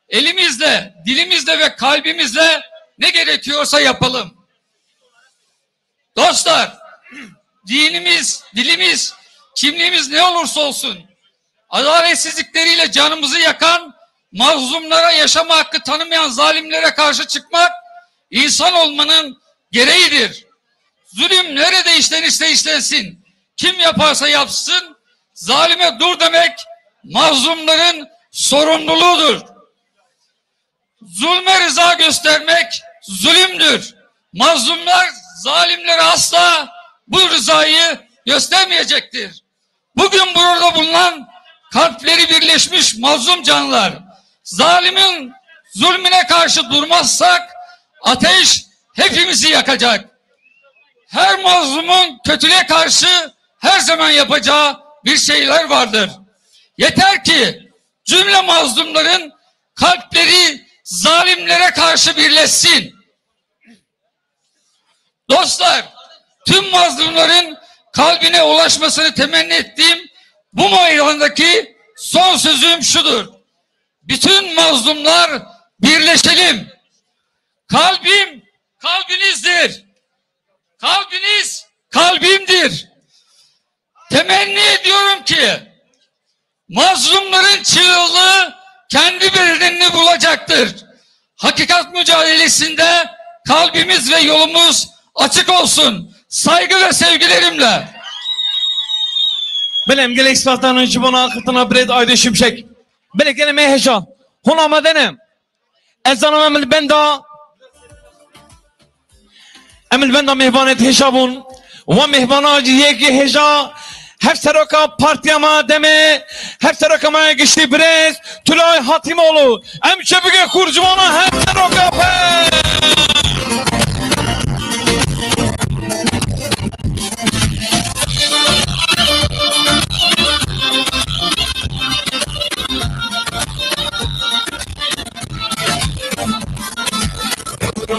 elimizle, dilimizle ve kalbimizle ne gerekiyorsa yapalım. Dostlar, dinimiz, dilimiz, kimliğimiz ne olursa olsun, adaletsizlikleriyle canımızı yakan, mazlumlara yaşama hakkı tanımayan zalimlere karşı çıkmak, insan olmanın gereğidir. Zulüm nerede işlenirse işlensin, kim yaparsa yapsın, zalime dur demek, mazlumların sorumluluğudur. Zulme rıza göstermek zulümdür. Mazlumlar zalimlere asla bu rızayı göstermeyecektir. Bugün burada bulunan kalpleri birleşmiş mazlum canlar, zalimin zulmüne karşı durmazsak ateş hepimizi yakacak. Her mazlumun kötülüğe karşı her zaman yapacağı bir şeyler vardır. Yeter ki cümle mazlumların kalpleri zalimlere karşı birleşsin. Dostlar, tüm mazlumların kalbine ulaşmasını temenni ettiğim bu meydandaki son sözüm şudur. Bütün mazlumlar birleşelim. Kalbim kalbinizdir. Kalbiniz kalbimdir. Temenni ediyorum ki mazlumların çığlığı kendi bedenini bulacaktır. Hakikat mücadelesinde kalbimiz ve yolumuz açık olsun. Saygı ve sevgilerimle. Benim gelek sıfatlarının cibona akıtına bred ayda şimşek. Belek gene meyheşa. Hun amadenim. Ezanım emil benda. Emil benda mehbanet heşabun. Ve mehbanacı yeki heşa. Her seroka partiyama deme. Her seroka maya geçti brez. Tülay Hatimoğlu. Emçebüge kurcumana her seroka pe.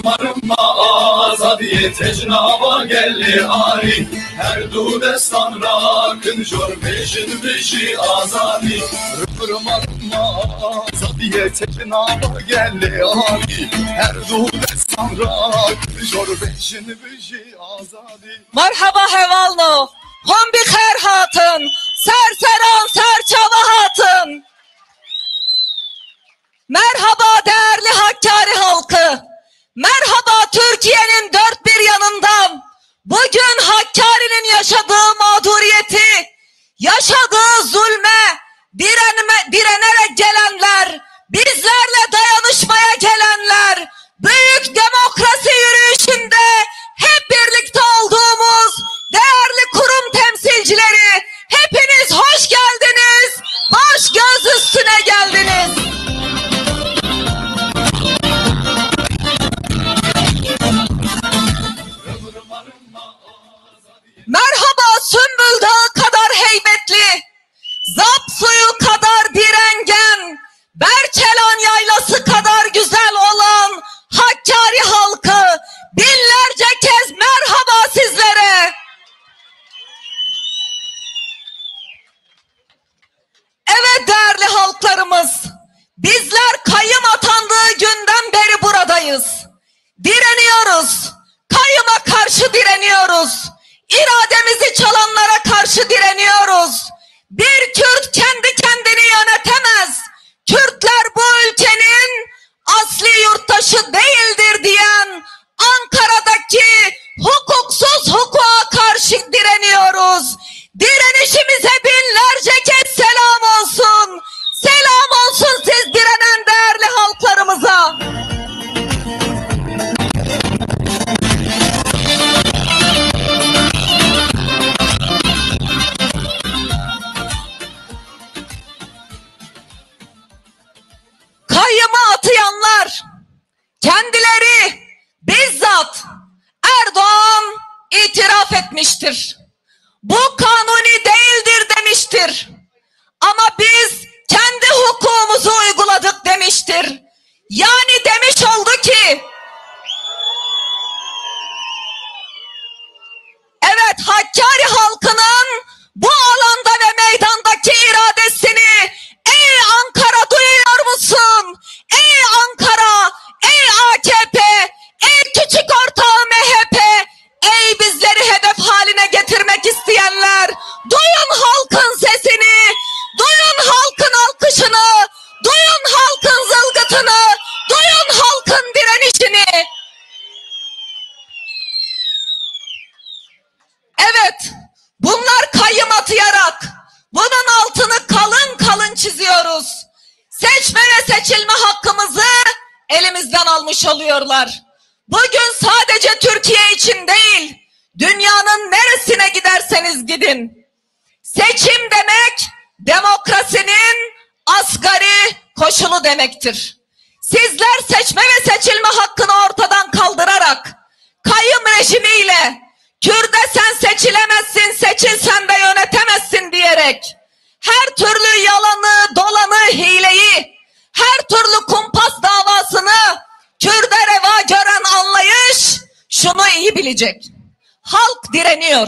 Marma azadiye tecnaba gelli ari her du destan rakın jor beşin beşi azadi Marma azadiye tecnaba gelli ari her du destan rakın jor beşin beşi azadi Merhaba hevalno, hom bir khair hatın, serseran serçava hatın. Merhaba değerli Hakkari halkı. Merhaba Türkiye'nin dört bir yanından. Bugün Hakkari'nin yaşadığı mağduriyeti, yaşadığı zulme direnerek gelenler, bizlerle dayanışmaya gelenler, büyük demokrasi yürüyüşünde hep birlikte olduğumuz değerli kurum temsilcileri, hepiniz hoş geldiniz, baş göz üstüne geldiniz. Merhaba Sümbül Dağı kadar heybetli, Zap suyu kadar direngen, Berçelan kendileri bizzat Erdoğan itiraf etmiştir. Bu kanuni değildir demiştir. Ama biz kendi hukukumuzu uyguladık demiştir. Yani demiş oldu ki, evet, Hakkari halkının bu alanda ve meydandaki iradesini, ey Ankara duyuyor musun? Ey Ankara, ey AKP, ey küçük ortağı MHP, ey bizleri hedef haline getirmek isteyenler, duyun halkın sesini, duyun halkın alkışını, duyun halkın zılgıtını, duyun halkın direnişini. Evet, bunlar kayyım atayarak, bunun altını kalın kalın çiziyoruz. Seçme ve seçilme hakkımızı elimizden almış oluyorlar. Bugün sadece Türkiye için değil, dünyanın neresine giderseniz gidin. Seçim demek, demokrasinin asgari koşulu demektir. Sizler seçme ve seçilme hakkını ortadan kaldırarak, kayyım rejimiyle, Kürt'e sen seçilemezsin, seçilsen de yönetemezsin diyerek, her türlü yalanı, dolanı, hileyi, her türlü kumpas davasını Kürt'e reva gören anlayış şunu iyi bilecek. Halk direniyor.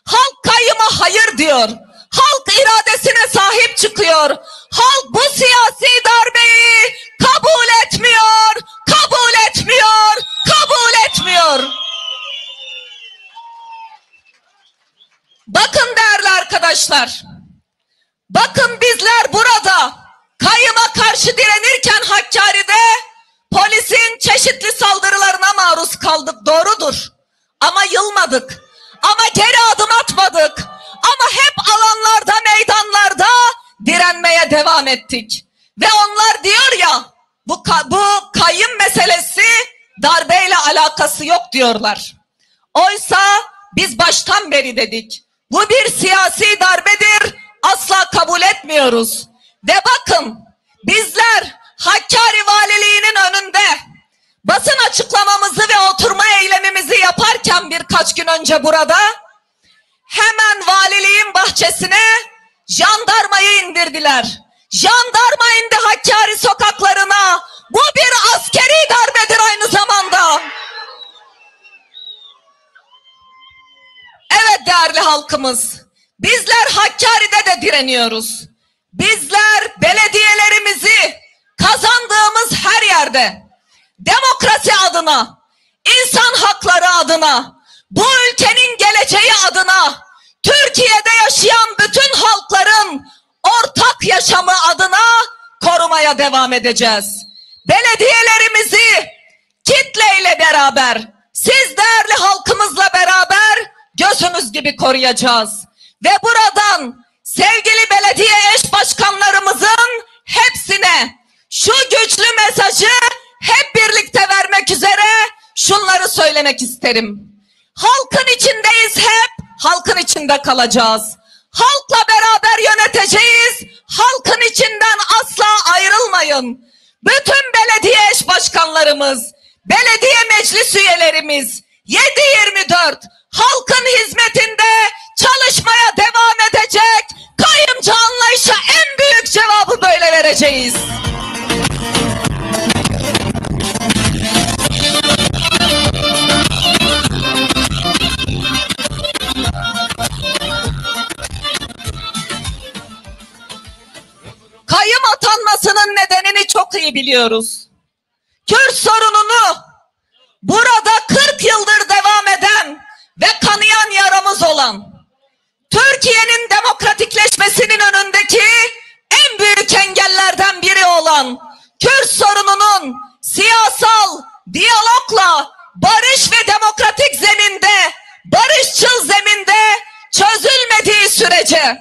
Halk kayyıma hayır diyor. Halk iradesine sahip çıkıyor. Halk bu siyasi darbeyi kabul etmiyor, kabul etmiyor, kabul etmiyor. Bakın değerli arkadaşlar, bakın bizler burada kayyıma karşı direnirken Hakkari'de polisin çeşitli saldırılarına maruz kaldık, doğrudur. Ama yılmadık, ama geri adım atmadık, ama hep alanlarda, meydanlarda direnmeye devam ettik. Ve onlar diyor ya, bu kayyım meselesi darbeyle alakası yok diyorlar. Oysa biz baştan beri dedik, bu bir siyasi darbedir, asla kabul etmiyoruz. Ve bakın, bizler Hakkari Valiliği'nin önünde basın açıklamamızı ve oturma eylemimizi yaparken birkaç gün önce burada, hemen valiliğin bahçesine jandarmayı indirdiler. Jandarma indi Hakkari sokaklarına. Bu bir askeri darbedir aynı zamanda. Evet değerli halkımız, bizler Hakkari'de de direniyoruz. Bizler belediyelerimizi kazandığımız her yerde demokrasi adına, insan hakları adına, bu ülkenin geleceği adına, Türkiye'de yaşayan bütün halkların ortak yaşamı adına korumaya devam edeceğiz. Belediyelerimizi kitleyle beraber, siz değerli halkımızla beraber gözümüz gibi koruyacağız. Ve buradan sevgili belediye eş başkanlarımızın hepsine şu güçlü mesajı hep birlikte vermek üzere şunları söylemek isterim. Halkın içindeyiz hep, halkın içinde kalacağız. Halkla beraber yöneteceğiz, halkın içinden asla ayrılmayın. Bütün belediye eş başkanlarımız, belediye meclis üyelerimiz 7/24 halkın hizmetinde çalışmaya devam edecek. Kayyımcı anlayışa en büyük cevabı böyle vereceğiz. Kayyım atanmasının nedenini çok iyi biliyoruz. Kürt sorununu burada 40 yıldır devam eden ve kanayan yaramız olan, Türkiye'nin demokratikleşmesinin önündeki en büyük engellerden biri olan Kürt sorununun siyasal diyalogla barış ve demokratik zeminde, barışçıl zeminde çözülmediği sürece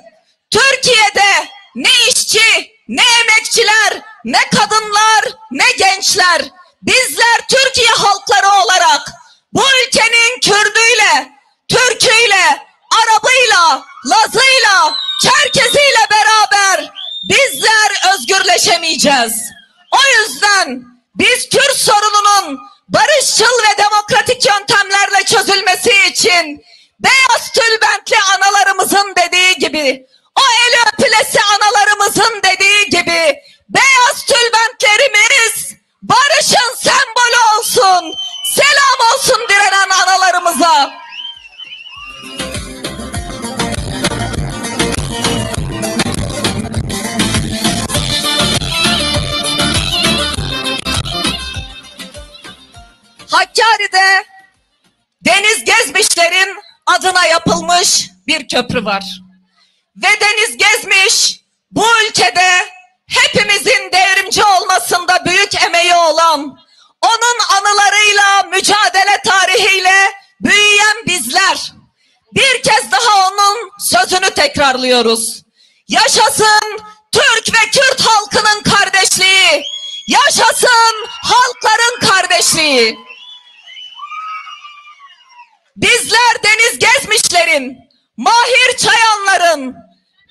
Türkiye'de ne işçi, ne emekçiler, ne kadınlar, ne gençler, bizler Türkiye halkları olarak bu ülkenin Kürdüyle, Türküyle, Arabıyla, Lazıyla, Çerkeziyle beraber bizler özgürleşemeyeceğiz. O yüzden Biz Kürt sorununun barışçıl ve demokratik yöntemlerle çözülmesi için beyaz tülbentli analarımızın dediği gibi, o eli öpülesi analarımızın dediği gibi beyaz tülbentlerimiz barışın sembolü olsun, selam olsun direnen analarımıza. Hakkari'de deniz gezmişlerin adına yapılmış bir köprü var. Ve Deniz Gezmiş bu ülkede hepimizin devrimci olmasında büyük emeği olan, onun anılarıyla, mücadele tarihiyle büyüyen bizler bir kez daha onun sözünü tekrarlıyoruz. Yaşasın Türk ve Kürt halkının kardeşliği, yaşasın halkların kardeşliği. Bizler Deniz Gezmişlerin, Mahir Çayanların,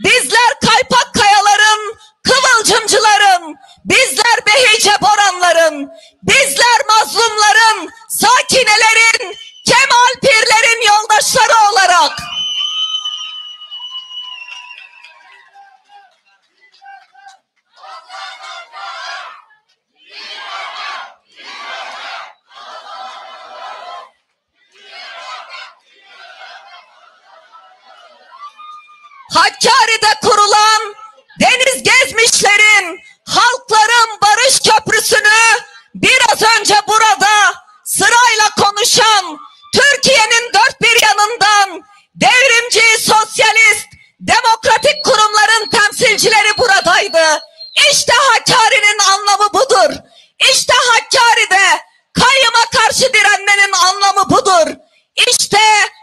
bizler Kaypak Kayaların, Kıvılcımcıların, bizler Behice Boranların, bizler mazlumların, sakinelerin, Kemal Pirlerin yoldaşları olarak Hakkari'de kurulan Deniz Gezmişlerin, halkların barış köprüsünü biraz önce burada sırayla konuşan, Türkiye'nin dört bir yanından devrimci, sosyalist, demokratik kurumların temsilcileri buradaydı. İşte Hakkari'nin anlamı budur. İşte Hakkari'de kayyıma karşı direnmenin anlamı budur. İşte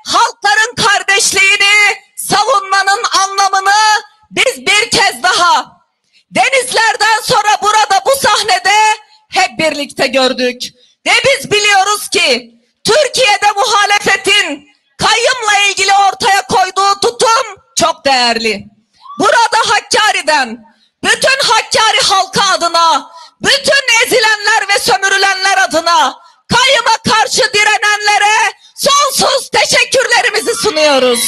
halkların kardeşliğini savunmanın anlamını biz bir kez daha denizlerden sonra burada bu sahnede hep birlikte gördük. Ve biz biliyoruz ki Türkiye'de muhalefetin kayyımla ilgili ortaya koyduğu tutum çok değerli. Burada Hakkari'den bütün Hakkari halkı adına, bütün ezilenler ve sömürülenler adına kayyıma karşı direnenlere sonsuz teşekkürlerimizi sunuyoruz.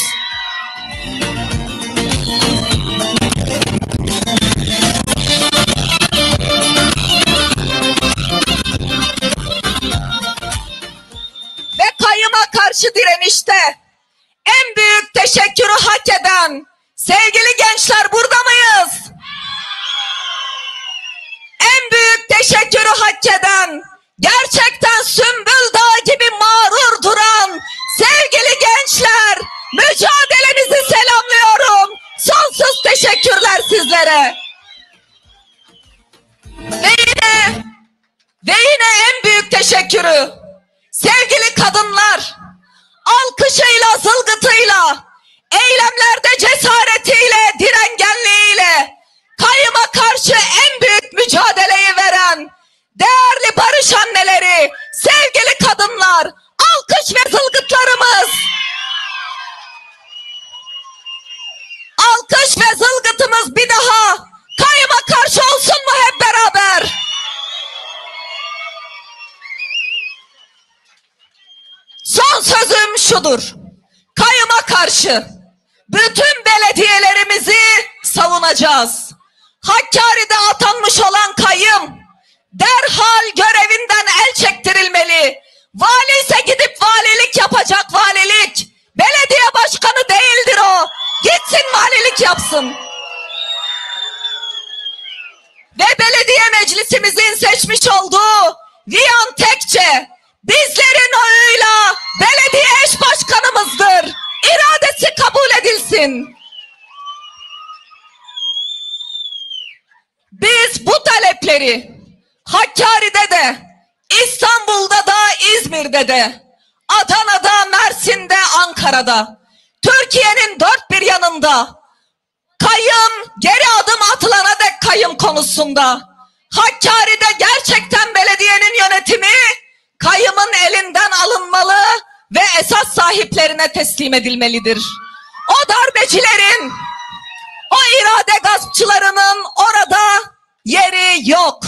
Ve kayyıma karşı direnişte en büyük teşekkürü hak eden sevgili gençler burada mıyız? En büyük teşekkürü hak eden, gerçekten Sümbül Dağı gibi mağrur duran sevgili gençler, mücadelenizi selamlıyorum. Sonsuz teşekkürler sizlere. Ve yine en büyük teşekkürü sevgili kadınlar, alkışıyla, zılgıtıyla, eylemlerde cesaretiyle, direngenliğiyle kayyıma karşı en büyük mücadeleyi veren değerli barış anneleri, sevgili kadınlar, alkış ve zılgıtlarımız. Alkış ve zılgıtımız bir daha kayyıma karşı olsun mu hep beraber? Son sözüm şudur. Kayyıma karşı bütün belediyelerimizi savunacağız. Hakkari'de atanmış olan kayyım derhal görevinden el çektirilmeli. Vali ise gidip valilik yapacak, valilik. Belediye başkanı değildir o. Gitsin valilik yapsın. Ve belediye meclisimizin seçmiş olduğu Viyan Tekçe bizlerin oyuyla belediye eş başkanımızdır. İradesi kabul edilsin. Biz bu talepleri Hakkari'de de, İstanbul'da da, İzmir'de de, Adana'da, Mersin'de, Ankara'da, Türkiye'nin dört bir yanında kayyım, geri adım atılana dek kayyım konusunda Hakkari'de gerçekten belediyenin yönetimi kayyımın elinden alınmalı ve esas sahiplerine teslim edilmelidir. O darbecilerin, o irade gaspçılarının orada yeri yok.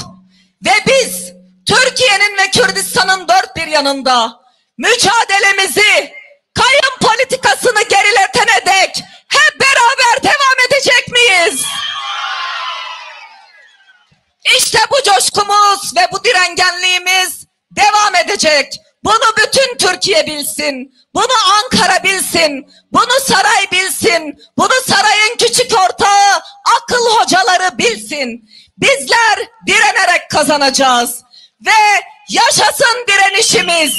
Ve biz Türk Türkiye'nin ve Kürdistan'ın dört bir yanında mücadelemizi kayyum politikasını geriletene dek hep beraber devam edecek miyiz? İşte bu coşkumuz ve bu direngenliğimiz devam edecek. Bunu bütün Türkiye bilsin. Bunu Ankara bilsin. Bunu saray bilsin. Bunu sarayın küçük ortağı, akıl hocaları bilsin. Bizler direnerek kazanacağız. Ve yaşasın direnişimiz.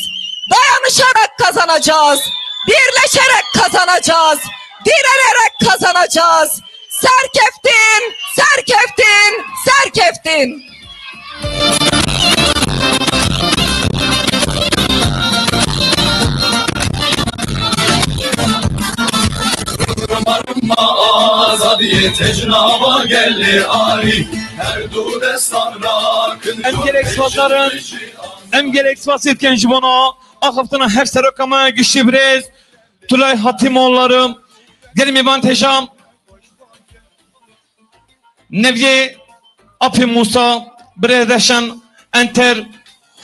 Dayanışarak kazanacağız. Birleşerek kazanacağız. Direnerek kazanacağız. Serkeftin, serkeftin, serkeftin. Azadiye tecnaba geldi ari her du destan rakın em gerek svatların em gerek svasit genç bana akıftına her serokama güçlü brez Tulay Hatimoğullarım gelimi ben teşam Nevye Api Musa Bredeşen Enter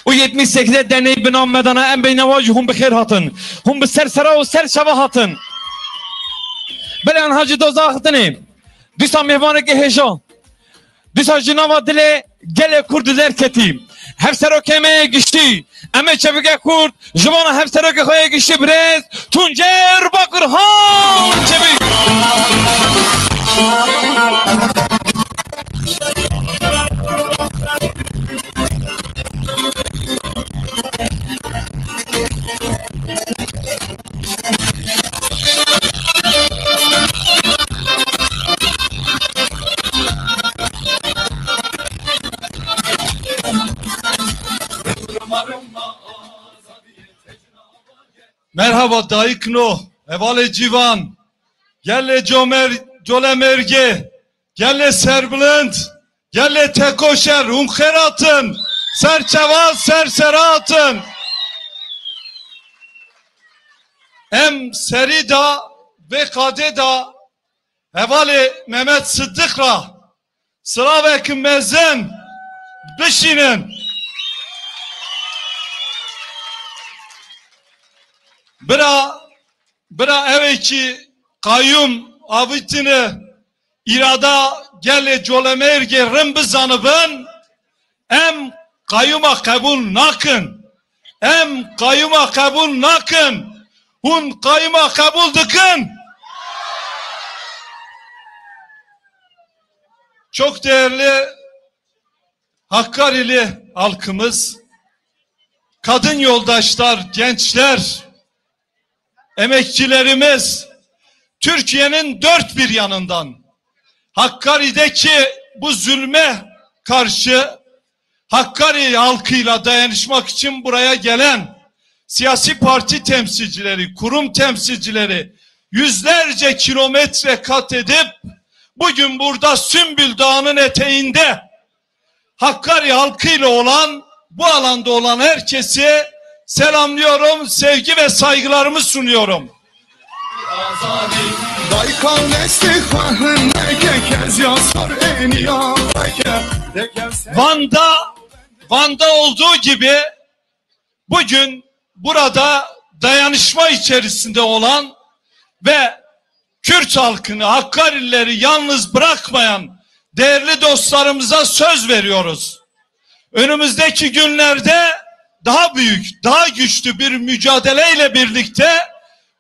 o 78'e derneği binam medana em beynevacı hum bixir hatın hum bi sersera ve serşava hatın Belen hacı doza hatını Disa mehvanı ki heşo Disa jinava dile gele kurdiler ketim Hevsero kemeye gişti Eme çevike kurd Jivana hevsero ke khoye gişti brez Tuncer Bakırhan çevik Merhaba dayıkno, evale civan, gelle colemerge, gelle serbülent, gelle tekoşer, unkeratın, serçeval serseratın. Em serida ve kadeda, evale Mehmet Sıddıkra, sıravekin mezen, bişinin. Bira eveki kayyum avitini irada gele colemerge rımbızanıbın em kayyuma kabul nakın em kayyuma kabul nakın hun kayyuma kabul dıkın. Çok değerli Hakkari'li halkımız, kadın yoldaşlar, gençler, emekçilerimiz Türkiye'nin dört bir yanından Hakkari'deki bu zulme karşı Hakkari halkıyla dayanışmak için buraya gelen siyasi parti temsilcileri, kurum temsilcileri yüzlerce kilometre kat edip bugün burada Sümbül Dağı'nın eteğinde Hakkari halkıyla olan, bu alanda olan herkesi selamlıyorum, sevgi ve saygılarımı sunuyorum. Van'da olduğu gibi bugün burada dayanışma içerisinde olan ve Kürt halkını, Hakkarilileri yalnız bırakmayan değerli dostlarımıza söz veriyoruz. Önümüzdeki günlerde daha büyük, daha güçlü bir mücadeleyle birlikte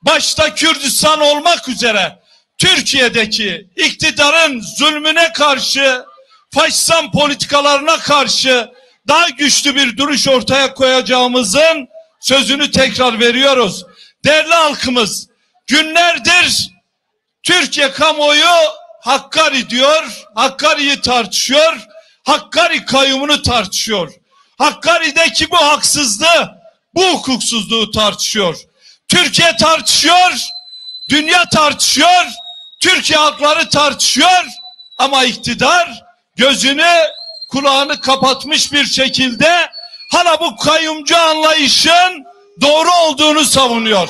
başta Kürdistan olmak üzere Türkiye'deki iktidarın zulmüne karşı, faşizan politikalarına karşı daha güçlü bir duruş ortaya koyacağımızın sözünü tekrar veriyoruz. Değerli halkımız, günlerdir Türkiye kamuoyu Hakkari diyor, Hakkari'yi tartışıyor, Hakkari kayyumunu tartışıyor. Hakkari'deki bu haksızlığı, bu hukuksuzluğu tartışıyor. Türkiye tartışıyor, dünya tartışıyor, Türkiye halkları tartışıyor ama iktidar gözünü, kulağını kapatmış bir şekilde hala bu kayyumcu anlayışın doğru olduğunu savunuyor.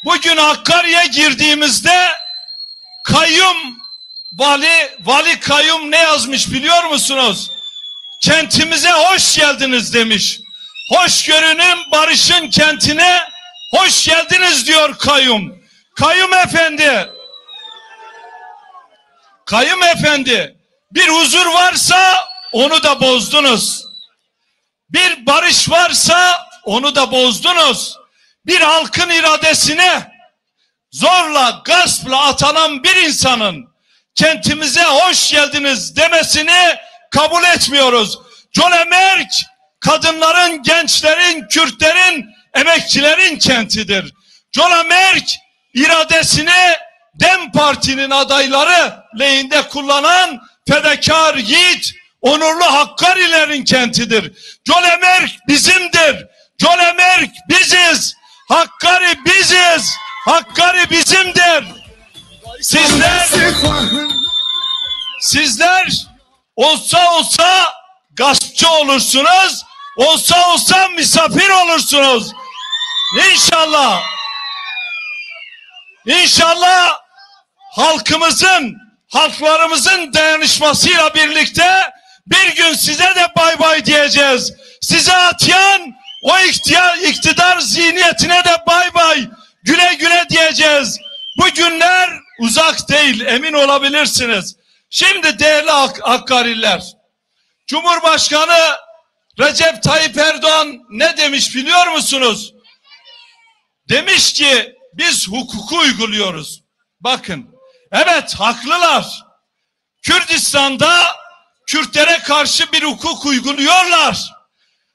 Bugün Hakkari'ye girdiğimizde kayyum Vali Kayyum ne yazmış biliyor musunuz? Kentimize hoş geldiniz demiş. Hoşgörünün, barışın kentine hoş geldiniz diyor Kayyum. Kayyum efendi, bir huzur varsa onu da bozdunuz. Bir barış varsa onu da bozdunuz. Bir halkın iradesine zorla, gaspla atanan bir insanın kentimize hoş geldiniz demesini kabul etmiyoruz. Cömertlik kadınların, gençlerin, Kürtlerin, emekçilerin kentidir. Cömertlik iradesini DEM Parti'nin adayları lehinde kullanan fedakar, yiğit, onurlu Hakkarilerin kentidir. Cömertlik bizimdir. Cömertlik biziz. Hakkari biziz. Hakkari bizimdir. Sizler olsa gaspçı olursunuz. Olsa misafir olursunuz. İnşallah halklarımızın dayanışmasıyla birlikte bir gün size de bay bay diyeceğiz. Size atayan o iktidar zihniyetine de bay bay, güle güle diyeceğiz. Bu günler uzak değil, emin olabilirsiniz. Şimdi değerli Hakkariler, Cumhurbaşkanı Recep Tayyip Erdoğan ne demiş biliyor musunuz? Demiş ki biz hukuku uyguluyoruz. Bakın, evet haklılar. Kürdistan'da Kürtlere karşı bir hukuk uyguluyorlar.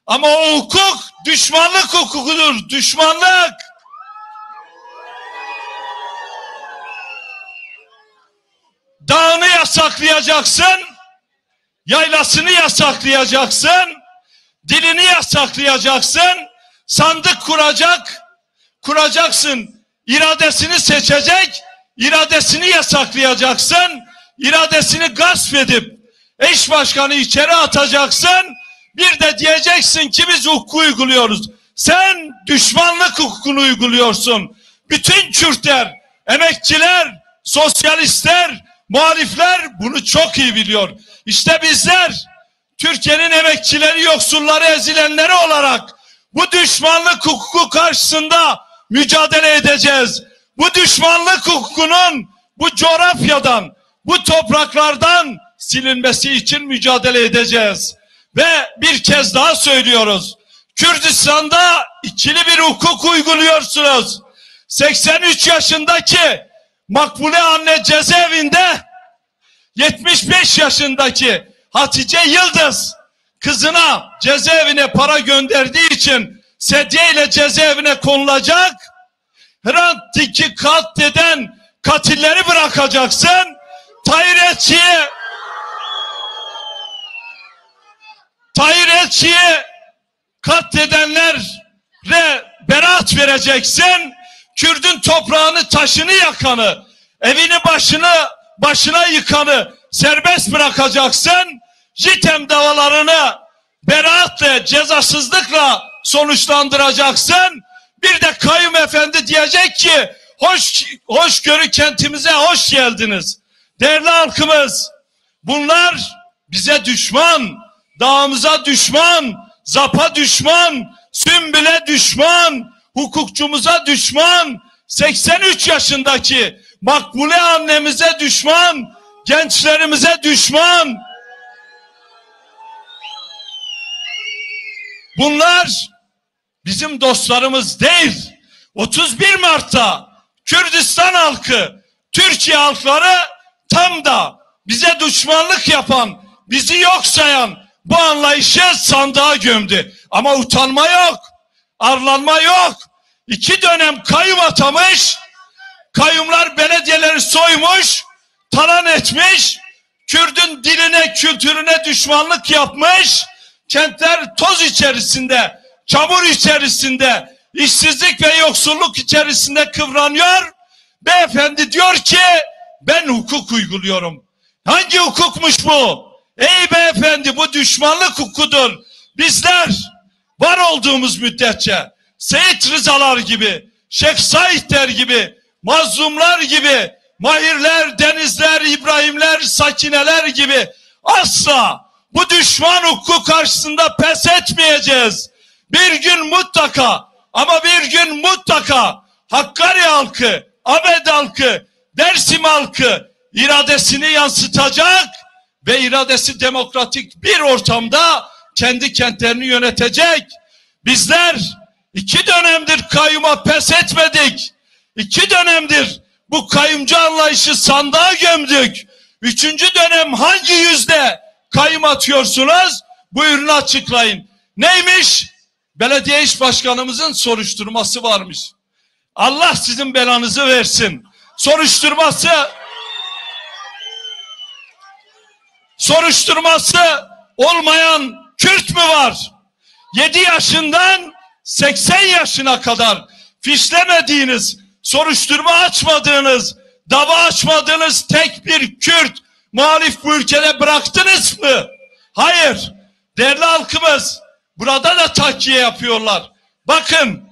Ama o hukuk düşmanlık hukukudur, düşmanlık. Dağını yasaklayacaksın, yaylasını yasaklayacaksın, dilini yasaklayacaksın, sandık kuracaksın, iradesini seçecek, iradesini yasaklayacaksın, iradesini gasp edip eş başkanı içeri atacaksın, bir de diyeceksin ki biz hukuku uyguluyoruz. Sen düşmanlık hukukunu uyguluyorsun. Bütün Kürtler, emekçiler, sosyalistler, muhalifler bunu çok iyi biliyor. İşte bizler Türkiye'nin emekçileri, yoksulları, ezilenleri olarak bu düşmanlık hukuku karşısında mücadele edeceğiz. Bu düşmanlık hukukunun bu coğrafyadan, bu topraklardan silinmesi için mücadele edeceğiz. Ve bir kez daha söylüyoruz. Kürdistan'da ikili bir hukuk uyguluyorsunuz. 83 yaşındaki Makbule anne cezaevinde, 75 yaşındaki Hatice Yıldız kızına cezaevine para gönderdiği için sedye ile cezaevine konulacak. Hrant'taki katleden katilleri bırakacaksın. Tahir Elçi'ye katledenlere beraat vereceksin. Kürdün toprağını, taşını yakanı, evini başına yıkanı serbest bırakacaksın. JITEM davalarını beraatle, cezasızlıkla sonuçlandıracaksın. Bir de Kayyum Efendi diyecek ki hoşgörü kentimize hoş geldiniz. Değerli halkımız, bunlar bize düşman, dağımıza düşman, ZAP'a düşman, Sümbül'e düşman, hukukçumuza düşman, 83 yaşındaki Makbule annemize düşman, gençlerimize düşman. Bunlar bizim dostlarımız değil. 31 Mart'ta Kürdistan halkı, Türkiye halkları tam da bize düşmanlık yapan, bizi yok sayan bu anlayışı sandığa gömdü. Ama utanma yok, arlanma yok. 2 dönem kayyum atamış, kayyumlar belediyeleri soymuş, talan etmiş, Kürdün diline, kültürüne düşmanlık yapmış, kentler toz içerisinde, çamur içerisinde, işsizlik ve yoksulluk içerisinde kıvranıyor. Beyefendi diyor ki ben hukuk uyguluyorum. Hangi hukukmuş bu? Ey beyefendi, bu düşmanlık hukukudur. Bizler var olduğumuz müddetçe Seyit Rızalar gibi, Şeyh Saidler gibi, mazlumlar gibi, Mahirler, Denizler, İbrahimler, makineler gibi asla bu düşman hukuk karşısında pes etmeyeceğiz. Bir gün mutlaka ama bir gün mutlaka Hakkari halkı, Abed halkı, Dersim halkı iradesini yansıtacak ve iradesi demokratik bir ortamda kendi kentlerini yönetecek. Bizler 2 dönemdir kayyuma pes etmedik. 2 dönemdir bu kayyumcu anlayışı sandığa gömdük. 3. dönem hangi yüzde kayyum atıyorsunuz? Buyurun açıklayın. Neymiş? Belediye İş Başkanımızın soruşturması varmış. Allah sizin belanızı versin. Soruşturması olmayan Kürt mü var? 7 yaşından 80 yaşına kadar fişlemediğiniz, soruşturma açmadığınız, dava açmadığınız tek bir Kürt muhalif bu ülkede bıraktınız mı? Hayır. Değerli halkımız, burada da tahkiye yapıyorlar. Bakın,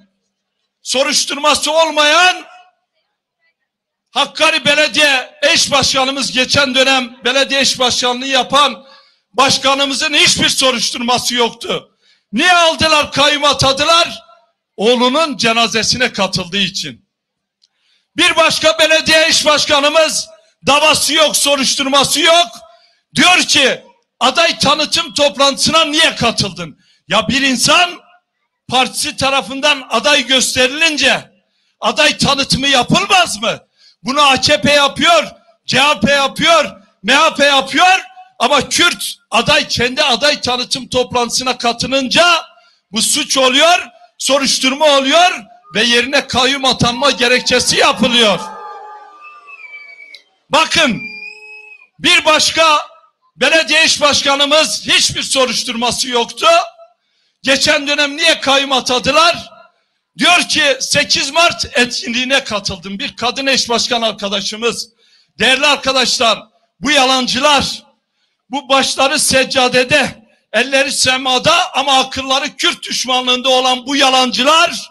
soruşturması olmayan Hakkari Belediye Eş Başkanımız, geçen dönem belediye eş başkanlığı yapan başkanımızın hiçbir soruşturması yoktu. Niye aldılar, kayyum atadılar? Oğlunun cenazesine katıldığı için. Bir başka belediye eş başkanımız davası yok, soruşturması yok. Diyor ki aday tanıtım toplantısına niye katıldın? Ya bir insan partisi tarafından aday gösterilince aday tanıtımı yapılmaz mı? Bunu AKP yapıyor, CHP yapıyor, MHP yapıyor ama Kürt aday kendi aday tanıtım toplantısına katılınca bu suç oluyor, soruşturma oluyor ve yerine kayyum atanma gerekçesi yapılıyor. Bakın, bir başka belediye eş başkanımız hiçbir soruşturması yoktu. Geçen dönem niye kayyum atadılar? Diyor ki 8 Mart etkinliğine katıldım. Bir kadın eş başkan arkadaşımız. Değerli arkadaşlar, bu yalancılar, bu başları seccadede, elleri semada ama akılları Kürt düşmanlığında olan bu yalancılar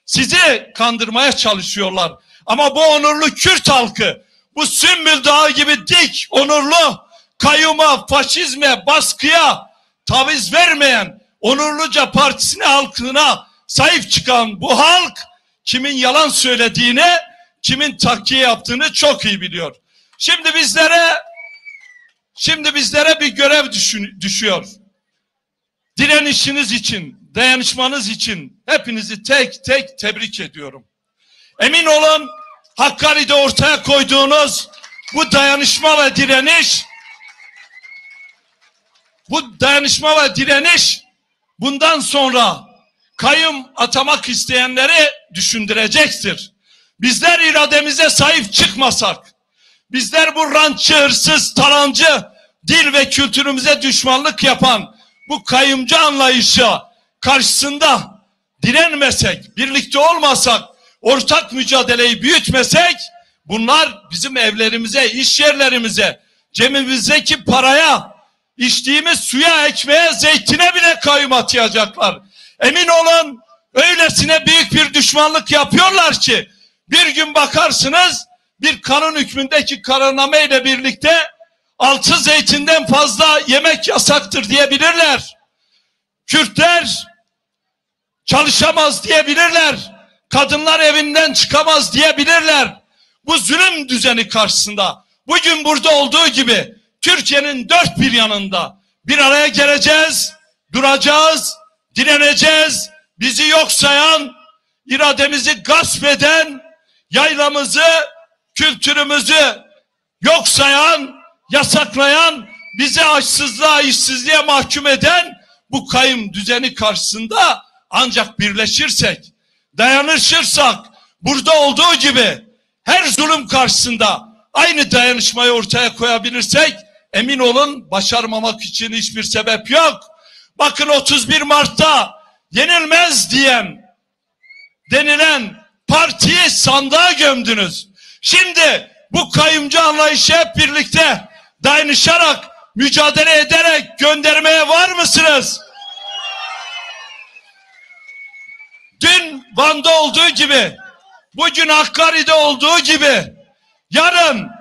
sizi kandırmaya çalışıyorlar. Ama bu onurlu Kürt halkı, bu Sümbül Dağı gibi dik, onurlu, kayyuma, faşizme, baskıya taviz vermeyen, onurluca partisine, halkına sahip çıkan bu halk kimin yalan söylediğini, kimin tahkiye yaptığını çok iyi biliyor. Şimdi bizlere bir görev düşüyor. Direnişiniz için, dayanışmanız için hepinizi tek tek tebrik ediyorum. Emin olun, Hakkari'de ortaya koyduğunuz bu dayanışma ve direniş bundan sonra kayyum atamak isteyenleri düşündürecektir. Bizler irademize sahip çıkmasak, bizler bu rantçı, hırsız, talancı, dil ve kültürümüze düşmanlık yapan bu kayyumcu anlayışa karşısında direnmesek, birlikte olmasak, ortak mücadeleyi büyütmesek, bunlar bizim evlerimize, iş yerlerimize, cebimizdeki paraya, içtiğimiz suya, ekmeğe, zeytine bile kayyum atayacaklar. Emin olun, öylesine büyük bir düşmanlık yapıyorlar ki bir gün bakarsınız bir kanun hükmündeki kararname ile birlikte 6 zeytinden fazla yemek yasaktır diyebilirler. Kürtler çalışamaz diyebilirler. Kadınlar evinden çıkamaz diyebilirler. Bu zulüm düzeni karşısında bugün burada olduğu gibi Türkiye'nin dört bir yanında bir araya geleceğiz, duracağız, direneceğiz. Bizi yok sayan, irademizi gasp eden, yaylamızı, kültürümüzü yok sayan, yasaklayan, bizi açsızlığa, işsizliğe mahkum eden bu kayyum düzeni karşısında ancak birleşirsek, dayanışırsak, burada olduğu gibi her zulüm karşısında aynı dayanışmayı ortaya koyabilirsek, emin olun başarmamak için hiçbir sebep yok. Bakın 31 Mart'ta yenilmez denilen partiyi sandığa gömdünüz. Şimdi bu kayyumcu anlayışı hep birlikte dayanışarak, mücadele ederek göndermeye var mısınız? Dün Van'da olduğu gibi, bugün Hakkari'de olduğu gibi, yarın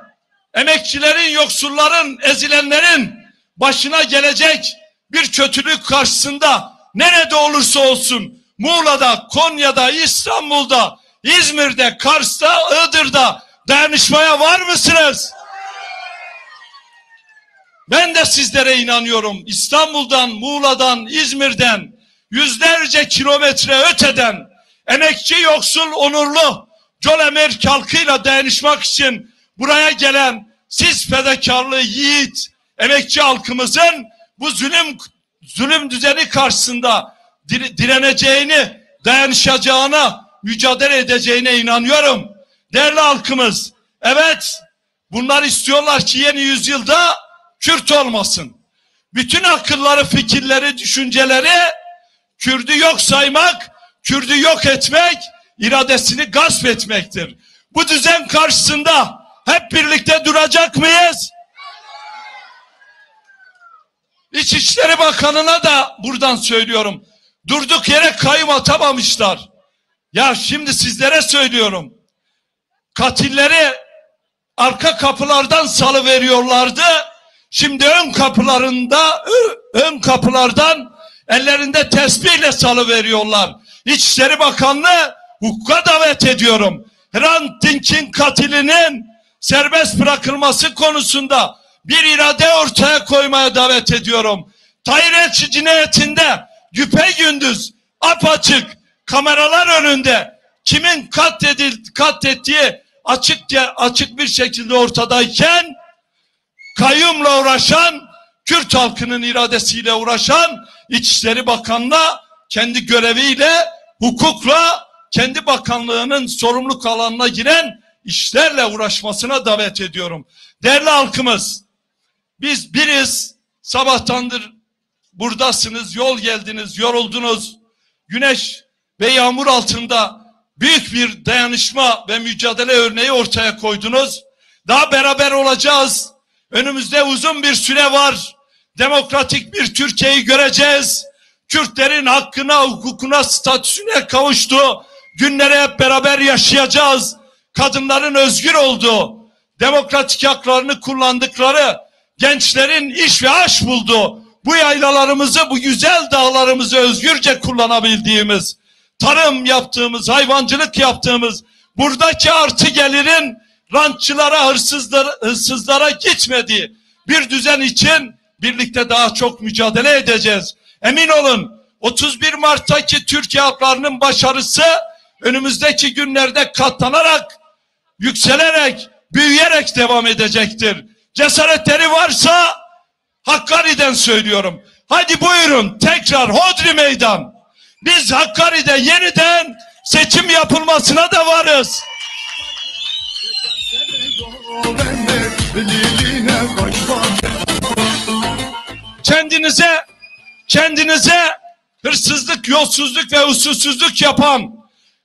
emekçilerin, yoksulların, ezilenlerin başına gelecek bir kötülük karşısında nerede olursa olsun, Muğla'da, Konya'da, İstanbul'da, İzmir'de, Kars'ta, Iğdır'da dayanışmaya var mısınız? Ben de sizlere inanıyorum. İstanbul'dan, Muğla'dan, İzmir'den, yüzlerce kilometre öteden emekçi, yoksul, onurlu Colemerk halkıyla dayanışmak için buraya gelen siz fedakarlı, yiğit emekçi halkımızın bu zulüm düzeni karşısında direneceğini, dayanışacağına, mücadele edeceğine inanıyorum. Değerli halkımız, evet, bunlar istiyorlar ki yeni yüzyılda Kürt olmasın. Bütün akılları, fikirleri, düşünceleri Kürt'ü yok saymak, Kürt'ü yok etmek, iradesini gasp etmektir. Bu düzen karşısında hep birlikte duracak mıyız? İçişleri Bakanı'na da buradan söylüyorum. Durduk yere kayyum atamamışlar. Ya şimdi sizlere söylüyorum. Katilleri arka kapılardan salıveriyorlardı. Şimdi ön kapılardan ellerinde tesbihle salıveriyorlar. İçişleri Bakanlığı hukuka davet ediyorum. Hrant Dink'in katilinin serbest bırakılması konusunda bir irade ortaya koymaya davet ediyorum. Tahir Elçi cinayetinde güpegündüz, apaçık, kameralar önünde kimin katlettiği açık bir şekilde ortadayken kayyumla uğraşan, Kürt halkının iradesiyle uğraşan İçişleri Bakanı'na kendi göreviyle, hukukla, kendi bakanlığının sorumluluk alanına giren işlerle uğraşmasına davet ediyorum. Değerli halkımız, biz biriz, sabahtandır buradasınız, yol geldiniz, yoruldunuz. Güneş ve yağmur altında büyük bir dayanışma ve mücadele örneği ortaya koydunuz. Daha beraber olacağız. Önümüzde uzun bir süre var. Demokratik bir Türkiye'yi göreceğiz. Kürtlerin hakkına, hukukuna, statüsüne kavuştu. Günleri hep beraber yaşayacağız. Kadınların özgür olduğu, demokratik haklarını kullandıkları, gençlerin iş ve aş bulduğu, bu yaylalarımızı, bu güzel dağlarımızı özgürce kullanabildiğimiz, tarım yaptığımız, hayvancılık yaptığımız, buradaki artı gelirin rantçılara, hırsızlara gitmediği bir düzen için birlikte daha çok mücadele edeceğiz. Emin olun, 31 Mart'taki Türkiye halklarının başarısı önümüzdeki günlerde katlanarak, yükselerek, büyüyerek devam edecektir. Cesaretleri varsa Hakkari'den söylüyorum. Hadi buyurun tekrar hodri meydan. Biz Hakkari'de yeniden seçim yapılmasına da varız. Kendinize hırsızlık, yolsuzluk ve usulsüzlük yapan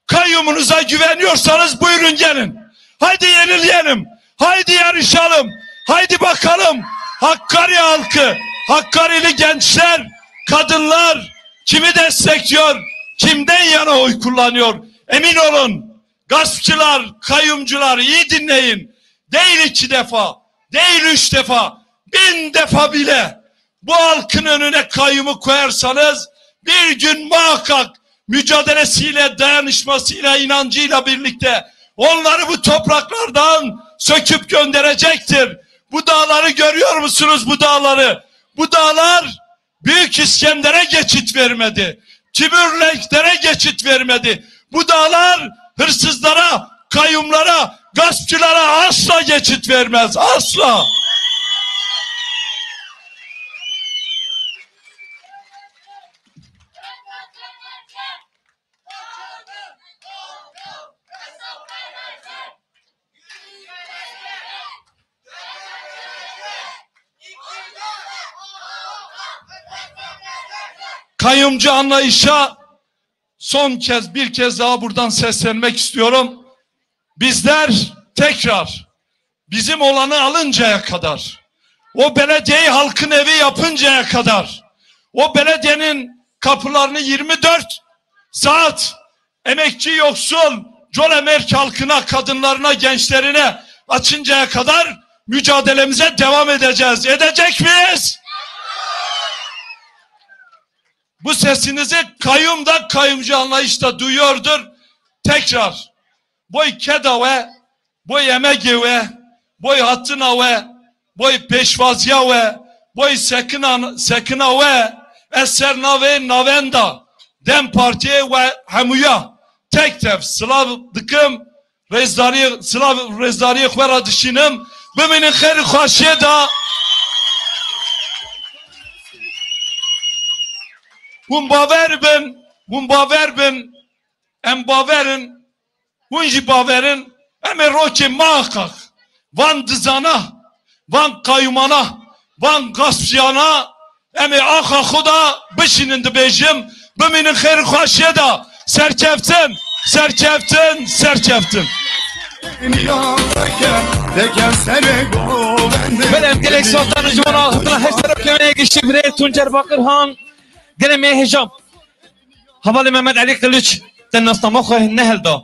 kayyumunuza güveniyorsanız buyurun gelin. Haydi yenileyelim. Haydi yarışalım. Haydi bakalım Hakkari halkı, Hakkarili gençler, kadınlar kimi destekliyor, kimden yana oy kullanıyor? Emin olun gaspçılar, kayyumcular iyi dinleyin. Değil 2 defa, değil 3 defa, 1000 defa bile bu halkın önüne kayyumu koyarsanız bir gün muhakkak mücadelesiyle, dayanışmasıyla, inancıyla birlikte onları bu topraklardan söküp gönderecektir. Bu dağları görüyor musunuz, bu dağları? Bu dağlar Büyük İskender'e geçit vermedi. Timürlenklere geçit vermedi. Bu dağlar hırsızlara, kayyumlara, gaspçılara asla geçit vermez. Asla. Kayyumcu anlayışa bir kez daha buradan seslenmek istiyorum. Bizler tekrar bizim olanı alıncaya kadar, o belediyeyi halkın evi yapıncaya kadar, o belediyenin kapılarını 24 saat emekçi, yoksul, Colemerk halkına, kadınlarına, gençlerine açıncaya kadar mücadelemize devam edeceğiz. Edecek miyiz? Bu sesinizi kayyum da kayyumcu anlayışta duyuyordur. Tekrar boy kedave, boy emegive, boy hattınave, boy peşvaziyave, boy sekinave, esernave navenda, Dem Partiye ve hemuya tek tef Slav dıkım rezdari Slav rezdari khwara dişinim biminin khayr khashiye da Bun baver bin em baverin bunji baverin em roke mahkak van dizana van kayyumana van gaspçiyana em akha khuda bişinin de bejim biminin khayr khashiye da serçeftin Benim gerek sultanı cumhuriyet altına heşter öklemeye geçti birey Tuncer Bakırhan Gelemeye hecam Havali Mehmet Ali Kılıç Ten nastama khoy nehelda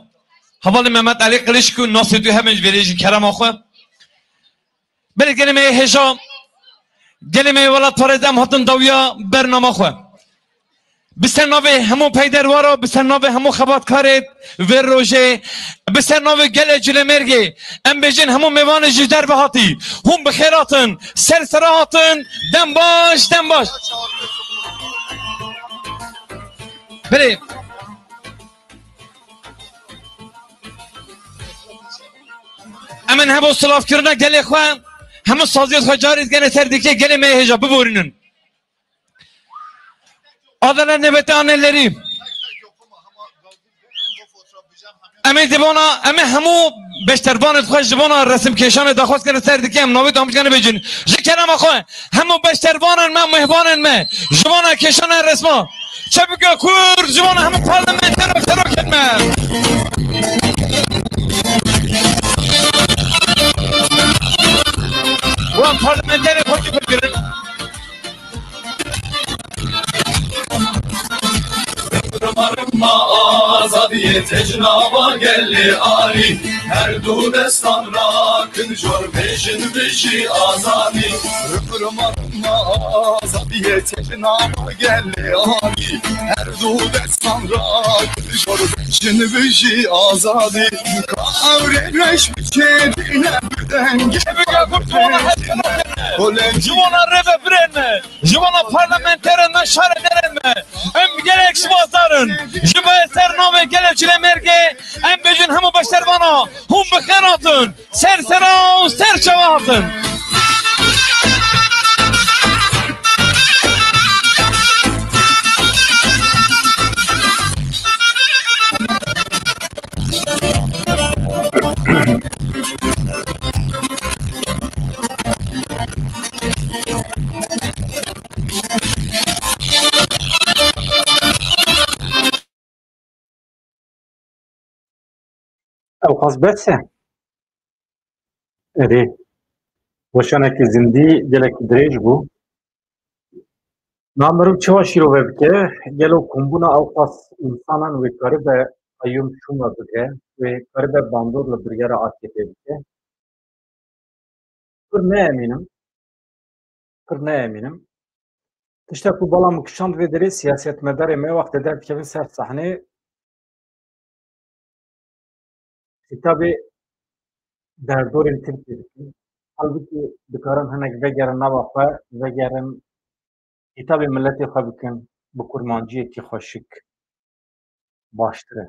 Havali Mehmet Ali Kılıç ku nasidu hemen verici kerem khoy Bel gelemeye hecam Gelemeye velat paredem hatın davya bernama khoy بسرناوی همو پیدروارا بسرناوی همو خباتکارت و روژه بسرناوی گل جلمرگی ام بجن همو میوان جدر بهاتی هم بخیراتن سرسراتن دم باش بله امن همو صلاف کرنا گل خواه همو سازیت خواه جاریت گنه سردیکه گل میهجا ببورینن Adalar nöbeti anneleri. Emin dibana, emin hamu beşterbanet xoş dibana resim keşanı daxwaz kere serdiki em navi damjkanı bejin. Ji kerem xwe hamu beşterbanen me mehbanen me. Jibana keşanı resma. Çabuk kur jibana hamu parlamenter iştirak etme. Bu parlamenter xoş fikrin. Arınma azadiye tecnaba gelli ari Her du destan rakın jor beşin beşi azadi Rıfırım arınma azadiye tecnaba gelli ari Her du destan rakın jor beşin beşi azadi Kavreş biçerine birden Çebiga kurtulana Jivana reve birenme Jivana parlamenterin meşhar ederenme Em gerek şibazların Jiva esername gelevçile merge Em bejin hamu başlarvana Hum bıkheratın Sersera serçevahatın Evkaz betse. Eri. Boşanaki zindi gelek direj bu. Nameru çava şiro vebke gelo kumbuna evkaz insanan ve karibe ayum şunla bike ve karibe bandorla bir yere AKP bike. Kır ne eminim. İşte bu balamı kuşand ve deri siyaset medar me vakti eder kevin ser sahne tabi derdorên Tirkiye dikin. Halbuki dikarin hinek vegerin nava xwe vegerin hitabê milletê xwe bikin bi kurmanciyekî xweşik baştir e.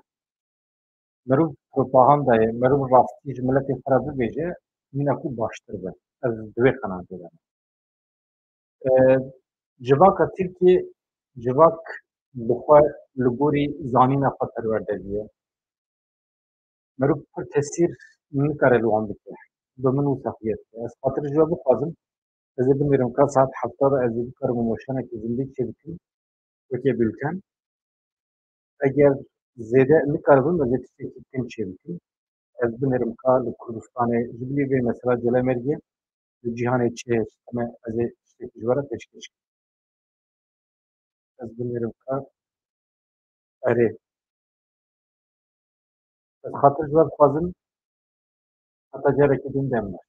Mirov propagandayê, mirov rastî ji milletê xwe re bibêje mîna ku baştir be. Ez divê qenatê de. Civaka Tirkiye civak bi xwe li gorî zanîna xwe perwerde diye. Mirov pir tesîr nikare li wan bike. Bi min û sexiyet. Ez xatir ji we bixwazim ez ê binêrim ka saet hefta da ez ê bikarim moşanekî zindî çê bikim wekî bülten. Eger zêde nikaribim ez ê tiştekî din çê bikim. Ez binêrim ka li Kurdistanê ji bilî vê mesela Colemêrgê li cîhanê çê me ez ê tiştekî ji we re pêşkêş bikim. Ez binêrim ka erê ez xatir ji we bixwazim heta carekê din dem me.